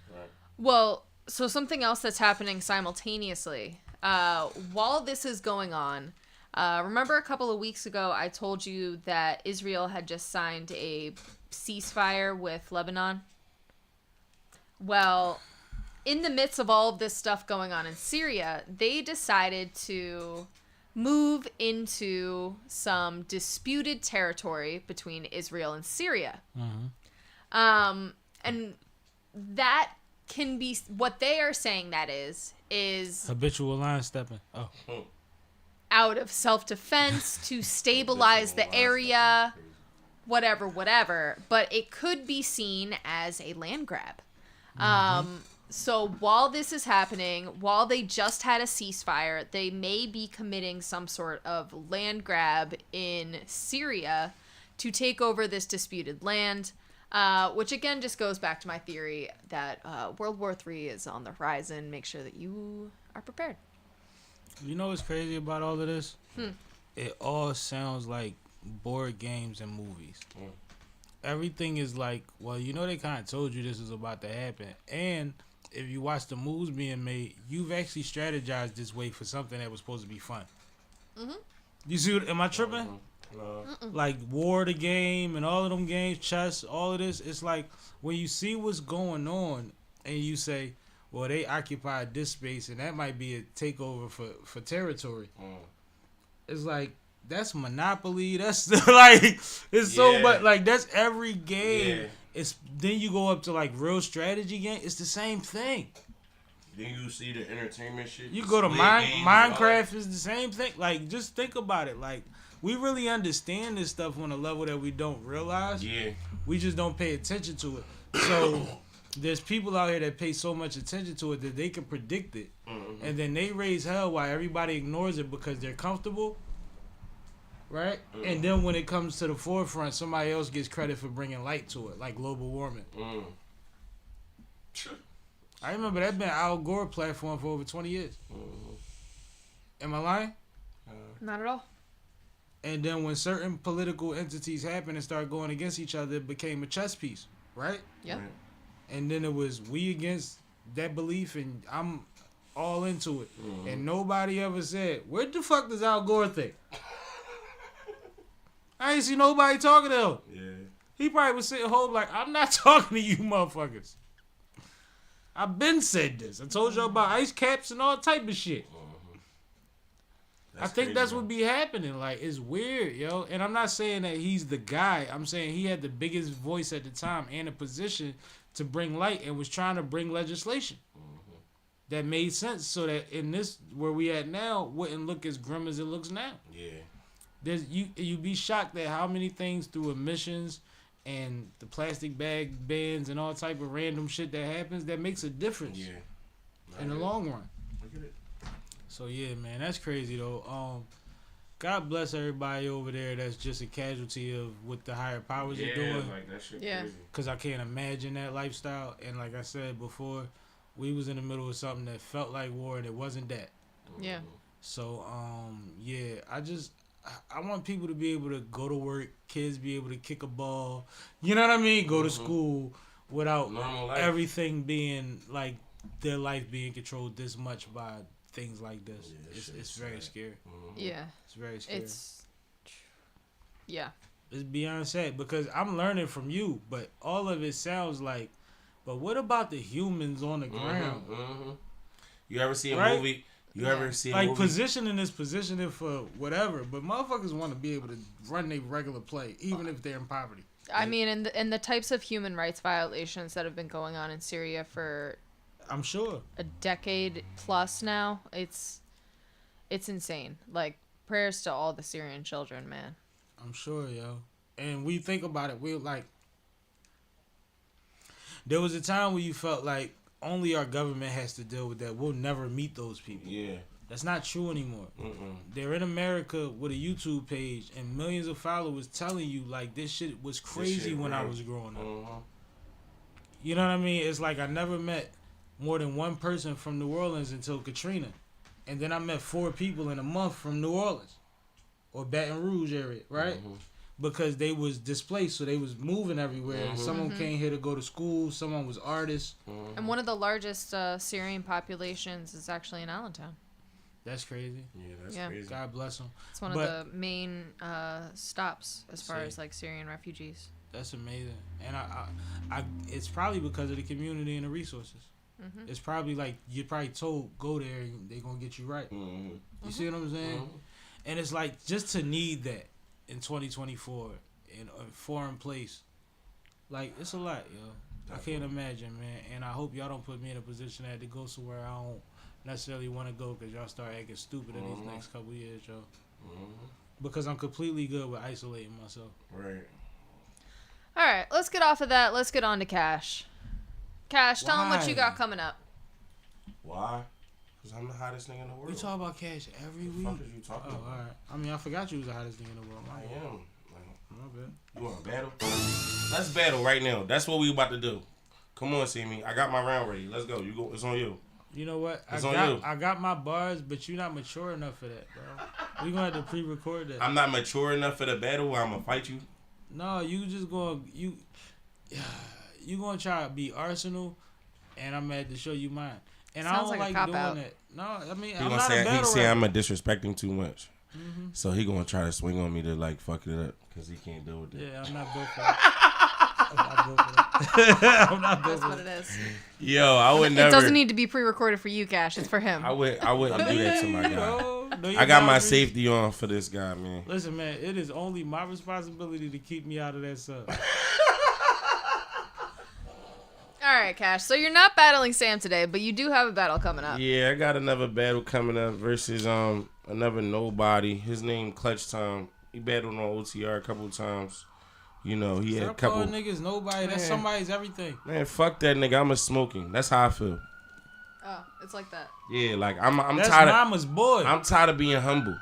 Right. Well, so something else that's happening simultaneously. While this is going on, remember a couple of weeks ago I told you that Israel had just signed a ceasefire with Lebanon? Well, in the midst of all of this stuff going on in Syria, they decided to move into some disputed territory between Israel and Syria. And that can be what they are saying that is habitual line stepping. Oh. Out of self-defense to stabilize the area, whatever. But it could be seen as a land grab. So while this is happening, while they just had a ceasefire, they may be committing some sort of land grab in Syria to take over this disputed land, which again just goes back to my theory that World War III is on the horizon. Make sure that you are prepared. You know what's crazy about all of this? It all sounds like board games and movies. Everything is like, well, you know they kind of told you this was about to happen. And if you watch the moves being made, you've actually strategized this way for something that was supposed to be fun. You see what, am I tripping? Like War the Game and all of them games, chess, all of this, it's like when you see what's going on and you say, well, they occupied this space and that might be a takeover for territory. It's like, that's Monopoly. That's like, it's so much, like that's every game. It's then you go up to like real strategy game. It's the same thing. Then you see the entertainment shit. You go to Minecraft is the same thing. Like just think about it. Like we really understand this stuff on a level that we don't realize. We just don't pay attention to it. So there's people out here that pay so much attention to it that they can predict it, and then they raise hell while everybody ignores it because they're comfortable. Right? And then when it comes to the forefront, somebody else gets credit for bringing light to it, like global warming. I remember that been Al Gore platform for over 20 years. Am I lying? Not at all. And then when certain political entities happen and start going against each other, it became a chess piece, right? Yeah. And then it was we against that belief, and I'm all into it. And nobody ever said, where the fuck does Al Gore think? I ain't see nobody talking to him. He probably was sitting home like, I'm not talking to you motherfuckers. I've been said this. I told y'all about ice caps and all type of shit. I think that's what be happening. Like, it's weird, yo. And I'm not saying that he's the guy. I'm saying he had the biggest voice at the time and a position to bring light and was trying to bring legislation that made sense so that in this, where we at now, wouldn't look as grim as it looks now. There's you'd be shocked at how many things through emissions and the plastic bag bans and all type of random shit that happens that makes a difference in the long run. I get it. So yeah, man, that's crazy though. God bless everybody over there that's just a casualty of what the higher powers are doing. Like that shit crazy. Cause I can't imagine that lifestyle. And like I said before, we was in the middle of something that felt like war and it wasn't that. Yeah. So I want people to be able to go to work, kids be able to kick a ball, you know what I mean? Go to school without everything being like their life being controlled this much by things like this. It's very scary. Yeah. It's very scary. It's beyond sad because I'm learning from you, but all of it sounds like, but what about the humans on the ground? You ever see a movie? You ever see like positioning is positioning for whatever, but motherfuckers want to be able to run their regular play, even if they're in poverty. I mean, and the types of human rights violations that have been going on in Syria for, I'm sure, a decade plus now, it's insane. Like, prayers to all the Syrian children, man. I'm sure, yo. And we think about it, we're like, there was a time where you felt like only our government has to deal with that. We'll never meet those people. Yeah. That's not true anymore. They're in America with a YouTube page and millions of followers telling you, like, this shit was crazy when I was growing up. You know what I mean? It's like I never met more than one person from New Orleans until Katrina. And then I met 4 people in a month from New Orleans or Baton Rouge area, right? Because they was displaced, so they was moving everywhere. And someone came here to go to school. Someone was artists. And one of the largest Syrian populations is actually in Allentown. That's crazy. Yeah, that's crazy. God bless them. It's one of the main stops as far as like Syrian refugees. That's amazing. And I it's probably because of the community and the resources. It's probably like you're probably told go there and they're gonna get you right. You see what I'm saying? And it's like just to need that in 2024 in a foreign place, like it's a lot, yo. I can't imagine, man. And I hope y'all don't put me in a position I had to go somewhere I don't necessarily want to go because y'all start acting stupid in these next couple years, yo. Because I'm completely good with isolating myself. Right. All right, let's get off of that. Let's get on to Cash. Cash, tell them what you got coming up. Why? Because I'm the hottest nigga in the world. We talk about Cash every week. What the fuck is you talking about? All right. I mean, I forgot you was the hottest nigga in the world. I am. My bad. You want to battle? Let's battle right now. That's what we about to do. Come on, see me. I got my round ready. Let's go. You go. It's on you. You know what? It's on you. I got my bars, but you're not mature enough for that, bro. We gonna have to pre-record that. I'm not mature enough for the battle where I'm gonna fight you. No, you just gonna you gonna try to be Arsenal, and I'm at to show you mine. And Sounds I don't like a like doing cop-out. that. No, I mean He I'm gonna not say a battle he say rapper. I'm a disrespecting too much. So he gonna try to swing on me to like fuck it up because he can't deal with it. Yeah, I'm not built for that. I'm not built for that. I'm not built That's for what that. it is. Yo, I would never. It doesn't need to be pre-recorded for you, Cash. It's for him. I wouldn't do that to my guy. No, I got my safety on for this guy, man. Listen, man, it is only my responsibility to keep me out of that stuff. All right, Cash. So you're not battling Sam today, but you do have a battle coming up. Yeah, I got another battle coming up versus another nobody. His name Clutch Time. He battled on OTR a couple times. You know, he had a Stop couple. calling niggas nobody. That's Man. somebody's everything. Man, fuck that nigga. I'm a smoking. That's how I feel. Oh, it's like that. Yeah, like I'm That's tired of. mama's boy. I'm tired of being humble.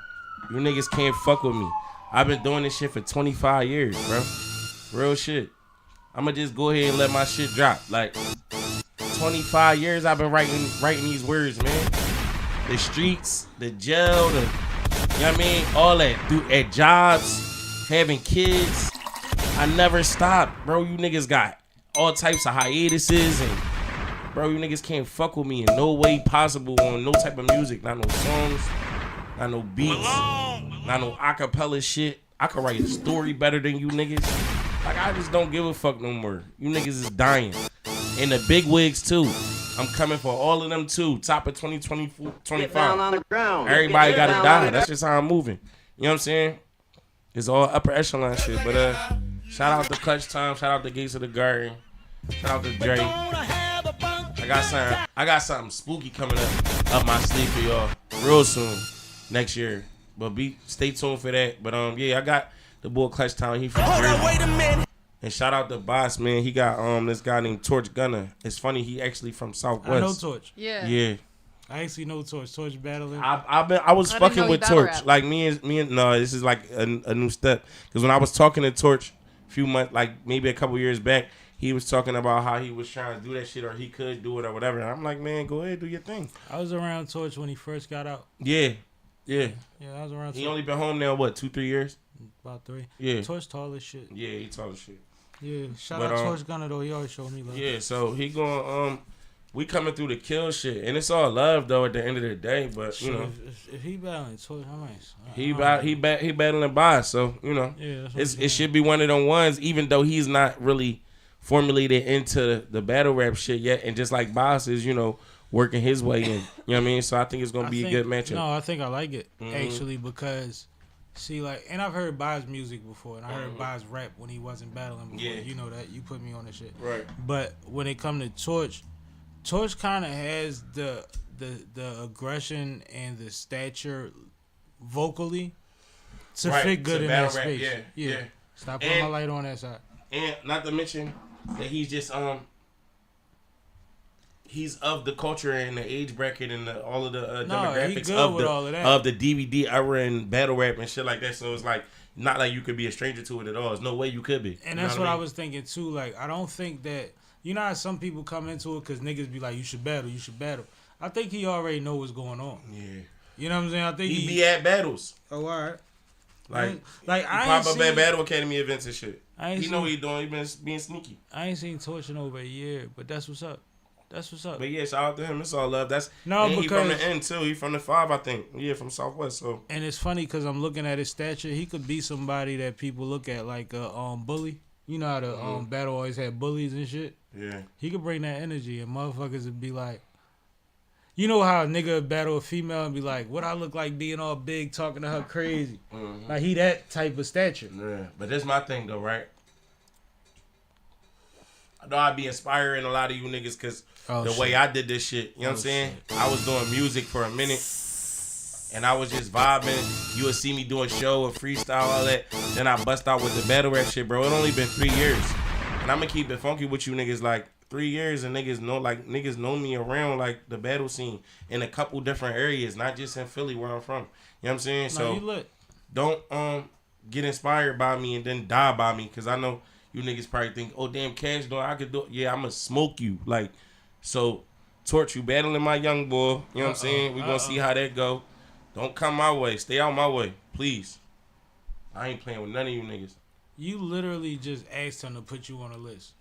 You niggas can't fuck with me. I've been doing this shit for 25 years, bro. Real shit. I'ma just go ahead and let my shit drop. Like 25 years I've been writing these words, man. The streets, the jail, you know what I mean? All that. At jobs, having kids. I never stopped, bro. You niggas got all types of hiatuses and bro, you niggas can't fuck with me in no way possible on no type of music. Not no songs, not no beats, not no acapella shit. I can write a story better than you niggas. Like, I just don't give a fuck no more. You niggas is dying. And the big wigs, too. I'm coming for all of them, too. Top of 2024, 25. Everybody got to die. That's just how I'm moving. You know what I'm saying? It's all upper echelon shit. But shout out to Clutch Time. Shout out to Gates of the Garden. Shout out to Dre. I got something spooky coming up my sleeve for y'all real soon next year. But stay tuned for that. But yeah, I got the boy Clutch Town. He from Jersey. Wait a minute. And shout out to Boss, man. He got this guy named Torch Gunna. It's funny, he actually from Southwest. I know Torch. Yeah. Yeah. I actually know Torch. Torch battling. I was fucking with Torch. Rap. Like me and no, this is like a new step. Because when I was talking to Torch a few months, like maybe a couple years back, he was talking about how he was trying to do that shit or he could do it or whatever. And I'm like, man, go ahead, do your thing. I was around Torch when he first got out. Yeah. Yeah, I was around He Torch. only been home now, what, 2-3 years? About 3. Yeah. Torch tall as shit. Yeah, he tall as shit. Yeah, shout But, out Torch Gunna though. He always showed me love. Yeah, so he going we coming through the kill shit. And it's all love though at the end of the day. But you know. If he battling Torch, I might. He battling Boss, so you know. Yeah, that's what it should be one of them ones, even though he's not really formulated into the battle rap shit yet. And just like Boss is, you know, working his way in. You know what I mean? So I think it's gonna be a good matchup. No, I think I like it actually because. See, like, and I've heard Bai's music before, and I heard Bai's rap when he wasn't battling before. Yeah. You know that. You put me on the shit. Right. But when it come to Torch kind of has the aggression and the stature vocally to fit good in that space. Yeah. Stop putting my light on that side. And not to mention that he's just he's of the culture and the age bracket and all of the demographics of the DVD era and battle rap and shit like that. So it's like not like you could be a stranger to it at all. There's no way you could be. And that's what I was thinking too. Like I don't think that how some people come into it because niggas be like, you should battle. I think he already know what's going on. Yeah. You know what I'm saying? I think he be at battles. Oh, all right. Like I pop up at Battle Academy events and shit. He know what he doing. He been being sneaky. I ain't seen Torch in over a year, but that's what's up. But yeah, shout out to him. It's all love. Because he from the end too. He from the 5, I think. Yeah, from Southwest. So. And it's funny because I'm looking at his stature. He could be somebody that people look at like a bully. You know how the battle always had bullies and shit. Yeah. He could bring that energy, and motherfuckers would be like, you know how a nigga would battle a female and be like, what I look like being all big, talking to her crazy. Like he that type of stature. Yeah, but that's my thing though, right? I know I be inspiring a lot of you niggas because way I did this shit. You know what I'm saying? I was doing music for a minute. And I was just vibing. You would see me do a show, a freestyle, all that. Then I bust out with the battle rap shit, bro. It only been 3 years. And I'm going to keep it funky with you niggas like 3 years. And niggas know me around like the battle scene in a couple different areas. Not just in Philly where I'm from. You know what I'm saying? So don't get inspired by me and then die by me. Because I know you niggas probably think, oh, damn, Cash, though, I could do it. Yeah, I'm going to smoke you. Like, so, Torch, you battling my young boy. You know what I'm saying? We going to see how that go. Don't come my way. Stay out my way, please. I ain't playing with none of you niggas. You literally just asked him to put you on a list.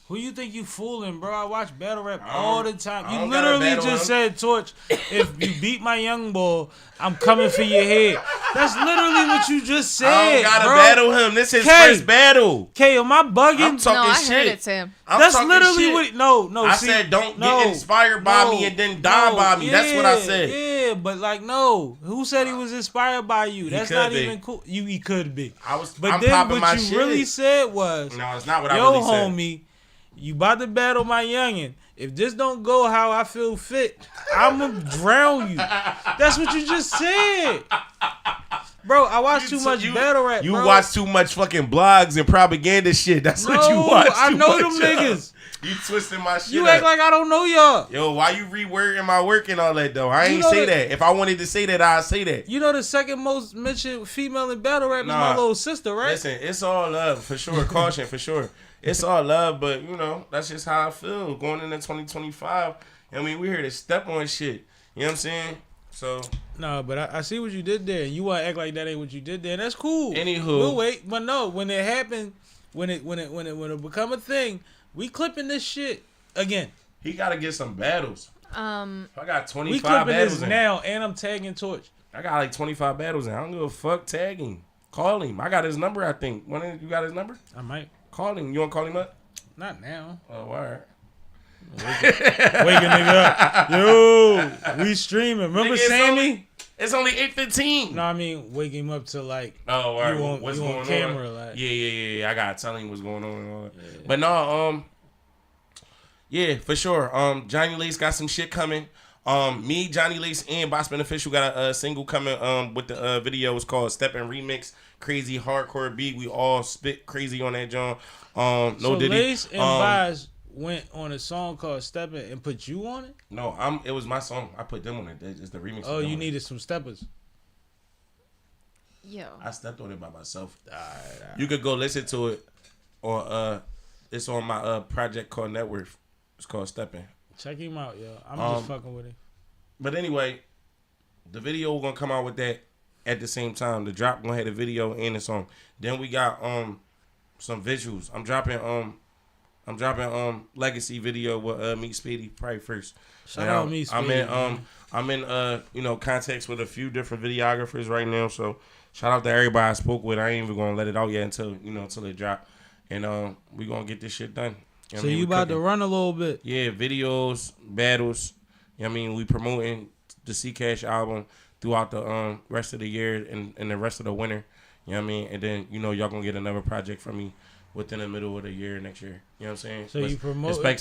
Who you think you fooling, bro? I watch battle rap all the time. You literally just said, Torch, if you beat my young boy, I'm coming for your head. That's literally what you just said, I don't gotta battle him. This is his first battle. K, am I bugging? I'm talking shit. I heard it, Sam. That's literally what. No. I said don't get inspired by me and then die by me. Yeah, that's what I said. Yeah, but like no. Who said he was inspired by you? That's not even cool. He could be. But I'm then what you really said was, no, it's not what I really said. Yo, homie, you about to battle my youngin'. If this don't go how I feel fit, I'ma drown you. That's what you just said. Bro, I watch too much battle rap, You watch too much fucking blogs and propaganda shit. That's what you watch. I know them niggas. You twisting my shit. You act like I don't know y'all. Yo, why you rewording my work and all that though? I ain't say that. If I wanted to say that, I'd say that. You know the second most mentioned female in battle rap is my little sister, right? Listen, it's all love for sure. Caution for sure. It's all love, but you know, that's just how I feel going into 2025. I mean, we here to step on shit. You know what I'm saying? So no, but I see what you did there. You want to act like that ain't what you did there. That's cool. Anywho, we'll wait. But no, when it happened, when it become a thing, we clipping this shit again. He got to get some battles. I got 25 we clipping battles this now, and I'm tagging Torch. I got like 25 battles in. I don't give a fuck tagging. Call him. I got his number. I think. You got his number? I might call him. You want to call him up? Not now. Oh, all right. Wake a nigga up. Yo, we streaming. Remember Sammy? It's only 8:15. No, I mean wake him up to like. Oh, all right. What's going on? Camera, like. Yeah. I gotta tell him what's going on and all that. Yeah. But no, yeah, for sure. Johnny Lace got some shit coming. Me, Johnny Lace, and Boss Beneficial got a single coming. With the video, it's called Steppin' Remix. Crazy hardcore beat. We all spit crazy on that John. So Lace and Boss went on a song called Steppin' and put you on it? No, it was my song. I put them on it. It's the remix. Oh, you needed some steppers. Yo. I stepped on it by myself. All right. You could go listen to it, or it's on my project called Network. It's called Steppin'. Check him out, yo. I'm just fucking with him. But anyway, the video we're gonna come out with that at the same time. The drop gonna have the video and the song. Then we got some visuals. I'm dropping Legacy video with Meet Speedy probably first. Shout out Meet Speedy. I'm in contacts with a few different videographers right now. So shout out to everybody I spoke with. I ain't even gonna let it out yet until it drop. And we gonna get this shit done. So you about to run a little bit. Yeah, videos, battles. You know what I mean? We promoting the CCASH album throughout the rest of the year and the rest of the winter. You know what I mean? And then, you know, y'all gonna get another project from me within the middle of the year next year. You know what I'm saying? So you promote... Expect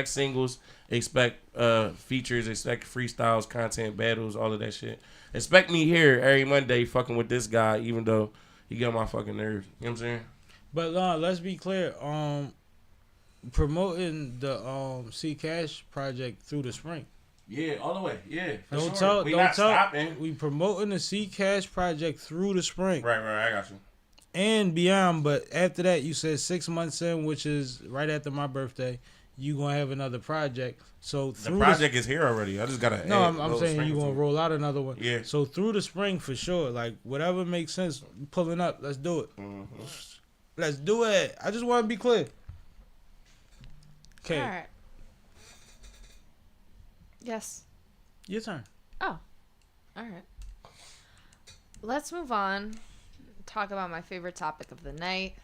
singles, expect features, expect freestyles, content, battles, all of that shit. Expect me here every Monday fucking with this guy, even though he got my fucking nerves. You know what I'm saying? But let's be clear. Promoting the CCASH project through the spring. Yeah, all the way. Yeah, for Don't sure. tell. Stopping. We promoting the CCASH project through the spring. Right, I got you. And beyond, but after that, you said 6 months in, which is right after my birthday, you gonna have another project. So the project is here already. I just gotta. No, I'm saying you gonna roll out another one. Yeah. So through the spring for sure, like whatever makes sense, pulling up. Let's do it. Mm-hmm. Let's do it. I just want to be clear. Okay. All right. Yes. Your turn. Oh. All right. Let's move on. Talk about my favorite topic of the night,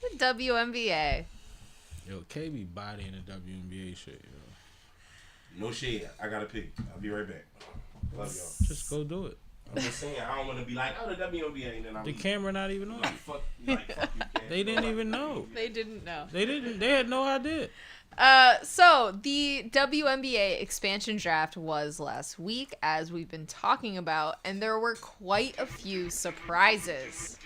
the WNBA. Yo, K be bodying the WNBA shit, yo. No shit. I gotta pick. I'll be right back. Love y'all. Just go do it. I'm just saying, I don't want to be like, oh, the WNBA, and then I'm The camera not even on. fuck you, Ken. They didn't even know. They didn't know. They didn't. They had no idea. So the WNBA expansion draft was last week, as we've been talking about, and there were quite a few surprises.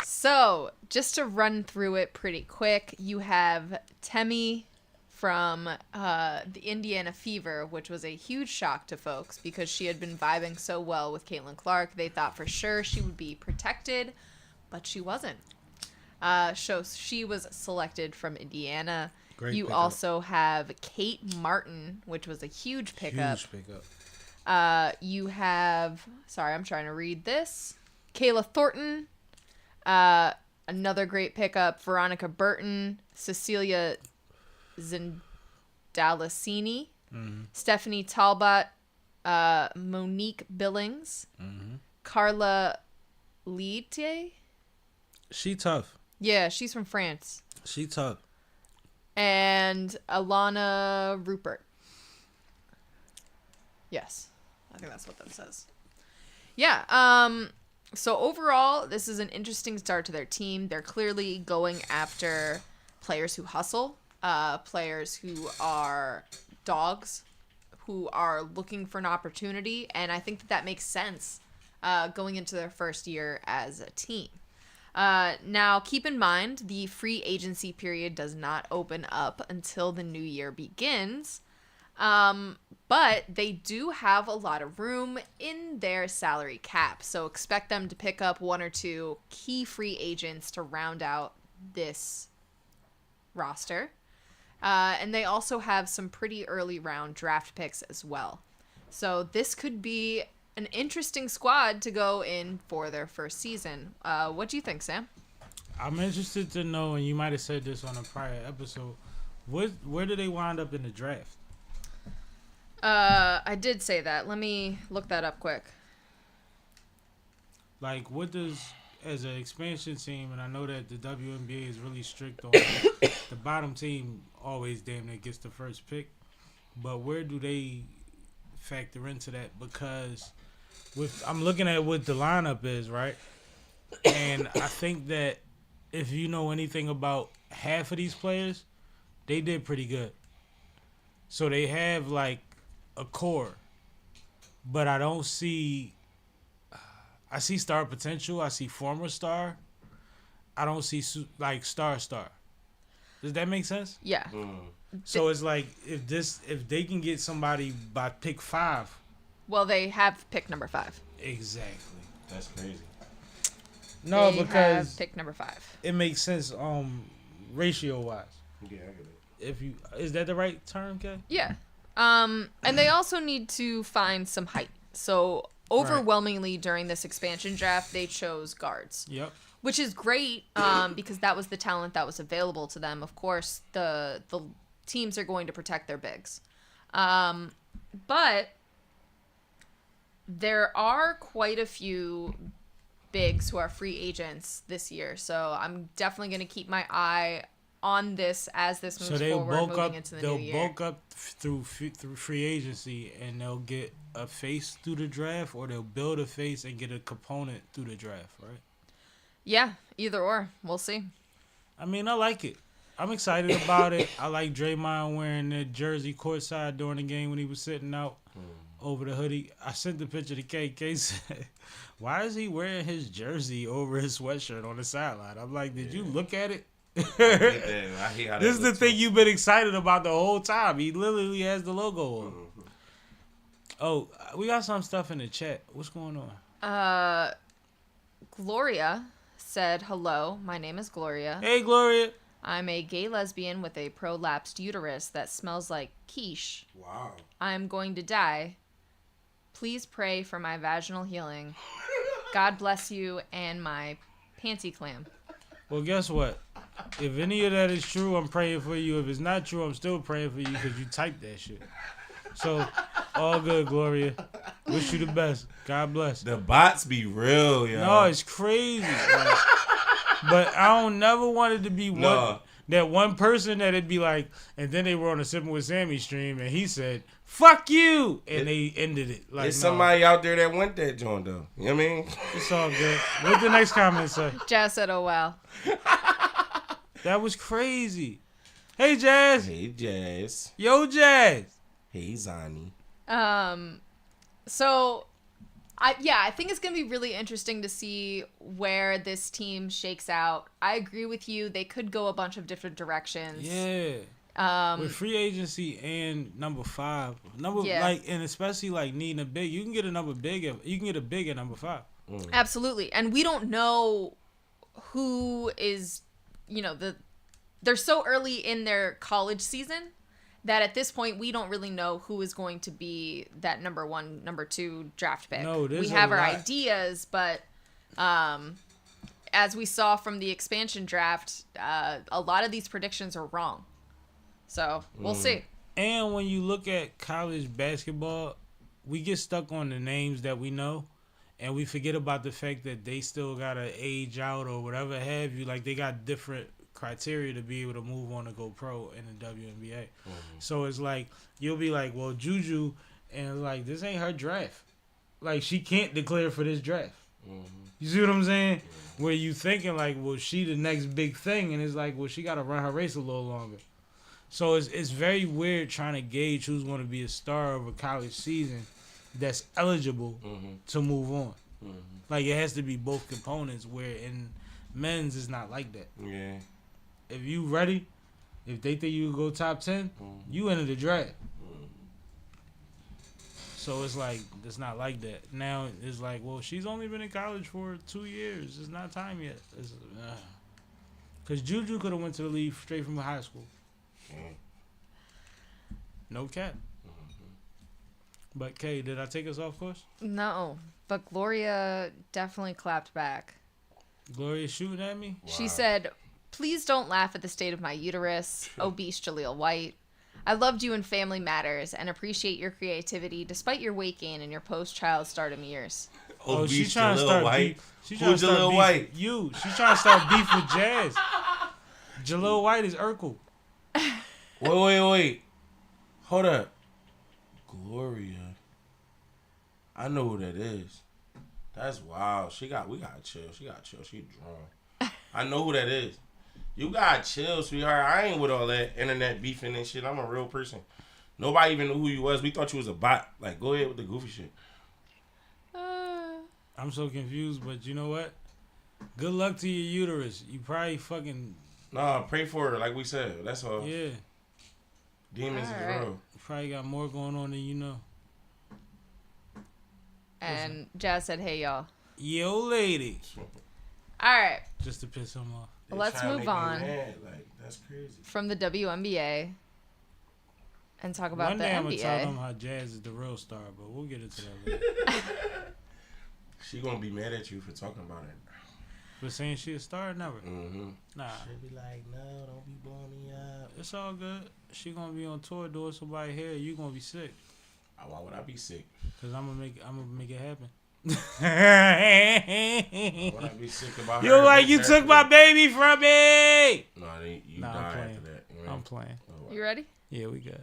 So, just to run through it pretty quick, you have Tyme from the Indiana Fever, which was a huge shock to folks because she had been vibing so well with Caitlin Clark. They thought for sure she would be protected, but she wasn't. So she was selected from Indiana. Great you pickup. also have Kate Martin, which was a huge pickup. Huge pickup. You have, sorry, I'm trying to read this. Kayla Thornton, another great pickup. Veronica Burton, Cecilia Zindalicini, Stephanie Talbot, Monique Billings, Carla Liete. She tough. Yeah, she's from France. She tough. And Alana Rupert. Yes. I think that's what that says. Yeah. So overall, this is an interesting start to their team. They're clearly going after players who hustle, players who are dogs, who are looking for an opportunity. And I think that makes sense going into their first year as a team. Now, keep in mind, the free agency period does not open up until the new year begins. But they do have a lot of room in their salary cap. So expect them to pick up one or two key free agents to round out this roster. And they also have some pretty early round draft picks as well. So this could be an interesting squad to go in for their first season. What do you think, Sam? I'm interested to know, and you might have said this on a prior episode, where do they wind up in the draft? I did say that. Let me look that up quick. Like, what does, as an expansion team, and I know that the WNBA is really strict on the bottom team always damn near gets the first pick, but where do they factor into that? Because I'm looking at what the lineup is, right? And I think that if you know anything about half of these players, they did pretty good. So they have like a core, but I don't see. I see star potential. I see former star. I don't see like star. Does that make sense? Yeah. So it's like if they can get somebody by pick 5. Well, they have pick number 5. Exactly. That's crazy. No, They because have pick number 5. it makes sense ratio wise. Yeah, I get it. If you is that the right term, Kay? Yeah. And they also need to find some height. So overwhelmingly during this expansion draft, they chose guards. Yep. Which is great because that was the talent that was available to them. Of course, the teams are going to protect their bigs. But there are quite a few bigs who are free agents this year. So I'm definitely going to keep my eye on this as this moves forward, moving into the new year. They'll bulk up through free agency, and they'll get a face through the draft, or they'll build a face and get a component through the draft, right? Yeah, either or. We'll see. I mean, I like it. I'm excited about it. I like Draymond wearing the jersey courtside during the game when he was sitting out over the hoodie. I sent the picture to K. K said, why is he wearing his jersey over his sweatshirt on the sideline? I'm like, did you look at it? I hear how This is the thing too. you've been excited about the whole time. He literally has the logo on. Oh, we got some stuff in the chat. What's going on? Gloria said, hello, my name is Gloria. Hey, Gloria. I'm a gay lesbian with a prolapsed uterus that smells like quiche. Wow. I'm going to die. Please pray for my vaginal healing. God bless you and my panty clam. Well, guess what? If any of that is true, I'm praying for you. If it's not true, I'm still praying for you because you typed that shit. So, all good, Gloria. Wish you the best. God bless. The bots be real, yo. No, it's crazy. Like, but I don't never want it to be that one person that it'd be like, and then they were on a SippinWitSammie stream, and he said, fuck you! And they ended it. Like, There's somebody out there that went that joint, though. You know what I mean? It's all good. What the next comment say? Jazz said, oh, wow. That was crazy. Hey, Jazz. Hey, Jazz. Yo, Jazz. Hey, Zani. So, I think it's going to be really interesting to see where this team shakes out. I agree with you. They could go a bunch of different directions. Yeah. With free agency and number 5. And especially like needing a big, you can get a big at number 5. Absolutely. And we don't know who is, they're so early in their college season that at this point we don't really know who is going to be that number 1, number 2 draft pick. No, we have our ideas, but as we saw from the expansion draft, a lot of these predictions are wrong. So we'll see. And when you look at college basketball, we get stuck on the names that we know, and we forget about the fact that they still gotta age out or whatever have you. Like, they got different criteria to be able to move on to go pro in the WNBA. So it's like, you'll be like, well, Juju, and like, this ain't her draft. Like, she can't declare for this draft. You see what I'm saying? Where you thinking like, well, she the next big thing, and it's like, well, she gotta run her race a little longer. So it's very weird trying to gauge who's going to be a star of a college season that's eligible to move on. Like, it has to be both components, where in men's it's not like that. Yeah. If you ready, if they think you can go top 10, you enter the draft. So it's like, it's not like that. Now it's like, well, she's only been in college for 2 years. It's not time yet. Because Juju could have went to the league straight from high school. No cap. But Kay, did I take us off course? No, but Gloria definitely clapped back. Gloria shooting at me? Wow. She said, please don't laugh at the state of my uterus, obese Jaleel White. I loved you in Family Matters and appreciate your creativity despite your weight gain in your post-child stardom years. Oh, she's trying to start beef. She's trying to start beef. White? She's trying to start beef with Jazz. Jaleel White is Urkel. Wait. Hold up. Gloria. I know who that is. That's wild. We gotta chill. She drunk. I know who that is. You gotta chill, sweetheart. I ain't with all that internet beefing and shit. I'm a real person. Nobody even knew who you was. We thought you was a bot. Like, go ahead with the goofy shit. I'm so confused, but you know what? Good luck to your uterus. You probably fucking... Nah, pray for her, like we said. That's all. Yeah. Demons is real. You probably got more going on than you know. And Jazz said, hey, y'all. Yo, lady. All right. Just to piss him off. Let's move on. Like, that's crazy. From the WNBA and talk about the NBA. I'm going to tell them how Jazz is the real star, but we'll get into that later. She going to be mad at you for talking about it. For saying she a star? Never. Nah. She'll be like, no, don't be blowing me up. It's all good. She going to be on tour doing somebody hair. You going to be sick. Why would I be sick? Because I'm gonna make it happen. You When I be sick about like you took my baby from me. No, you Nah, die I'm playing. after that. You know? I'm playing. You ready? Yeah, we good.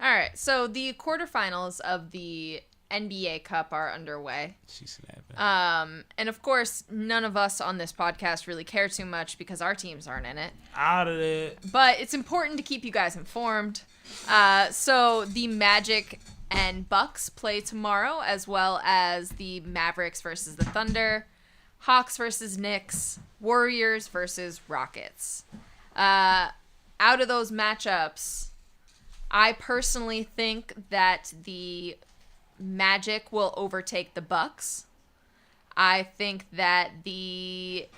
All right. So the quarterfinals of the NBA Cup are underway. She's snapping. And of course, none of us on this podcast really care too much because our teams aren't in it. Out of it. But it's important to keep you guys informed. So the Magic and Bucks play tomorrow, as well as the Mavericks versus the Thunder, Hawks versus Knicks, Warriors versus Rockets. Out of those matchups, I personally think that the Magic will overtake the Bucks. I think that the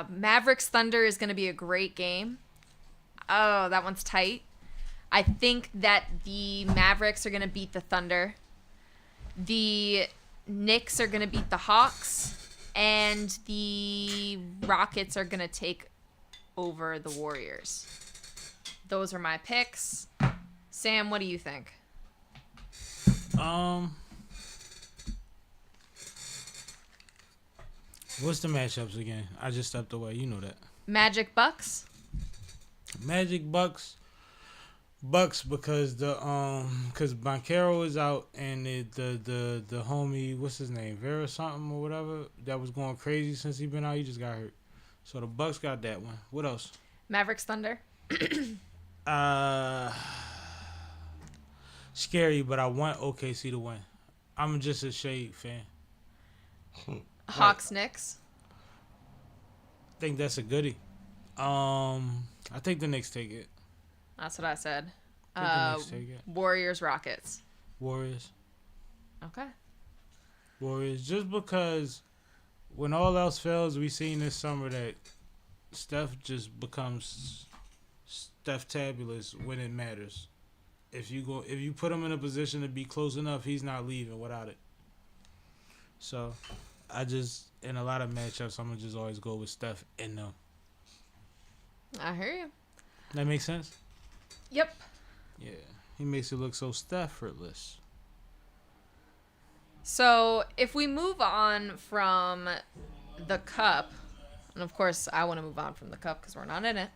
Mavericks Thunder is going to be a great game. Oh, that one's tight. I think that the Mavericks are going to beat the Thunder. The Knicks are going to beat the Hawks. And the Rockets are going to take over the Warriors. Those are my picks. Sam, what do you think? What's the matchups again? I just stepped away. You know that. Magic Bucks? Magic Bucks because because Banchero is out and the homie, what's his name, Vera something or whatever, that was going crazy since he been out. He just got hurt. So the Bucks got that one. What else? Mavericks Thunder? Scary, but I want OKC to win. I'm just a Shade fan. Hawks Knicks? I think that's a goodie. I think the Knicks take it. That's what I said. I think the Knicks take it. Warriors Rockets? Warriors. Okay. Warriors. Just because when all else fails, we seen this summer that Steph just becomes Steph tabulous when it matters. If you put him in a position to be close enough, he's not leaving without it. So in a lot of matchups, I'm gonna just always go with Steph and them. I hear you. That makes sense? Yep. Yeah. He makes it look so effortless. So if we move on from the cup, and of course I want to move on from the cup because we're not in it.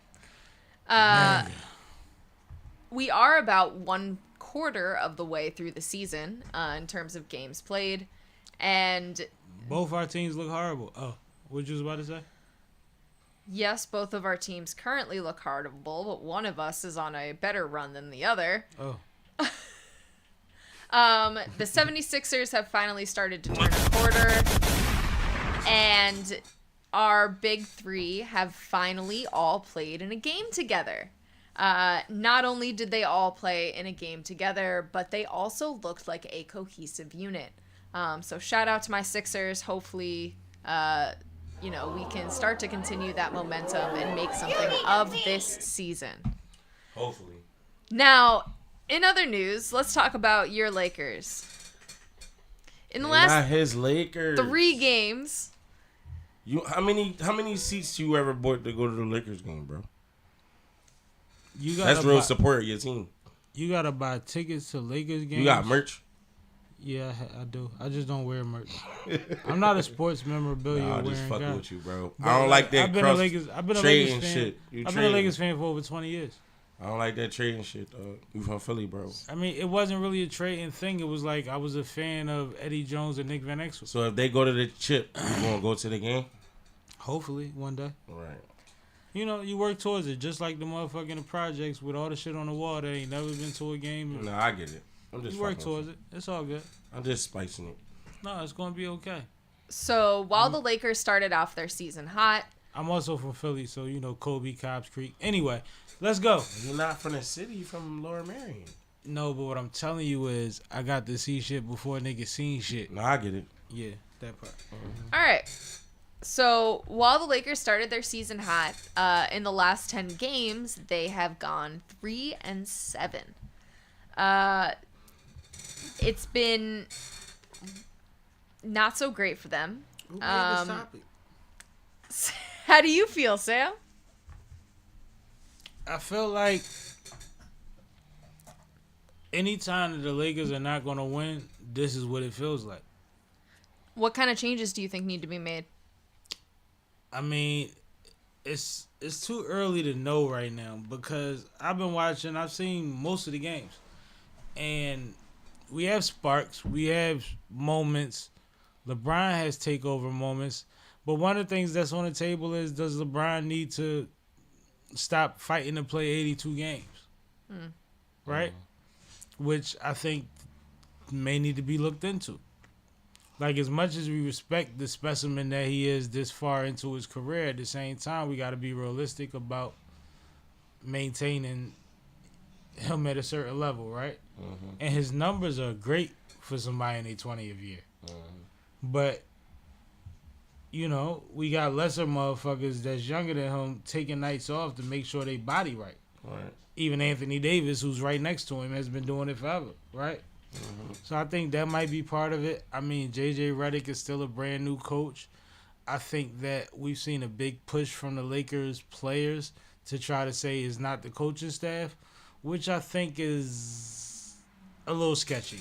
We are about 1/4 of the way through the season in terms of games played, and both our teams look horrible. Oh, what you was about to say? yes, both of our teams currently look horrible, but one of us is on a better run than the other. Oh. The 76ers have finally started to turn a quarter, and our big three have finally all played in a game together. Not only did they all play in a game together, but they also looked like a cohesive unit. So shout out to my Sixers. Hopefully, we can start to continue that momentum and make something of this season. Hopefully. Now, in other news, let's talk about your Lakers. In the Not last his Lakers. 3 games, How many seats you ever bought to go to the Lakers game, bro? That's real support of your team. You gotta buy tickets to Lakers games. You got merch? Yeah, I do. I just don't wear merch. I'm not a sports memorabilia Nah, wearing just fucking guy. with you, bro. But I don't like that I've been a Lakers fan. shit. I've been a Lakers fan for over 20 years. I don't like that trading shit, dog. You from Philly, bro. I mean, it wasn't really a trading thing. It was like I was a fan of Eddie Jones and Nick Van Exel. So if they go to the chip, you gonna go to the game? Hopefully, one day. Right. You know, you work towards it, just like the motherfucking projects with all the shit on the wall that ain't never been to a game. No, I get it. I'm just you work towards it. It's all good. I'm just spicing it. No, it's gonna be okay. so while the Lakers started off their season hot, I'm also from Philly, so you know Kobe, Cobbs Creek. Anyway, let's go. You're not from the city, you're from Lower Marion. No, but what I'm telling you is I got to see shit before niggas seen shit. No, I get it. Yeah, that part. all right. So while the Lakers started their season hot, in the last 10 games, they have gone 3-7. It's been not so great for them. How do you feel, Sam? I feel like anytime that the Lakers are not going to win, this is what it feels like. What kind of changes do you think need to be made? I mean, it's too early to know right now because I've been watching. I've seen most of the games, and we have sparks. We have moments. LeBron has takeover moments, but one of the things that's on the table is, does LeBron need to stop fighting to play 82 games? Right? Which I think may need to be looked into. Like, as much as we respect the specimen that he is this far into his career, at the same time, we got to be realistic about maintaining him at a certain level, right? And his numbers are great for somebody in their 20th year. But, you know, we got lesser motherfuckers that's younger than him taking nights off to make sure they body right. Even Anthony Davis, who's right next to him, has been doing it forever, right? So I think that might be part of it. I mean, J.J. Redick is still a brand new coach. I think that we've seen a big push from the Lakers players to try to say it's not the coaching staff, which I think is a little sketchy.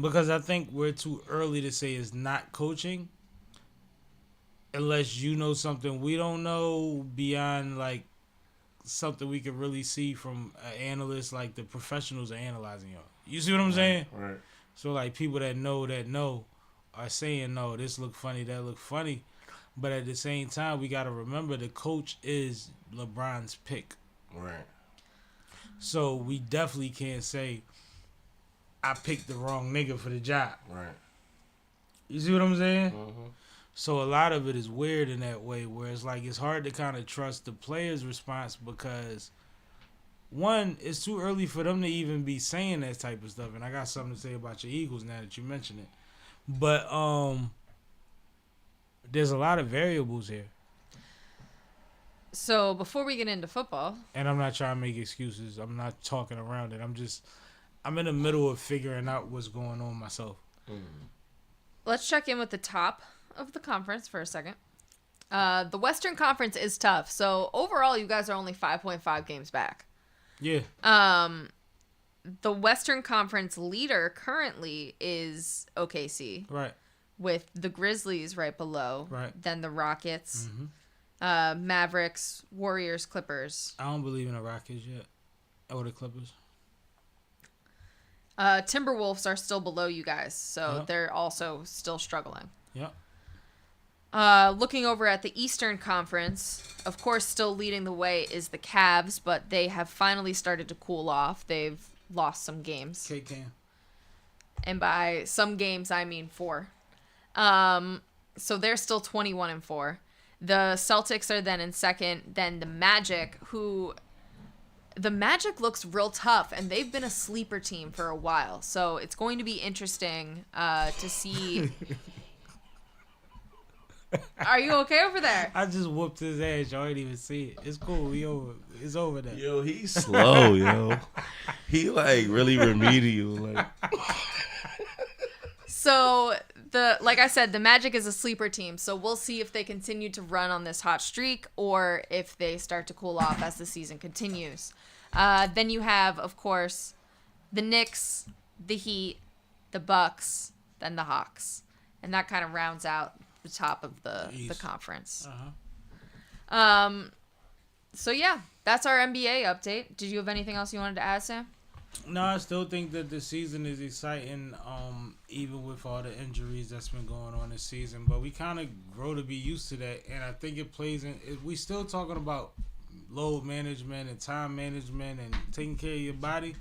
Because I think we're too early to say it's not coaching unless you know something we don't know beyond, like, something we can really see from an analyst, like the professionals are analyzing y'all. You see what I'm saying? Right. So, like, people that know are saying, no, this look funny, that look funny. But at the same time, we got to remember the coach is LeBron's pick. Right. So we definitely can't say, I picked the wrong nigga for the job. Right. You see what I'm saying? So a lot of it is weird in that way, where it's like it's hard to kind of trust the player's response because, one, it's too early for them to even be saying that type of stuff. And I got something to say about your Eagles now that you mention it. But there's a lot of variables here. So before we get into football, and I'm not trying to make excuses. I'm not talking around it. I'm in the middle of figuring out what's going on myself. let's check in with the top of the conference for a second. The Western Conference is tough. So overall, you guys are only 5.5 games back. Yeah. The Western Conference leader currently is OKC. Right. With the Grizzlies right below. Right. Then the Rockets, Mavericks, Warriors, Clippers. I don't believe in the Rockets yet. Or the Clippers. Timberwolves are still below you guys. So they're also still struggling. Yep. Looking over at the Eastern Conference, of course, still leading the way is the Cavs, but they have finally started to cool off. They've lost some games. K-Cam. And by some games, I mean 4. So they're still 21-4. The Celtics are then in second. Then the Magic, the Magic looks real tough, and they've been a sleeper team for a while. So it's going to be interesting to see. Are you okay over there? I just whooped his ass. Y'all ain't even see it. It's cool. It's over there. Yo, he's slow, yo. He like really remedial. Like. So like I said, the Magic is a sleeper team. So we'll see if they continue to run on this hot streak or if they start to cool off as the season continues. Then you have, of course, the Knicks, the Heat, the Bucks, then the Hawks, and that kind of rounds out the top of the conference. So yeah, that's our NBA update. Did you have anything else you wanted to add, Sam? No, I still think that the season is exciting, even with all the injuries that's been going on this season. But we kind of grow to be used to that, and I think it plays in. We still talking about load management and time management and taking care of your body.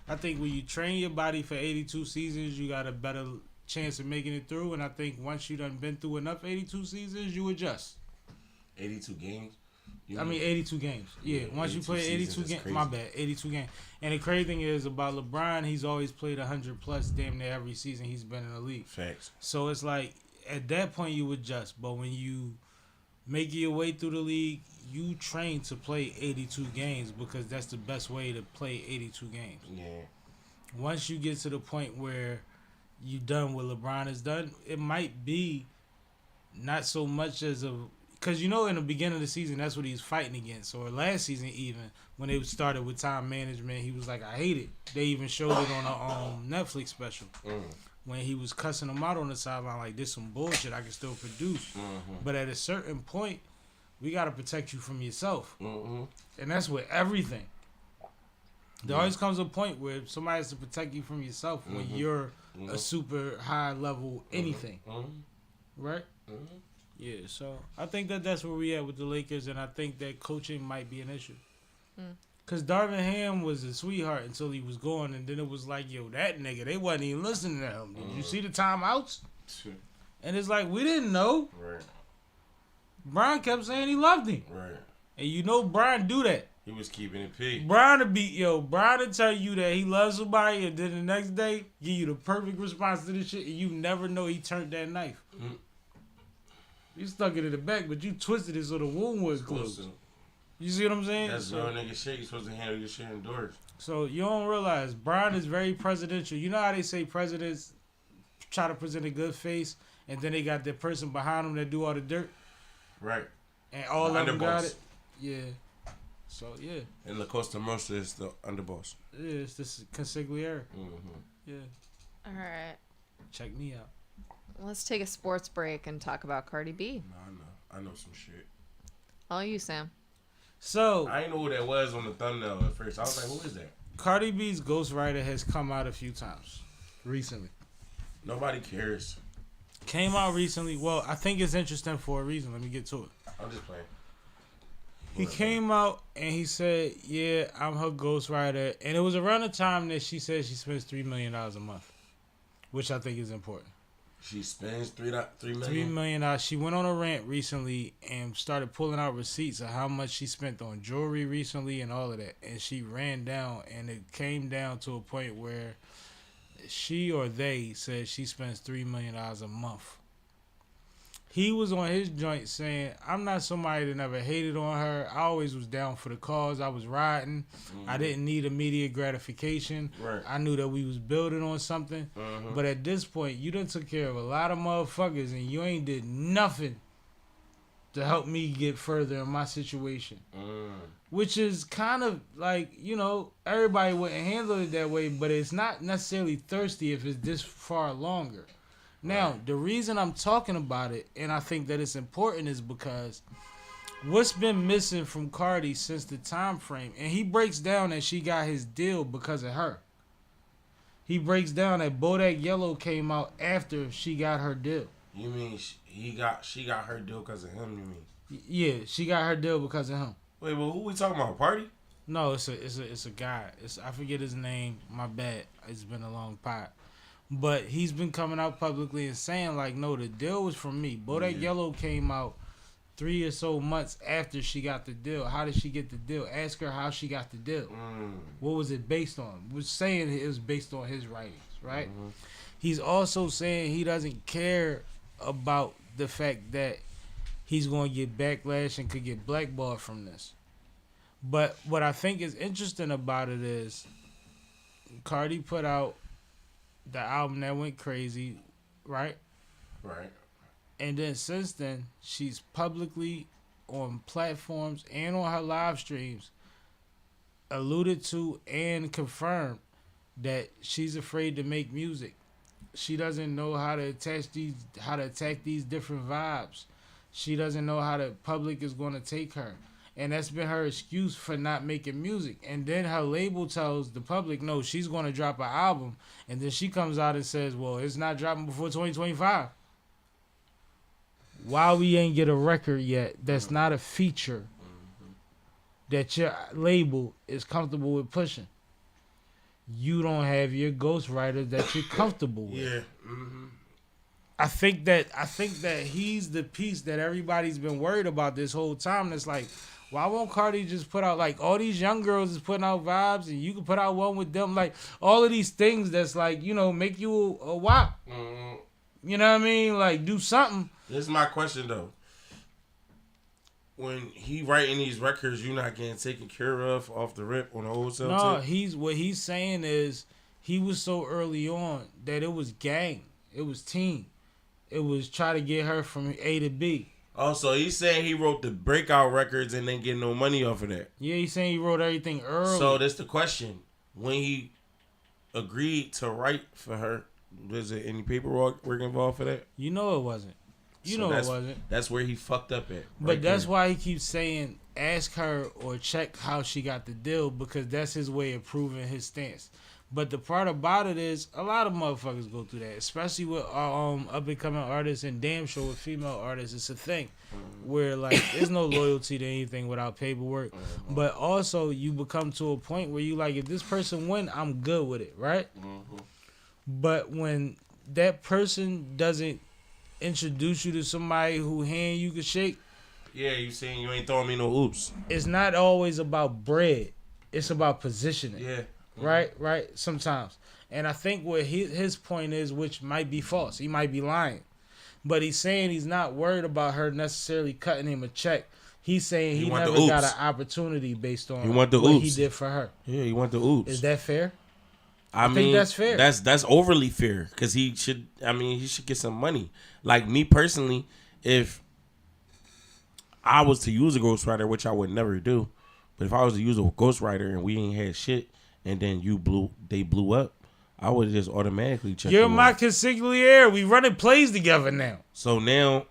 I think when you train your body for 82 seasons, you got a better chance of making it through. And I think once you done been through enough 82 seasons, you adjust. 82 games? 82 games. Yeah, once you play 82 games, my bad, 82 games. And the crazy thing is about LeBron, he's always played 100 plus damn near every season he's been in the league. Facts. So it's like at that point you adjust, but when you make your way through the league, you train to play 82 games because that's the best way to play 82 games. Yeah. Once you get to the point where you done what LeBron has done, it might be not so much as a. Because, in the beginning of the season, that's what he was fighting against. Or last season even, when they started with time management, he was like, I hate it. They even showed it on a Netflix special. when he was cussing them out on the sideline like this some bullshit. I can still produce, but at a certain point, we gotta protect you from yourself, and that's with everything. There always comes a point where somebody has to protect you from yourself when you're a super high level anything, right? Yeah, so I think that's where we at with the Lakers, and I think that coaching might be an issue. Because Darvin Ham was a sweetheart until he was gone, and then it was like, yo, that nigga, they wasn't even listening to him. Did you see the timeouts? And it's like, we didn't know. Right. Brian kept saying he loved him. Right. And you know Brian do that. He was keeping it peak. Brian will tell you that he loves somebody, and then the next day, give you the perfect response to this shit, and you never know he turned that knife. You stuck it in the back, but you twisted it so the wound was closed. You see what I'm saying? That's real nigga shit. You're supposed to handle your shit indoors. So you don't realize Brian is very presidential. You know how they say presidents try to present a good face, and then they got that person behind them that do all the dirt? Right. And all of them got it? Yeah. So, yeah. And La Costa Nostra is the underboss. Yeah, it's this consigliere. Yeah. All right. Check me out. Let's take a sports break and talk about Cardi B. I know some shit. All you, Sam. So I didn't know who that was on the thumbnail at first. I was like, who is that? Cardi B's ghostwriter has come out a few times recently. Nobody cares. Came out recently. Well, I think it's interesting for a reason. Let me get to it. I'm just playing. He came out and he said, yeah, I'm her ghostwriter. And it was around the time that she said she spends $3 million a month, which I think is important. She spends $3 million? $3 million. She went on a rant recently and started pulling out receipts of how much she spent on jewelry recently and all of that. And she ran down, and it came down to a point where she or they said she spends $3 million a month. He was on his joint saying, I'm not somebody that never hated on her. I always was down for the cause. I was riding. I didn't need immediate gratification. Right. I knew that we was building on something. But at this point, you done took care of a lot of motherfuckers, and you ain't did nothing to help me get further in my situation. Which is kind of like, you know, everybody wouldn't handle it that way, but it's not necessarily thirsty if it's this far longer. Now, the reason I'm talking about it, and I think that it's important, is because what's been missing from Cardi since the time frame, and he breaks down that she got his deal because of her. He breaks down that Bodak Yellow came out after she got her deal. You mean she got her deal because of him, you mean? Yeah, she got her deal because of him. Wait, well, who we talking about? Party? No, it's a guy. I forget his name. My bad. It's been a long pot. But he's been coming out publicly and saying, like, no, the deal was from me. Bodak Yellow came out 3 or so months after she got the deal. How did she get the deal? Ask her how she got the deal. What was it based on? Was saying it was based on his writings, right? He's also saying he doesn't care about the fact that he's going to get backlash and could get blackballed from this. But what I think is interesting about it is Cardi put out the album that went crazy, right? Right. And then since then, she's publicly on platforms and on her live streams alluded to and confirmed that she's afraid to make music. She doesn't know how to attack these different vibes. She doesn't know how the public is going to take her. And that's been her excuse for not making music. And then her label tells the public, no, she's going to drop an album. And then she comes out and says, well, it's not dropping before 2025. Why we ain't get a record yet that's not a feature that your label is comfortable with pushing? You don't have your ghostwriter that you're comfortable with. Yeah. I think that he's the piece that everybody's been worried about this whole time. That's like, why won't Cardi just put out, like, all these young girls is putting out vibes and you can put out one with them, like all of these things that's like, you know, make you a wop. You know what I mean? Like, do something. This is my question though. When he writing these records, you not getting taken care of off the rip on the wholesale tip? No, what he's saying is he was so early on that it was gang. It was team. It was try to get her from A to B. Oh, so he's saying he wrote the breakout records and didn't get no money off of that. Yeah, he's saying he wrote everything early. So that's the question. When he agreed to write for her Was there any paperwork involved for that? You know it wasn't. You know it wasn't. That's where he fucked up at. But that's why he keeps saying, ask her or check how she got the deal, because that's his way of proving his stance. But the part about it is, a lot of motherfuckers go through that, especially with up and coming artists, and damn sure with female artists. It's a thing where like there's no loyalty to anything without paperwork. But also you become to a point where you like, if this person win, I'm good with it, right? But when that person doesn't introduce you to somebody who hand you can shake, yeah, you saying you ain't throwing me no oops. It's not always about bread. It's about positioning. Yeah. Right. Sometimes, and I think what his point is, which might be false. He might be lying, but he's saying he's not worried about her necessarily cutting him a check. He's saying he never got an opportunity based on what he did for her. Yeah, he want the oops. Is that fair? I mean, think that's fair. That's overly fair, because he should get some money. Like me personally, if I was to use a ghostwriter, which I would never do, but if I was to use a ghostwriter and we ain't had shit, and then they blew up, I would just automatically check. You're my consigliere. We running plays together now. So now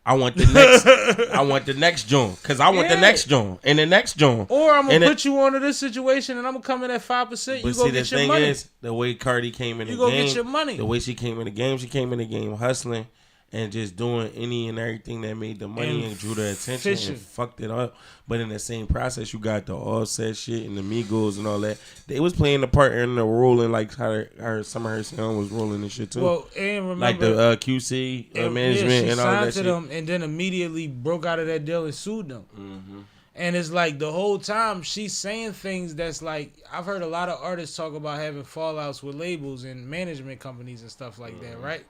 I want the next. I want the next joint, because I want the next joint and the next joint. Or I'm gonna put you onto this situation, and I'm gonna come in at 5%. You go get your money. The thing is, the way Cardi came in the game, you go get your money. The way she came in the game hustling and just doing any and everything that made the money and drew the attention and fucked it up. But in the same process, you got the Offset shit and the Migos and all that. They was playing the part in the role, and like how some of her song was rolling and shit too. Well, and remember, like the QC management and all that shit. Them and then immediately broke out of that deal and sued them. And it's like the whole time she's saying things that's like, I've heard a lot of artists talk about having fallouts with labels and management companies and stuff like that, right?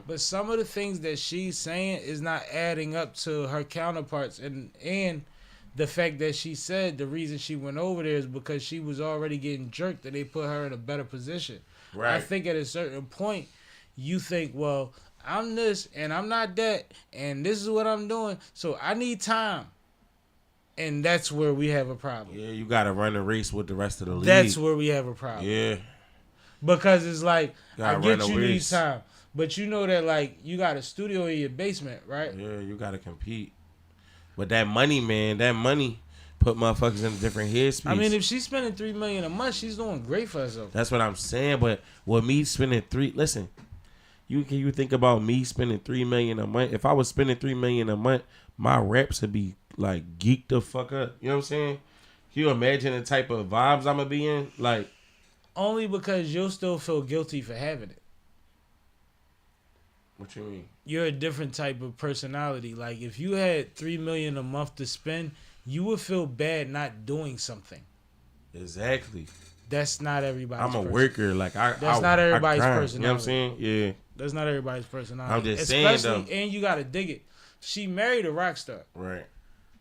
But some of the things that she's saying is not adding up to her counterparts, and the fact that she said the reason she went over there is because she was already getting jerked and they put her in a better position. Right. I think at a certain point you think, well, I'm this and I'm not that, and this is what I'm doing, so I need time. And that's where we have a problem. Yeah, you got to run a race with the rest of the league. That's where we have a problem. Yeah. Because it's like, I get you need time. But you know that, like, you got a studio in your basement, right? Yeah, you got to compete. But that money, man, put motherfuckers in a different headspace. I mean, if she's spending $3 million a month, she's doing great for herself. That's what I'm saying. But with me spending listen, you think about me spending $3 million a month. If I was spending $3 million a month, my raps would be like geeked the fuck up. You know what I'm saying? Can you imagine the type of vibes I'm gonna be in? Like, only because you'll still feel guilty for having it. What you mean? You're a different type of personality. Like, if you had $3 million a month to spend, you would feel bad not doing something. Exactly. That's not everybody's. I'm a worker. Like that's not everybody's personality. You know what I'm saying? Yeah. That's not everybody's personality. I'm just saying though. And you gotta dig it. She married a rock star. Right.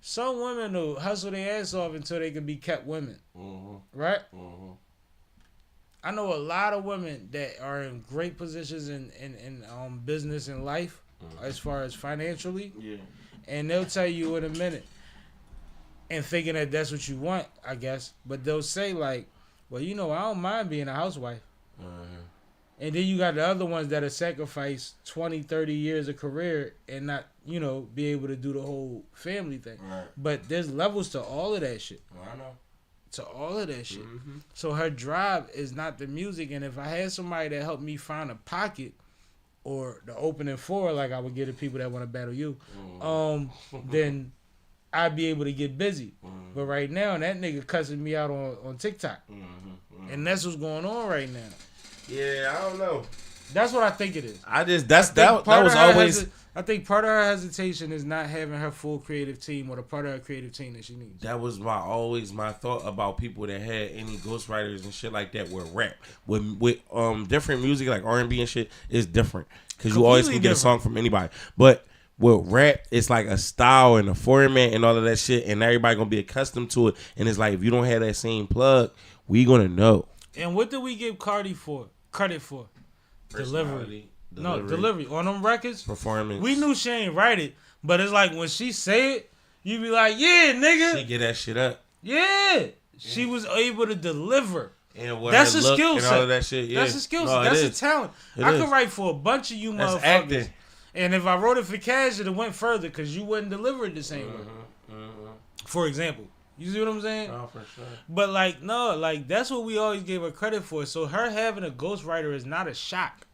Some women will hustle their ass off until they can be kept women. Right? I know a lot of women that are in great positions in business and life, as far as financially. Yeah. And they'll tell you in a minute, and thinking that that's what you want, I guess. But they'll say like, well, you know, I don't mind being a housewife. And then you got the other ones that have sacrificed 20, 30 years of career and not, you know, be able to do the whole family thing. Right. But there's levels to all of that shit. I know. To all of that shit. So her drive is not the music. And if I had somebody that helped me find a pocket or the opening for, like I would get to people that want to battle you, then I'd be able to get busy. But right now, that nigga cussing me out on TikTok. And that's what's going on right now. Yeah, I don't know. That's what I think it is. I think part of her hesitation is not having her full creative team or the part of her creative team that she needs. That was always my thought about people that had any ghostwriters and shit like that with rap. With different music like R&B and shit is different. Because you always can get a song from anybody. But with rap, it's like a style and a format and all of that shit, and everybody gonna be accustomed to it. And it's like, if you don't have that same plug, we gonna know. And what did we give Cardi credit for? Delivery. No, delivery. On them records, performance. We knew she ain't write it, but it's like when she say it, you be like, yeah, nigga. She get that shit up. Yeah. She was able to deliver. And what That's her a look skill and set. all of that shit. Yeah. That's a skill set. No, That's it a is. talent. It I is. could write for a bunch of you That's motherfuckers. acting. And if I wrote it for cash, it went further because you wouldn't deliver it the same way. For example. You see what I'm saying? Oh, for sure. But like, no, like that's what we always gave her credit for. So her having a ghostwriter is not a shock.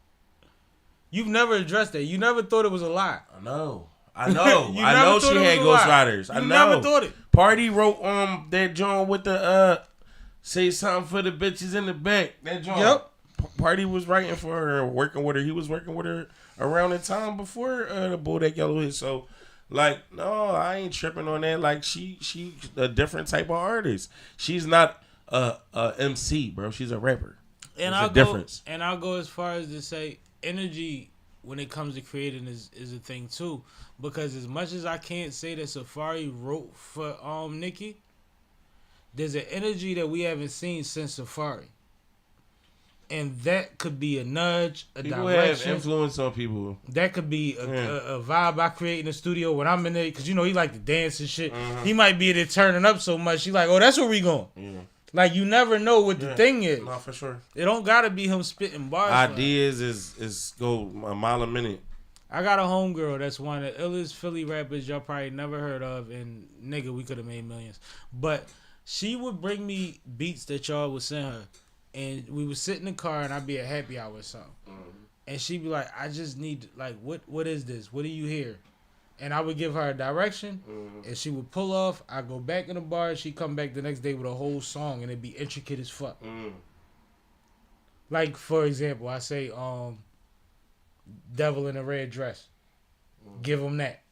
You've never addressed that. You never thought it was a lie. I know. I know. You I never know thought she it had was a lie. ghostwriters. I You know. never thought it. Party wrote that joint with the say something for the bitches in the back. That joint. Yep. Party was writing for her, working with her. He was working with her around the time before the Bodak Yellow hit. So, like, no, I ain't tripping on that. Like, she a different type of artist. She's not a MC, bro. She's a rapper. And There's a difference. And I'll go as far as to say energy when it comes to creating is a thing too. Because as much as I can't say that Safari wrote for Nicki, there's an energy that we haven't seen since Safari. And that could be a nudge, a People direction. have influence on people. That could be a vibe I create in the studio when I'm in there. Because, you know, he like to dance and shit. He might be there turning up so much. He like, oh, that's where we going. Yeah. Like, you never know what the thing is. No, for sure. It don't got to be him spitting bars. Ideas is go a mile a minute. I got a homegirl that's one of the illest Philly rappers y'all probably never heard of. And, nigga, we could have made millions. But she would bring me beats that y'all would send her. And we would sit in the car and I'd be at happy hour or something. And she'd be like, I just need, like, what is this? What do you hear? And I would give her a direction. And she would pull off. I'd go back in the bar. She'd come back the next day with a whole song. And it'd be intricate as fuck. Like, for example, I say, Devil in a Red Dress. Give him that.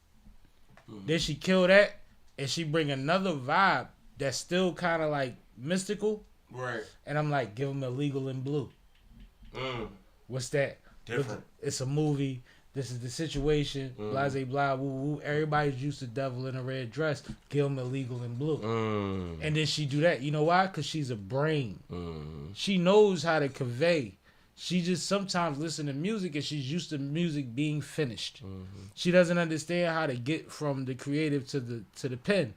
Then she kill that. And she bring another vibe that's still kind of, like, mystical. Right. And I'm like, give him Illegal in Blue. What's that? Different. It's a movie. This is the situation. Blase blah woo woo. Everybody's used to Devil in a Red Dress. Give him Illegal in Blue. And then she do that. You know why? Because she's a brain. She knows how to convey. She just sometimes listen to music and she's used to music being finished. She doesn't understand how to get from the creative to the pen.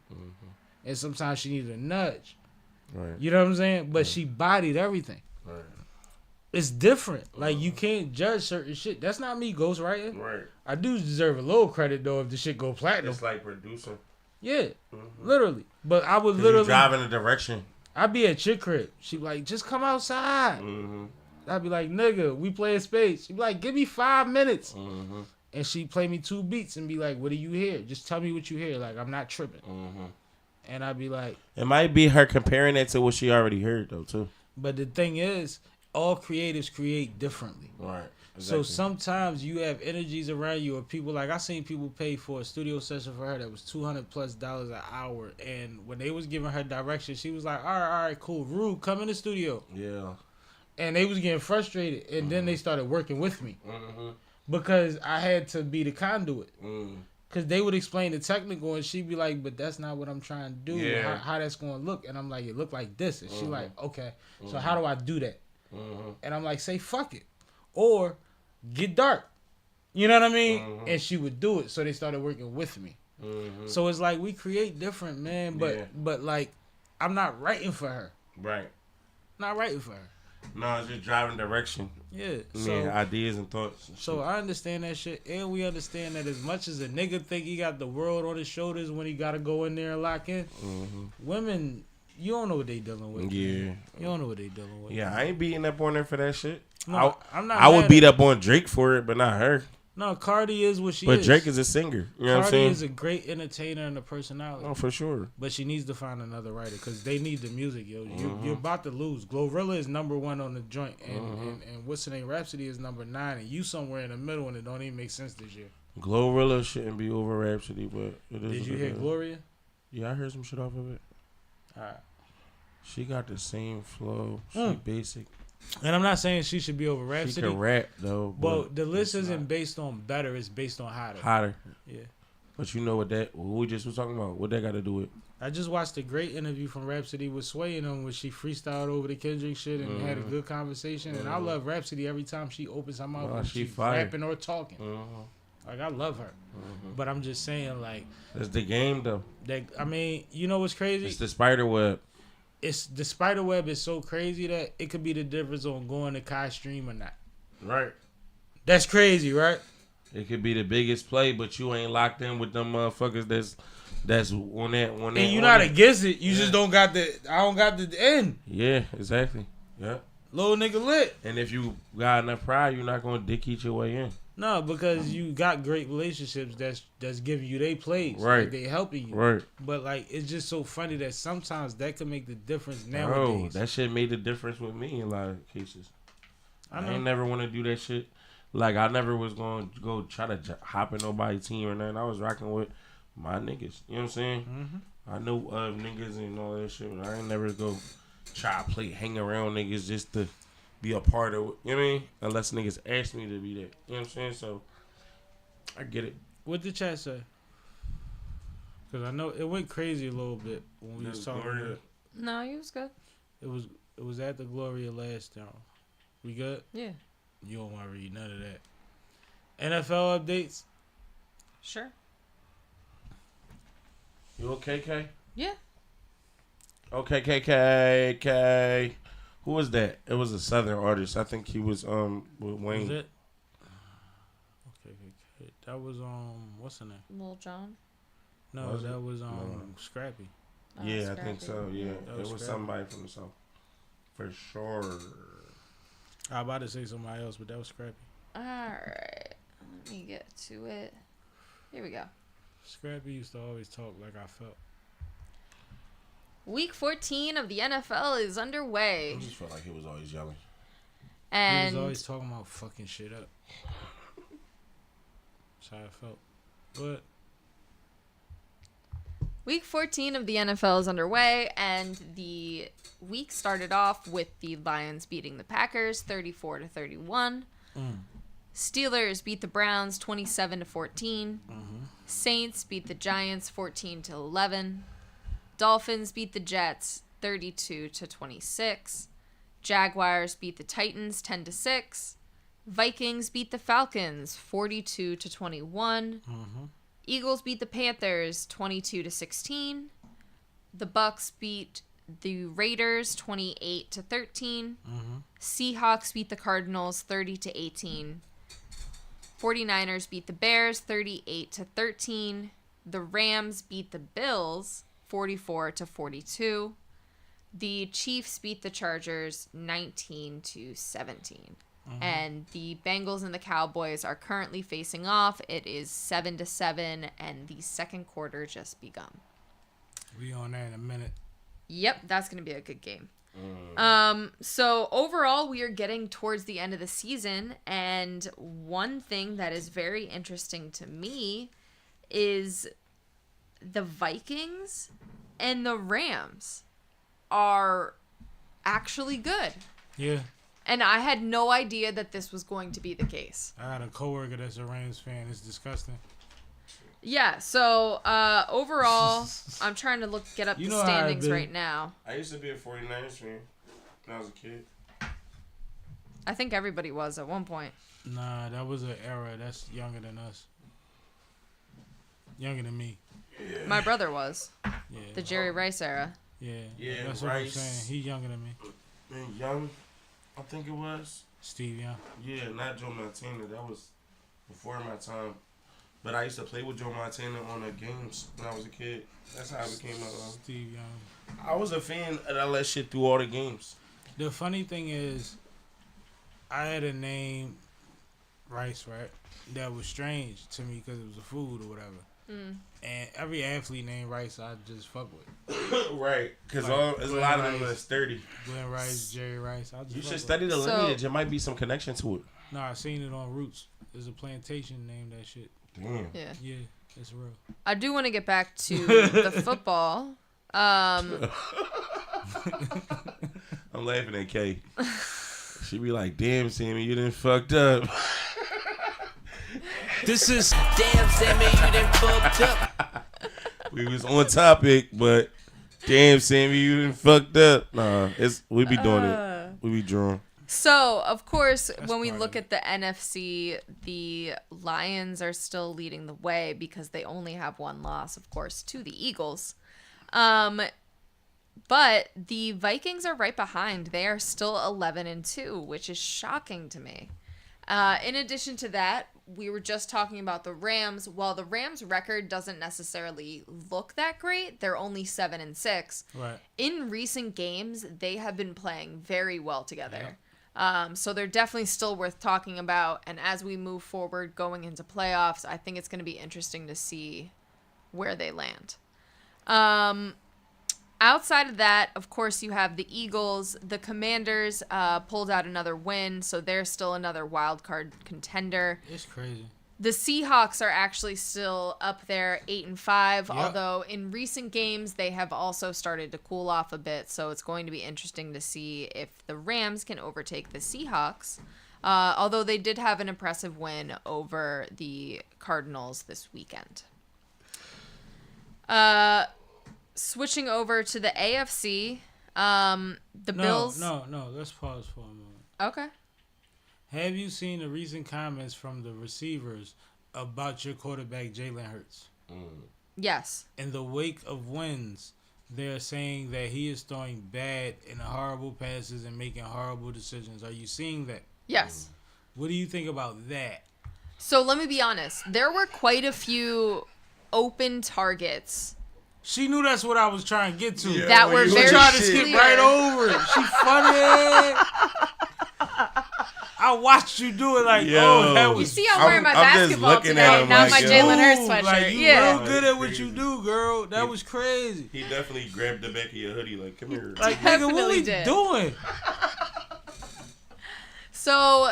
And sometimes she needs a nudge. Right. You know what I'm saying? But she bodied everything. Right. It's different. Like, you can't judge certain shit. That's not me ghostwriting. Right. I do deserve a little credit, though, if the shit go platinum. It's like producer. Yeah. Literally. But I would Literally literally... driving a direction. I'd be at chick crib. She'd be like, just come outside. I'd be like, nigga, we playing spades. She'd be like, give me 5 minutes. And she'd play me 2 beats and be like, what do you hear? Just tell me what you hear. Like, I'm not tripping. And I'd be like... It might be her comparing that to what she already heard, though, too. But the thing is, all creatives create differently. Right. So sometimes you have energies around you, or people like I seen people pay for a studio session for her that was $200+ an hour, and when they was giving her direction, she was like, "All right, cool, rude, come in the studio." Yeah. And they was getting frustrated, and then they started working with me because I had to be the conduit. Because they would explain the technical, and she'd be like, but that's not what I'm trying to do. Yeah. How that's going to look. And I'm like, it look like this. And she like, okay, so how do I do that? And I'm like, say fuck it. Or get dark. You know what I mean? And she would do it. So they started working with me. So it's like we create different, man. But like, I'm not writing for her. Right. Not writing for her. No, it's just driving direction. Yeah. So, ideas and thoughts. So I understand that shit, and we understand that as much as a nigga think he got the world on his shoulders when he got to go in there and lock in, women, you don't know what they dealing with. Yeah. Man. You don't know what they dealing with. Yeah, I ain't beating up on her for that shit. No, I'm not. I would mad beat at up on Drake for it, but not her. No, Cardi is what she But is. Drake is a singer. You know what I'm Cardi saying? is a great entertainer and a personality. Oh, for sure. But she needs to find another writer because they need the music, yo. You're about to lose. Glorilla is #1 on the joint, and what's her name? Rhapsody is #9, and you somewhere in the middle, and it don't even make sense this year. Glorilla shouldn't be over Rhapsody, but it is. Did you hear Gloria? Yeah, I heard some shit off of it. All right. She got the same flow. She basic. And I'm not saying she should be over She Rhapsody. can rap though. But the list isn't based on better; it's based on hotter. Hotter. Yeah. But you know what that? What we just was talking about. What that got to do with? I just watched a great interview from Rhapsody with Sway and them, where she freestyled over the Kendrick shit and had a good conversation. And I love Rhapsody every time she opens her mouth and she she's fire. rapping or talking. Like, I love her. But I'm just saying, like, That's the game though. that. I mean, you know what's crazy? It's the spider web. it's the spider web is so crazy that it could be the difference on going to Kai stream or not. Right. That's crazy, right? It could be the biggest play, but you ain't locked in with them motherfuckers that's on that. And you're not against it. You just don't got the. I don't got the end. Yeah, exactly. Yeah. Little nigga lit. And if you got enough pride, you're not gonna dick eat your way in. No, because you got great relationships that's giving you they plays. Right. Like, they helping you. Right. But like it's just so funny that sometimes that can make the difference Bro, nowadays. that shit made the difference with me in a lot of cases. I ain't never want to do that shit. Like, I never was going to go try to hop in nobody's team or nothing. I was rocking with my niggas. You know what I'm saying? Mm-hmm. I know of niggas and all that shit, but I ain't never go try to hang around niggas just to be a part of it. You know what I mean? Unless niggas ask me to be that. You know what I'm saying? So, I get it. What did chat say? Because I know it went crazy a little bit when we was talking about it. No, he was good. It was at the Gloria last time. We good? Yeah. You don't want to read none of that. NFL updates? Sure. You okay, K? Yeah. Okay, K. Who was that? It was a Southern artist. I think he was with Wayne. Was it? Okay. That was what's her name? Lil Jon. No, Was that it? was No. Scrappy. Yeah, I think so. Yeah, That it was was Scrappy. somebody from the South. For sure. I was about to say somebody else, but that was Scrappy. Alright. Let me get to it. Here we go. Scrappy used to always talk like I felt. Week 14 of the NFL is underway. I just felt like he was always yelling. And He was always talking about fucking shit up. That's how I felt. But Week 14 of the NFL is underway, and the week started off with the Lions beating the Packers 34-31. Steelers beat the Browns 27-14. Saints beat the Giants 14-11. Dolphins beat the Jets 32-26. Jaguars beat the Titans 10-6. Vikings beat the Falcons 42-21. Eagles beat the Panthers 22-16. The Bucks beat the Raiders 28-13. Seahawks beat the Cardinals 30-18. 49ers beat the Bears 38-13. The Rams beat the Bills 44-42. The Chiefs beat the Chargers 19-17. And the Bengals and the Cowboys are currently facing off. It is 7-7, and the second quarter just begun. we on that in a minute. Yep, that's going to be a good game. So overall, we are getting towards the end of the season, and one thing that is very interesting to me is the Vikings and the Rams are actually good. Yeah. And I had no idea that this was going to be the case. I had a coworker that's a Rams fan. It's disgusting. Yeah, so overall, I'm trying to get up You the know how I've standings been. right now. I used to be a 49ers fan when I was a kid. I think everybody was at one point. Nah, that was an era. That's younger than us. Younger than me. My brother was. Yeah. The Jerry Rice era. Yeah. Yeah, That's what I'm Rice. saying. He younger than me. Man, Young, I think it was. Steve Young. Yeah, not Joe Montana. That was before my time. But I used to play with Joe Montana on the games when I was a kid. That's how I became Steve Young. I was a fan of all that shit through all the games. The funny thing is, I had a name, Rice, right? That was strange to me because it was a food or whatever. And every athlete named Rice, I just fuck with. Right, because Like, there's a Glenn lot of them Rice. that's sturdy. Glenn Rice, Jerry Rice. I just You fuck should with. study the So- lineage. There might be some connection to it. No, I seen it on Roots. There's a plantation named that shit. Damn. Yeah. Yeah, it's real. I do want to get back to the football. I'm laughing at Kay. She be like, damn, Sammy, you done fucked up. This is Damn, Sammy, you done fucked up. We was on topic, but damn, Sammy, you done fucked up. Nah, we be doing it. We be drawing. So, of course, That's when we part look of at the NFC, the Lions are still leading the way because they only have one loss, of course, to the Eagles. But the Vikings are right behind. They are still 11-2, which is shocking to me. In addition to that, we were just talking about the Rams. While the Rams' record doesn't necessarily look that great, they're only 7-6. Right. In recent games, they have been playing very well together. Yeah. So they're definitely still worth talking about. And as we move forward going into playoffs, I think it's going to be interesting to see where they land. Outside of that, of course, you have the Eagles. The Commanders pulled out another win, so they're still another wild card contender. It's crazy. The Seahawks are actually still up there, 8-5. Yep. Although in recent games they have also started to cool off a bit. So it's going to be interesting to see if the Rams can overtake the Seahawks. Although they did have an impressive win over the Cardinals this weekend. Switching over to the AFC, Bills. No. Let's pause for a moment. Okay. Have you seen the recent comments from the receivers about your quarterback, Jalen Hurts? Yes. In the wake of wins, they're saying that he is throwing bad and horrible passes and making horrible decisions. Are you seeing that? Yes. What do you think about that? So let me be honest. There were quite a few open targets. She knew that's what I was trying to get to. Yeah, that were very tried to clear. skip right over it. She funny. I watched you do it like, that was... You see I'm wearing my I'm just basketball looking today, at him not like, my yo. Jalen Hurts sweatshirt. Like, you yeah. real good at what you do, girl. That was crazy. He definitely grabbed the back of your hoodie like, come here. Like, nigga, what Definitely we did. doing? So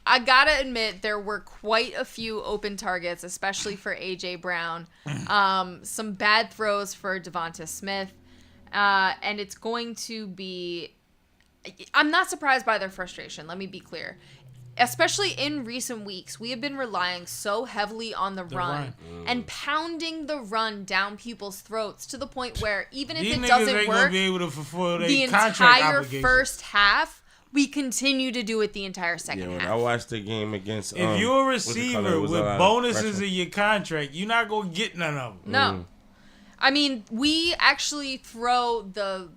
I gotta admit there were quite a few open targets, especially for AJ Brown. Some bad throws for Devonta Smith, and it's going to be. I'm not surprised by their frustration. Let me be clear. Especially in recent weeks, we have been relying so heavily on the run and pounding the run down people's throats to the point where even if These it niggas doesn't ain't work, gonna be able to fulfill the their contract entire obligations. first half, we continue to do it the entire second Yeah, when half. I watched the game against... If you're a what's it called? receiver It was with a lot of bonuses pressure. in your contract, you're not gonna get none of them. No. I mean, we actually throw the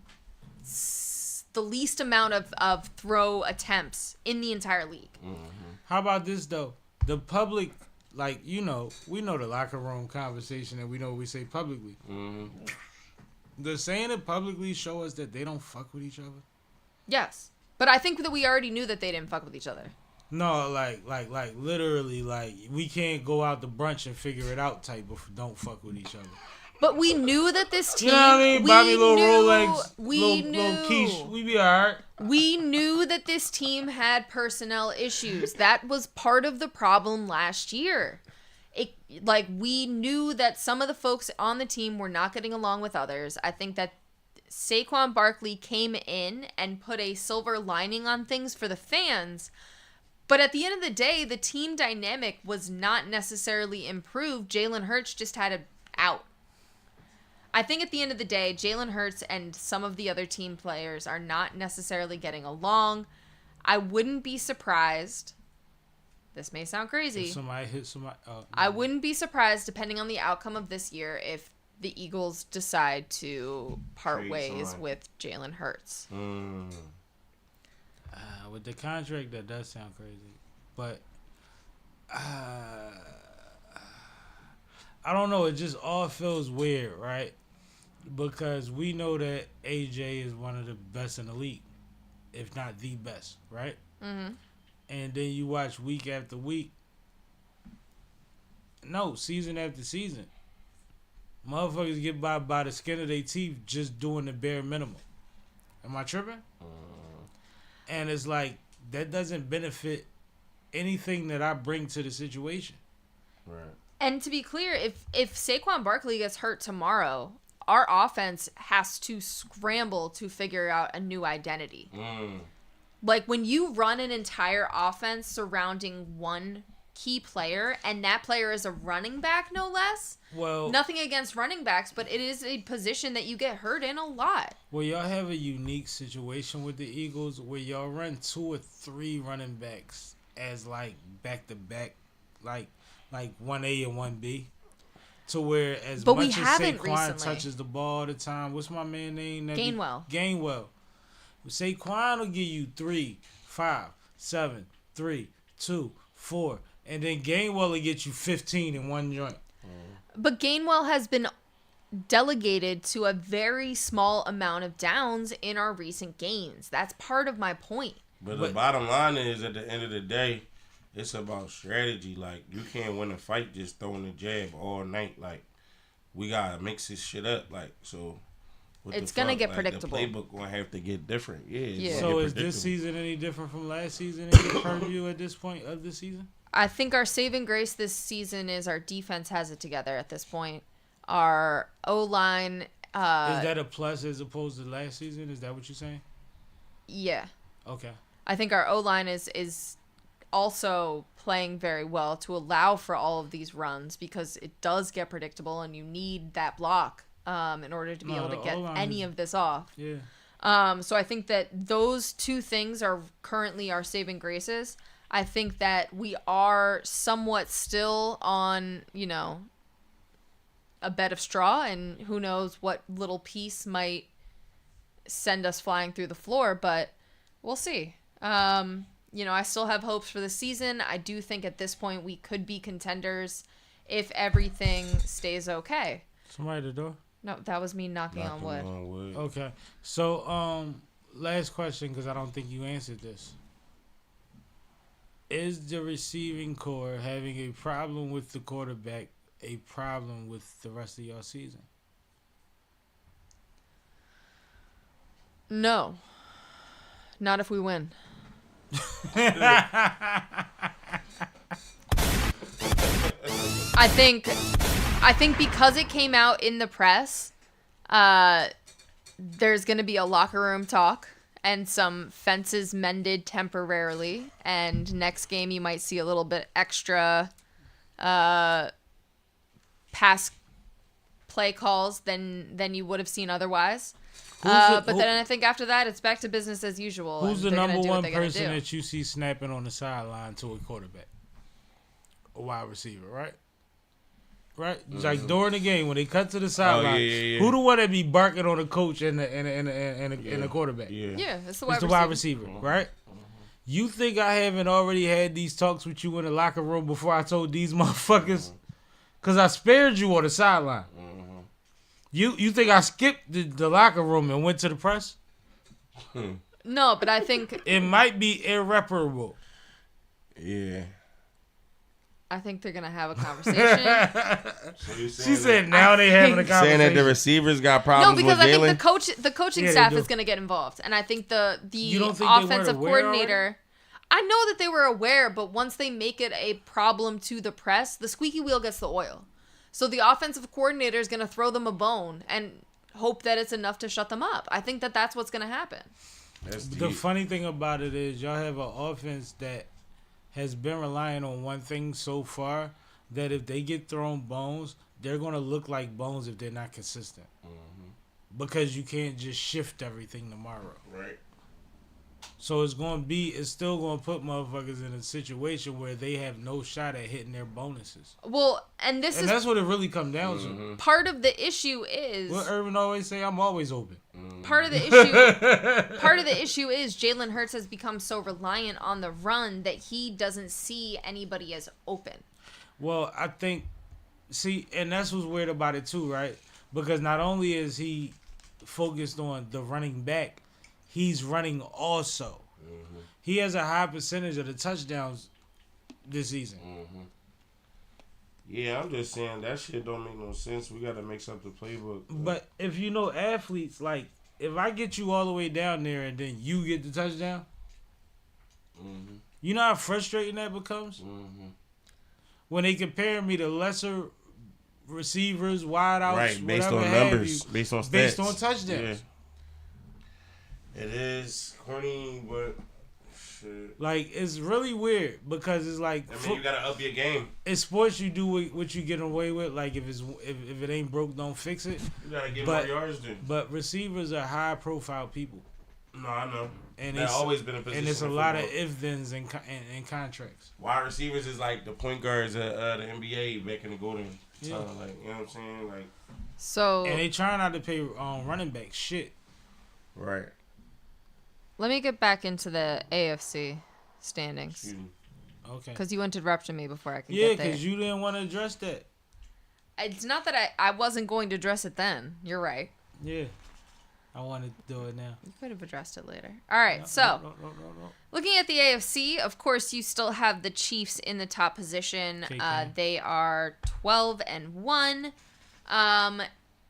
least amount of throw attempts in the entire league. How about this though? The public, like, we know the locker room conversation and we know what we say publicly. Does saying it publicly show us that they don't fuck with each other? Yes. But I think that we already knew that they didn't fuck with each other. No, like literally, like, we can't go out to brunch and figure it out type of don't fuck with each other. But we knew that this team. You know what I mean? Buy me little Rolex, We little quiche. We be alright. We knew that this team had personnel issues. That was part of the problem last year. We knew that some of the folks on the team were not getting along with others. I think that Saquon Barkley came in and put a silver lining on things for the fans. But at the end of the day, the team dynamic was not necessarily improved. Jalen Hurts just had an out. I think at the end of the day, Jalen Hurts and some of the other team players are not necessarily getting along. I wouldn't be surprised. This may sound crazy. If somebody hit somebody. I wouldn't be surprised, depending on the outcome of this year, if the Eagles decide to part Trade ways someone. with Jalen Hurts. With the contract, that does sound crazy. But I don't know. It just all feels weird, right? Because we know that AJ is one of the best in the league, if not the best, right? Mm-hmm. And then you watch week after week. No, season after season. Motherfuckers get by the skin of their teeth just doing the bare minimum. Am I tripping? And it's like, that doesn't benefit anything that I bring to the situation. Right. And to be clear, if Saquon Barkley gets hurt tomorrow, our offense has to scramble to figure out a new identity. Like, when you run an entire offense surrounding one key player, and that player is a running back, no less. Well, nothing against running backs, but it is a position that you get hurt in a lot. Well, y'all have a unique situation with the Eagles where y'all run 2 or 3 running backs as, like, back-to-back, like 1A and 1B. to where But we much as haven't Saquon recently. touches the ball all the time, what's my man name? Gainwell. Gainwell. Saquon will give you 3, 5, 7, 3, 2, 4, and then Gainwell will get you 15 in one joint. But Gainwell has been delegated to a very small amount of downs in our recent games. That's part of my point. But the bottom line is, at the end of the day, it's about strategy. Like, you can't win a fight just throwing a jab all night. Like, we got to mix this shit up. Like, so... It's going to get predictable. The playbook going to have to get different. Yeah. So is this season any different from last season in your purview at this point of the season? I think our saving grace this season is our defense has it together at this point. Our O-line... is that a plus as opposed to last season? Is that what you're saying? Yeah. Okay. I think our O-line is also playing very well to allow for all of these runs because it does get predictable and you need that block in order to be able to get any of this off. Yeah. So I think that those two things are currently our saving graces. I think that we are somewhat still on, a bed of straw, and who knows what little piece might send us flying through the floor, but we'll see. I still have hopes for the season. I do think at this point we could be contenders if everything stays okay. Somebody at the door? No, that was me knocking on wood. Okay. So, last question, because I don't think you answered this. Is the receiving core having a problem with the quarterback a problem with the rest of your season? No. Not if we win. I think because it came out in the press, there's going to be a locker room talk and some fences mended temporarily, and next game you might see a little bit extra pass play calls than you would have seen otherwise. But then I think after that, it's back to business as usual. Who's the number one person that you see snapping on the sideline to a quarterback? A wide receiver, right? Right? Mm-hmm. Like during the game when they cut to the sideline, who the one that be barking on the coach and the quarterback? Yeah, it's the wide receiver, right? You think I haven't already had these talks with you in the locker room before I told these motherfuckers? Because I spared you on the sideline. You think I skipped the locker room and went to the press? No, but I think... It might be irreparable. Yeah. I think they're going to have a conversation. She said now they having a conversation. Saying that the receivers got problems with I Galen? think the coaching staff is going to get involved. And I think the offensive coordinator... I know that they were aware, but once they make it a problem to the press, the squeaky wheel gets the oil. So the offensive coordinator is going to throw them a bone and hope that it's enough to shut them up. I think that that's what's going to happen. The funny thing about it is y'all have an offense that has been relying on one thing so far, that if they get thrown bones, they're going to look like bones if they're not consistent. Because you can't just shift everything tomorrow. Right. So it's still going to put motherfuckers in a situation where they have no shot at hitting their bonuses. Well, and that's what it really comes down to. Part of the issue is what Irvin always say, I'm always open. Part of the issue is Jalen Hurts has become so reliant on the run that he doesn't see anybody as open. Well, I think and that's what's weird about it too, right? Because not only is he focused on the running back, he's running also. He has a high percentage of the touchdowns this season. Yeah, I'm just saying that shit don't make no sense. We got to mix up the playbook. But if you know athletes, like, if I get you all the way down there and then you get the touchdown, you know how frustrating that becomes? When they compare me to lesser receivers, wideouts, right, based on numbers, based on stats. Based on touchdowns. Yeah. It is corny, but shit. Like, it's really weird because it's like... I mean, you gotta up your game. In sports, you do what you get away with. Like, if it ain't broke, don't fix it. You gotta get more yards then. But receivers are high-profile people. No, I know. And it's always been a position. And it's a lot of if-thens and contracts. Wide receivers is like the point guards of the NBA back in the golden Yeah. Like, you know what I'm saying? Like, So and they trying not to pay running back shit. right. let me get back into the AFC standings Okay. because you interrupted me before I could Yeah, get there. because you didn't want to address that. It's not that I wasn't going to address it then. You're right. Yeah. I want to do it now. You could have addressed it later. All right, No. looking at the AFC, of course, you still have the Chiefs in the top position. They are 12-1.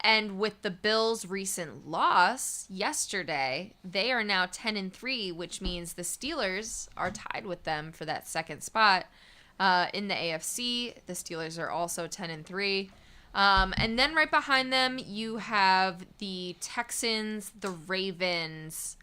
And with the Bills' recent loss yesterday, they are now 10-3, which means the Steelers are tied with them for that second spot in the AFC. The Steelers are also 10-3. And then right behind them, you have the Texans, the Ravens,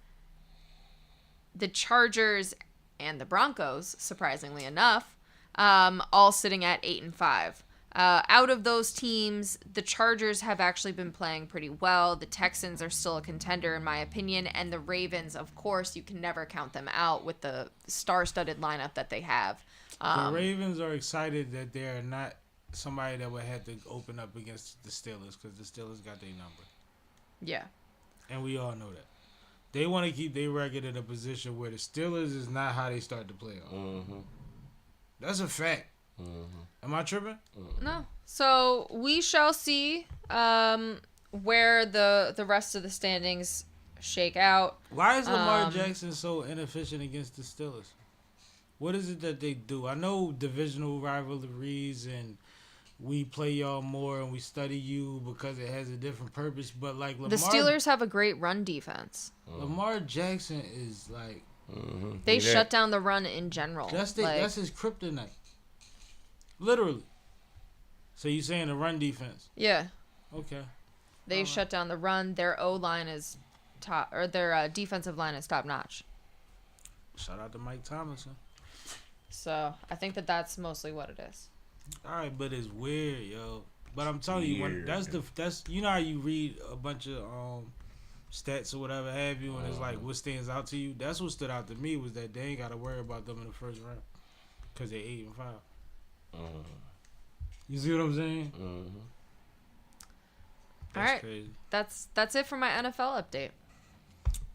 the Chargers, and the Broncos, surprisingly enough, all sitting at 8-5. Out of those teams, the Chargers have actually been playing pretty well. The Texans are still a contender, in my opinion. And the Ravens, of course, you can never count them out with the star-studded lineup that they have. The Ravens are excited that they're not somebody that would have to open up against the Steelers because the Steelers got their number. Yeah. And we all know that. They want to keep their record in a position where the Steelers is not how they start the playoff. Mm-hmm. That's a fact. Mm-hmm. Am I tripping? No. So we shall see where the rest of the standings shake out. Why is Lamar Jackson so inefficient against the Steelers? What is it that they do? I know divisional rivalries and we play y'all more and we study you because it has a different purpose. But like Lamar, The Steelers have a great run defense. Lamar Jackson is like They shut down the run in general. that's his kryptonite. Literally. So you saying the run defense? Yeah. Okay. They shut down the run. Their O-line is top, or their defensive line is top notch. Shout out to Mike Tomlinson. So I think that's mostly what it is. All right, but it's weird, yo. But I'm telling you, when that's you know how you read a bunch of stats or whatever have you, and it's like what stands out to you. That's what stood out to me was that they ain't got to worry about them in the first round because they're 8-5. You see what I'm saying? All right, crazy. that's it for my NFL update.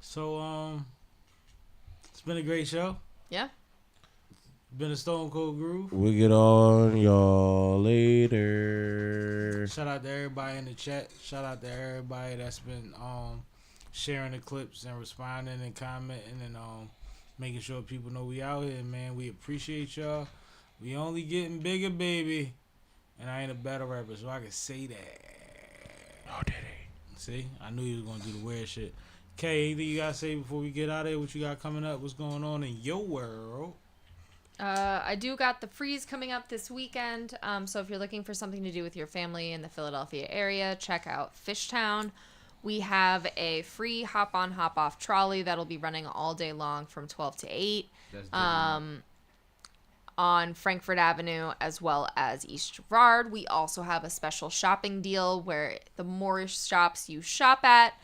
So it's been a great show. Yeah. Been a Stone Cold Groove. We'll get on y'all later. Shout out to everybody in the chat. Shout out to everybody that's been sharing the clips and responding and commenting and making sure people know we out here, man. We appreciate y'all. We only getting bigger, baby. And I ain't a battle rapper, so I can say that. Oh, did he? See? I knew you was going to do the weird shit. Kay, anything you got to say before we get out of here? What you got coming up? What's going on in your world? I do got the freeze coming up this weekend. So if you're looking for something to do with your family in the Philadelphia area, check out Fishtown. We have a free hop-on, hop-off trolley that'll be running all day long from 12 to 8. That's different. On Frankfurt Avenue as well as East Girard. We also have a special shopping deal where the more shops you shop at,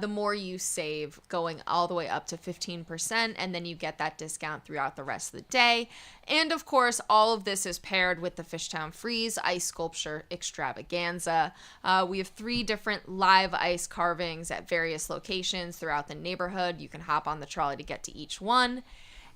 the more you save, going all the way up to 15%, and then you get that discount throughout the rest of the day. And of course, all of this is paired with the Fishtown Freeze Ice Sculpture Extravaganza. We have 3 different live ice carvings at various locations throughout the neighborhood. You can hop on the trolley to get to each one.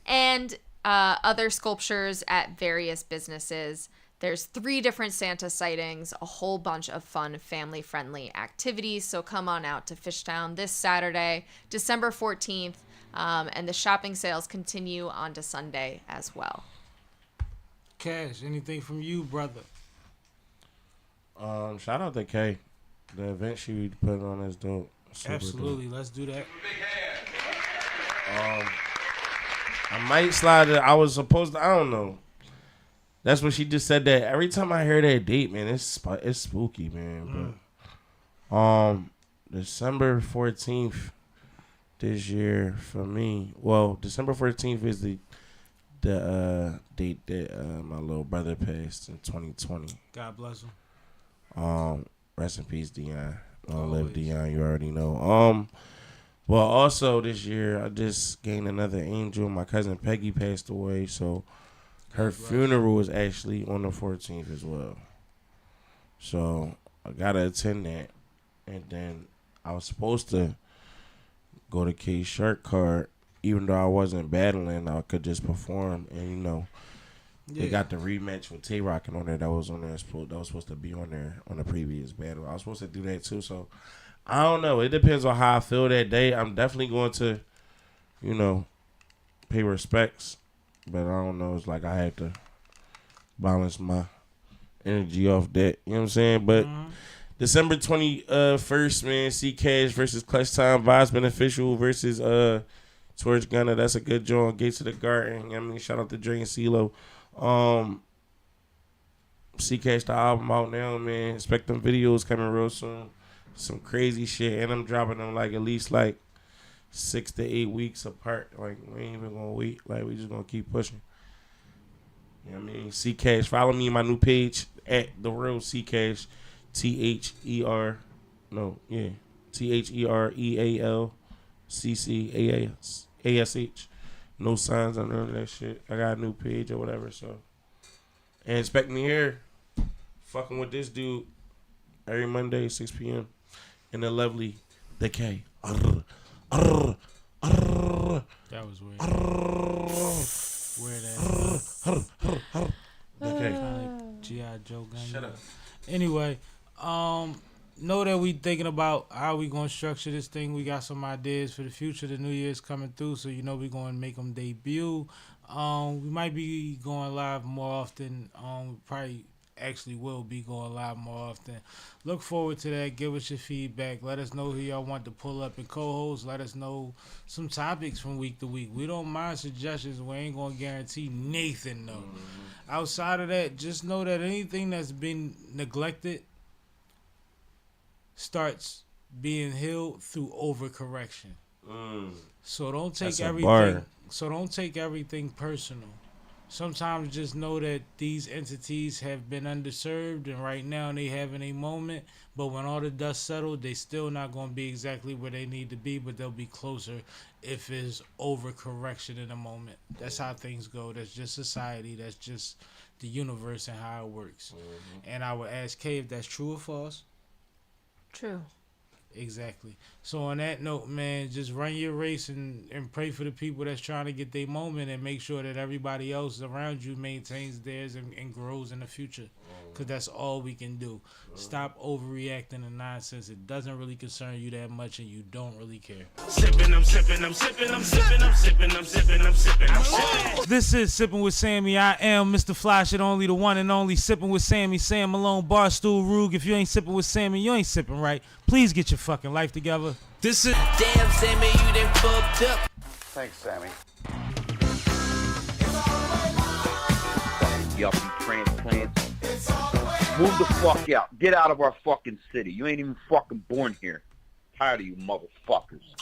And other sculptures at various businesses. There's 3 different Santa sightings, a whole bunch of fun family-friendly activities. So come on out to Fishtown this Saturday, December 14th, and the shopping sales continue on to Sunday as well. Cash, anything from you, brother? Shout out to Kay. The event she put on is dope. Super Absolutely, let's do that. I might slide it. I was supposed to. I don't know. That's what she just said. That every time I hear that date, man, it's spooky, man. But December 14th this year for me. Well, December 14th is the date that my little brother passed in 2020. God bless him. Rest in peace, Dion. Long live Dion. You already know. Well, also this year I just gained another angel. My cousin Peggy passed away, so her funeral is actually on the 14th as well. So I gotta attend that, and then I was supposed to go to K Shark Card, even though I wasn't battling. I could just perform, and you know, they got the rematch with Tay Rockin' on there. That was on there. That was supposed to be on there on the previous battle. I was supposed to do that too. So I don't know. It depends on how I feel that day. I'm definitely going to, you know, pay respects, but I don't know. It's like I have to balance my energy off that. You know what I'm saying? But December 21st, man, CCASH versus Clutch Time, Vibes Beneficial versus Torch Gunna. That's a good joint. Gates of the Garden. You know what I mean? Shout out to Dre and CeeLo. CCASH, the album out now, man. Expect them videos coming real soon. Some crazy shit. And I'm dropping them like at least like 6 to 8 weeks apart. Like, we ain't even gonna wait. Like, we just gonna keep pushing. You know what I mean? CCASH. Follow me in my new page at The Real CCASH. TherealCCASH. No signs on none of that shit. I got a new page or whatever, so. And expect me here fucking with this dude every Monday, 6 p.m. in the lovely Decay. That was weird. Weird ass. Okay. G.I. Joe gun. Shut up. Anyway, know that we thinking about how we gonna structure this thing. We got some ideas for the future. The New Year's coming through, so you know we gonna make them debut. We might be going live more often. We probably actually will be going live more often. Look forward to that. Give us your feedback. Let us know who y'all want to pull up and co-host. Let us know some topics from week to week. We don't mind suggestions. We ain't gonna guarantee Nathan though. Outside of that, just know that anything that's been neglected starts being healed through overcorrection. So don't take everything. Bar. So don't take everything personal. Sometimes just know that these entities have been underserved, and right now they having a moment. But when all the dust settled, they still not going to be exactly where they need to be, but they'll be closer if it's overcorrection in a moment. That's how things go. That's just society. That's just the universe and how it works. And I would ask Kay if that's true or false. True. Exactly. So on that note, man, just run your race and pray for the people that's trying to get their moment, and make sure that everybody else around you maintains theirs and grows in the future. Because that's all we can do. Stop overreacting to nonsense. It doesn't really concern you that much, and you don't really care. Sippin', I'm sippin', I'm sippin', I'm sippin', I'm sippin', I'm sippin', I'm sippin', I'm sippin'. This is Sippin' with Sammie. I am Mr. Fly Shit Only, the one and only Sippin' with Sammie. Sam Malone, Barstool Rug. If you ain't sippin' with Sammie, you ain't sippin' right. Please get your fucking life together. This is Damn, Sammy, you done fucked up. Thanks, Sammy. Yuppie transplants. Move the fuck out. Get out of our fucking city. You ain't even fucking born here. Tired of you motherfuckers.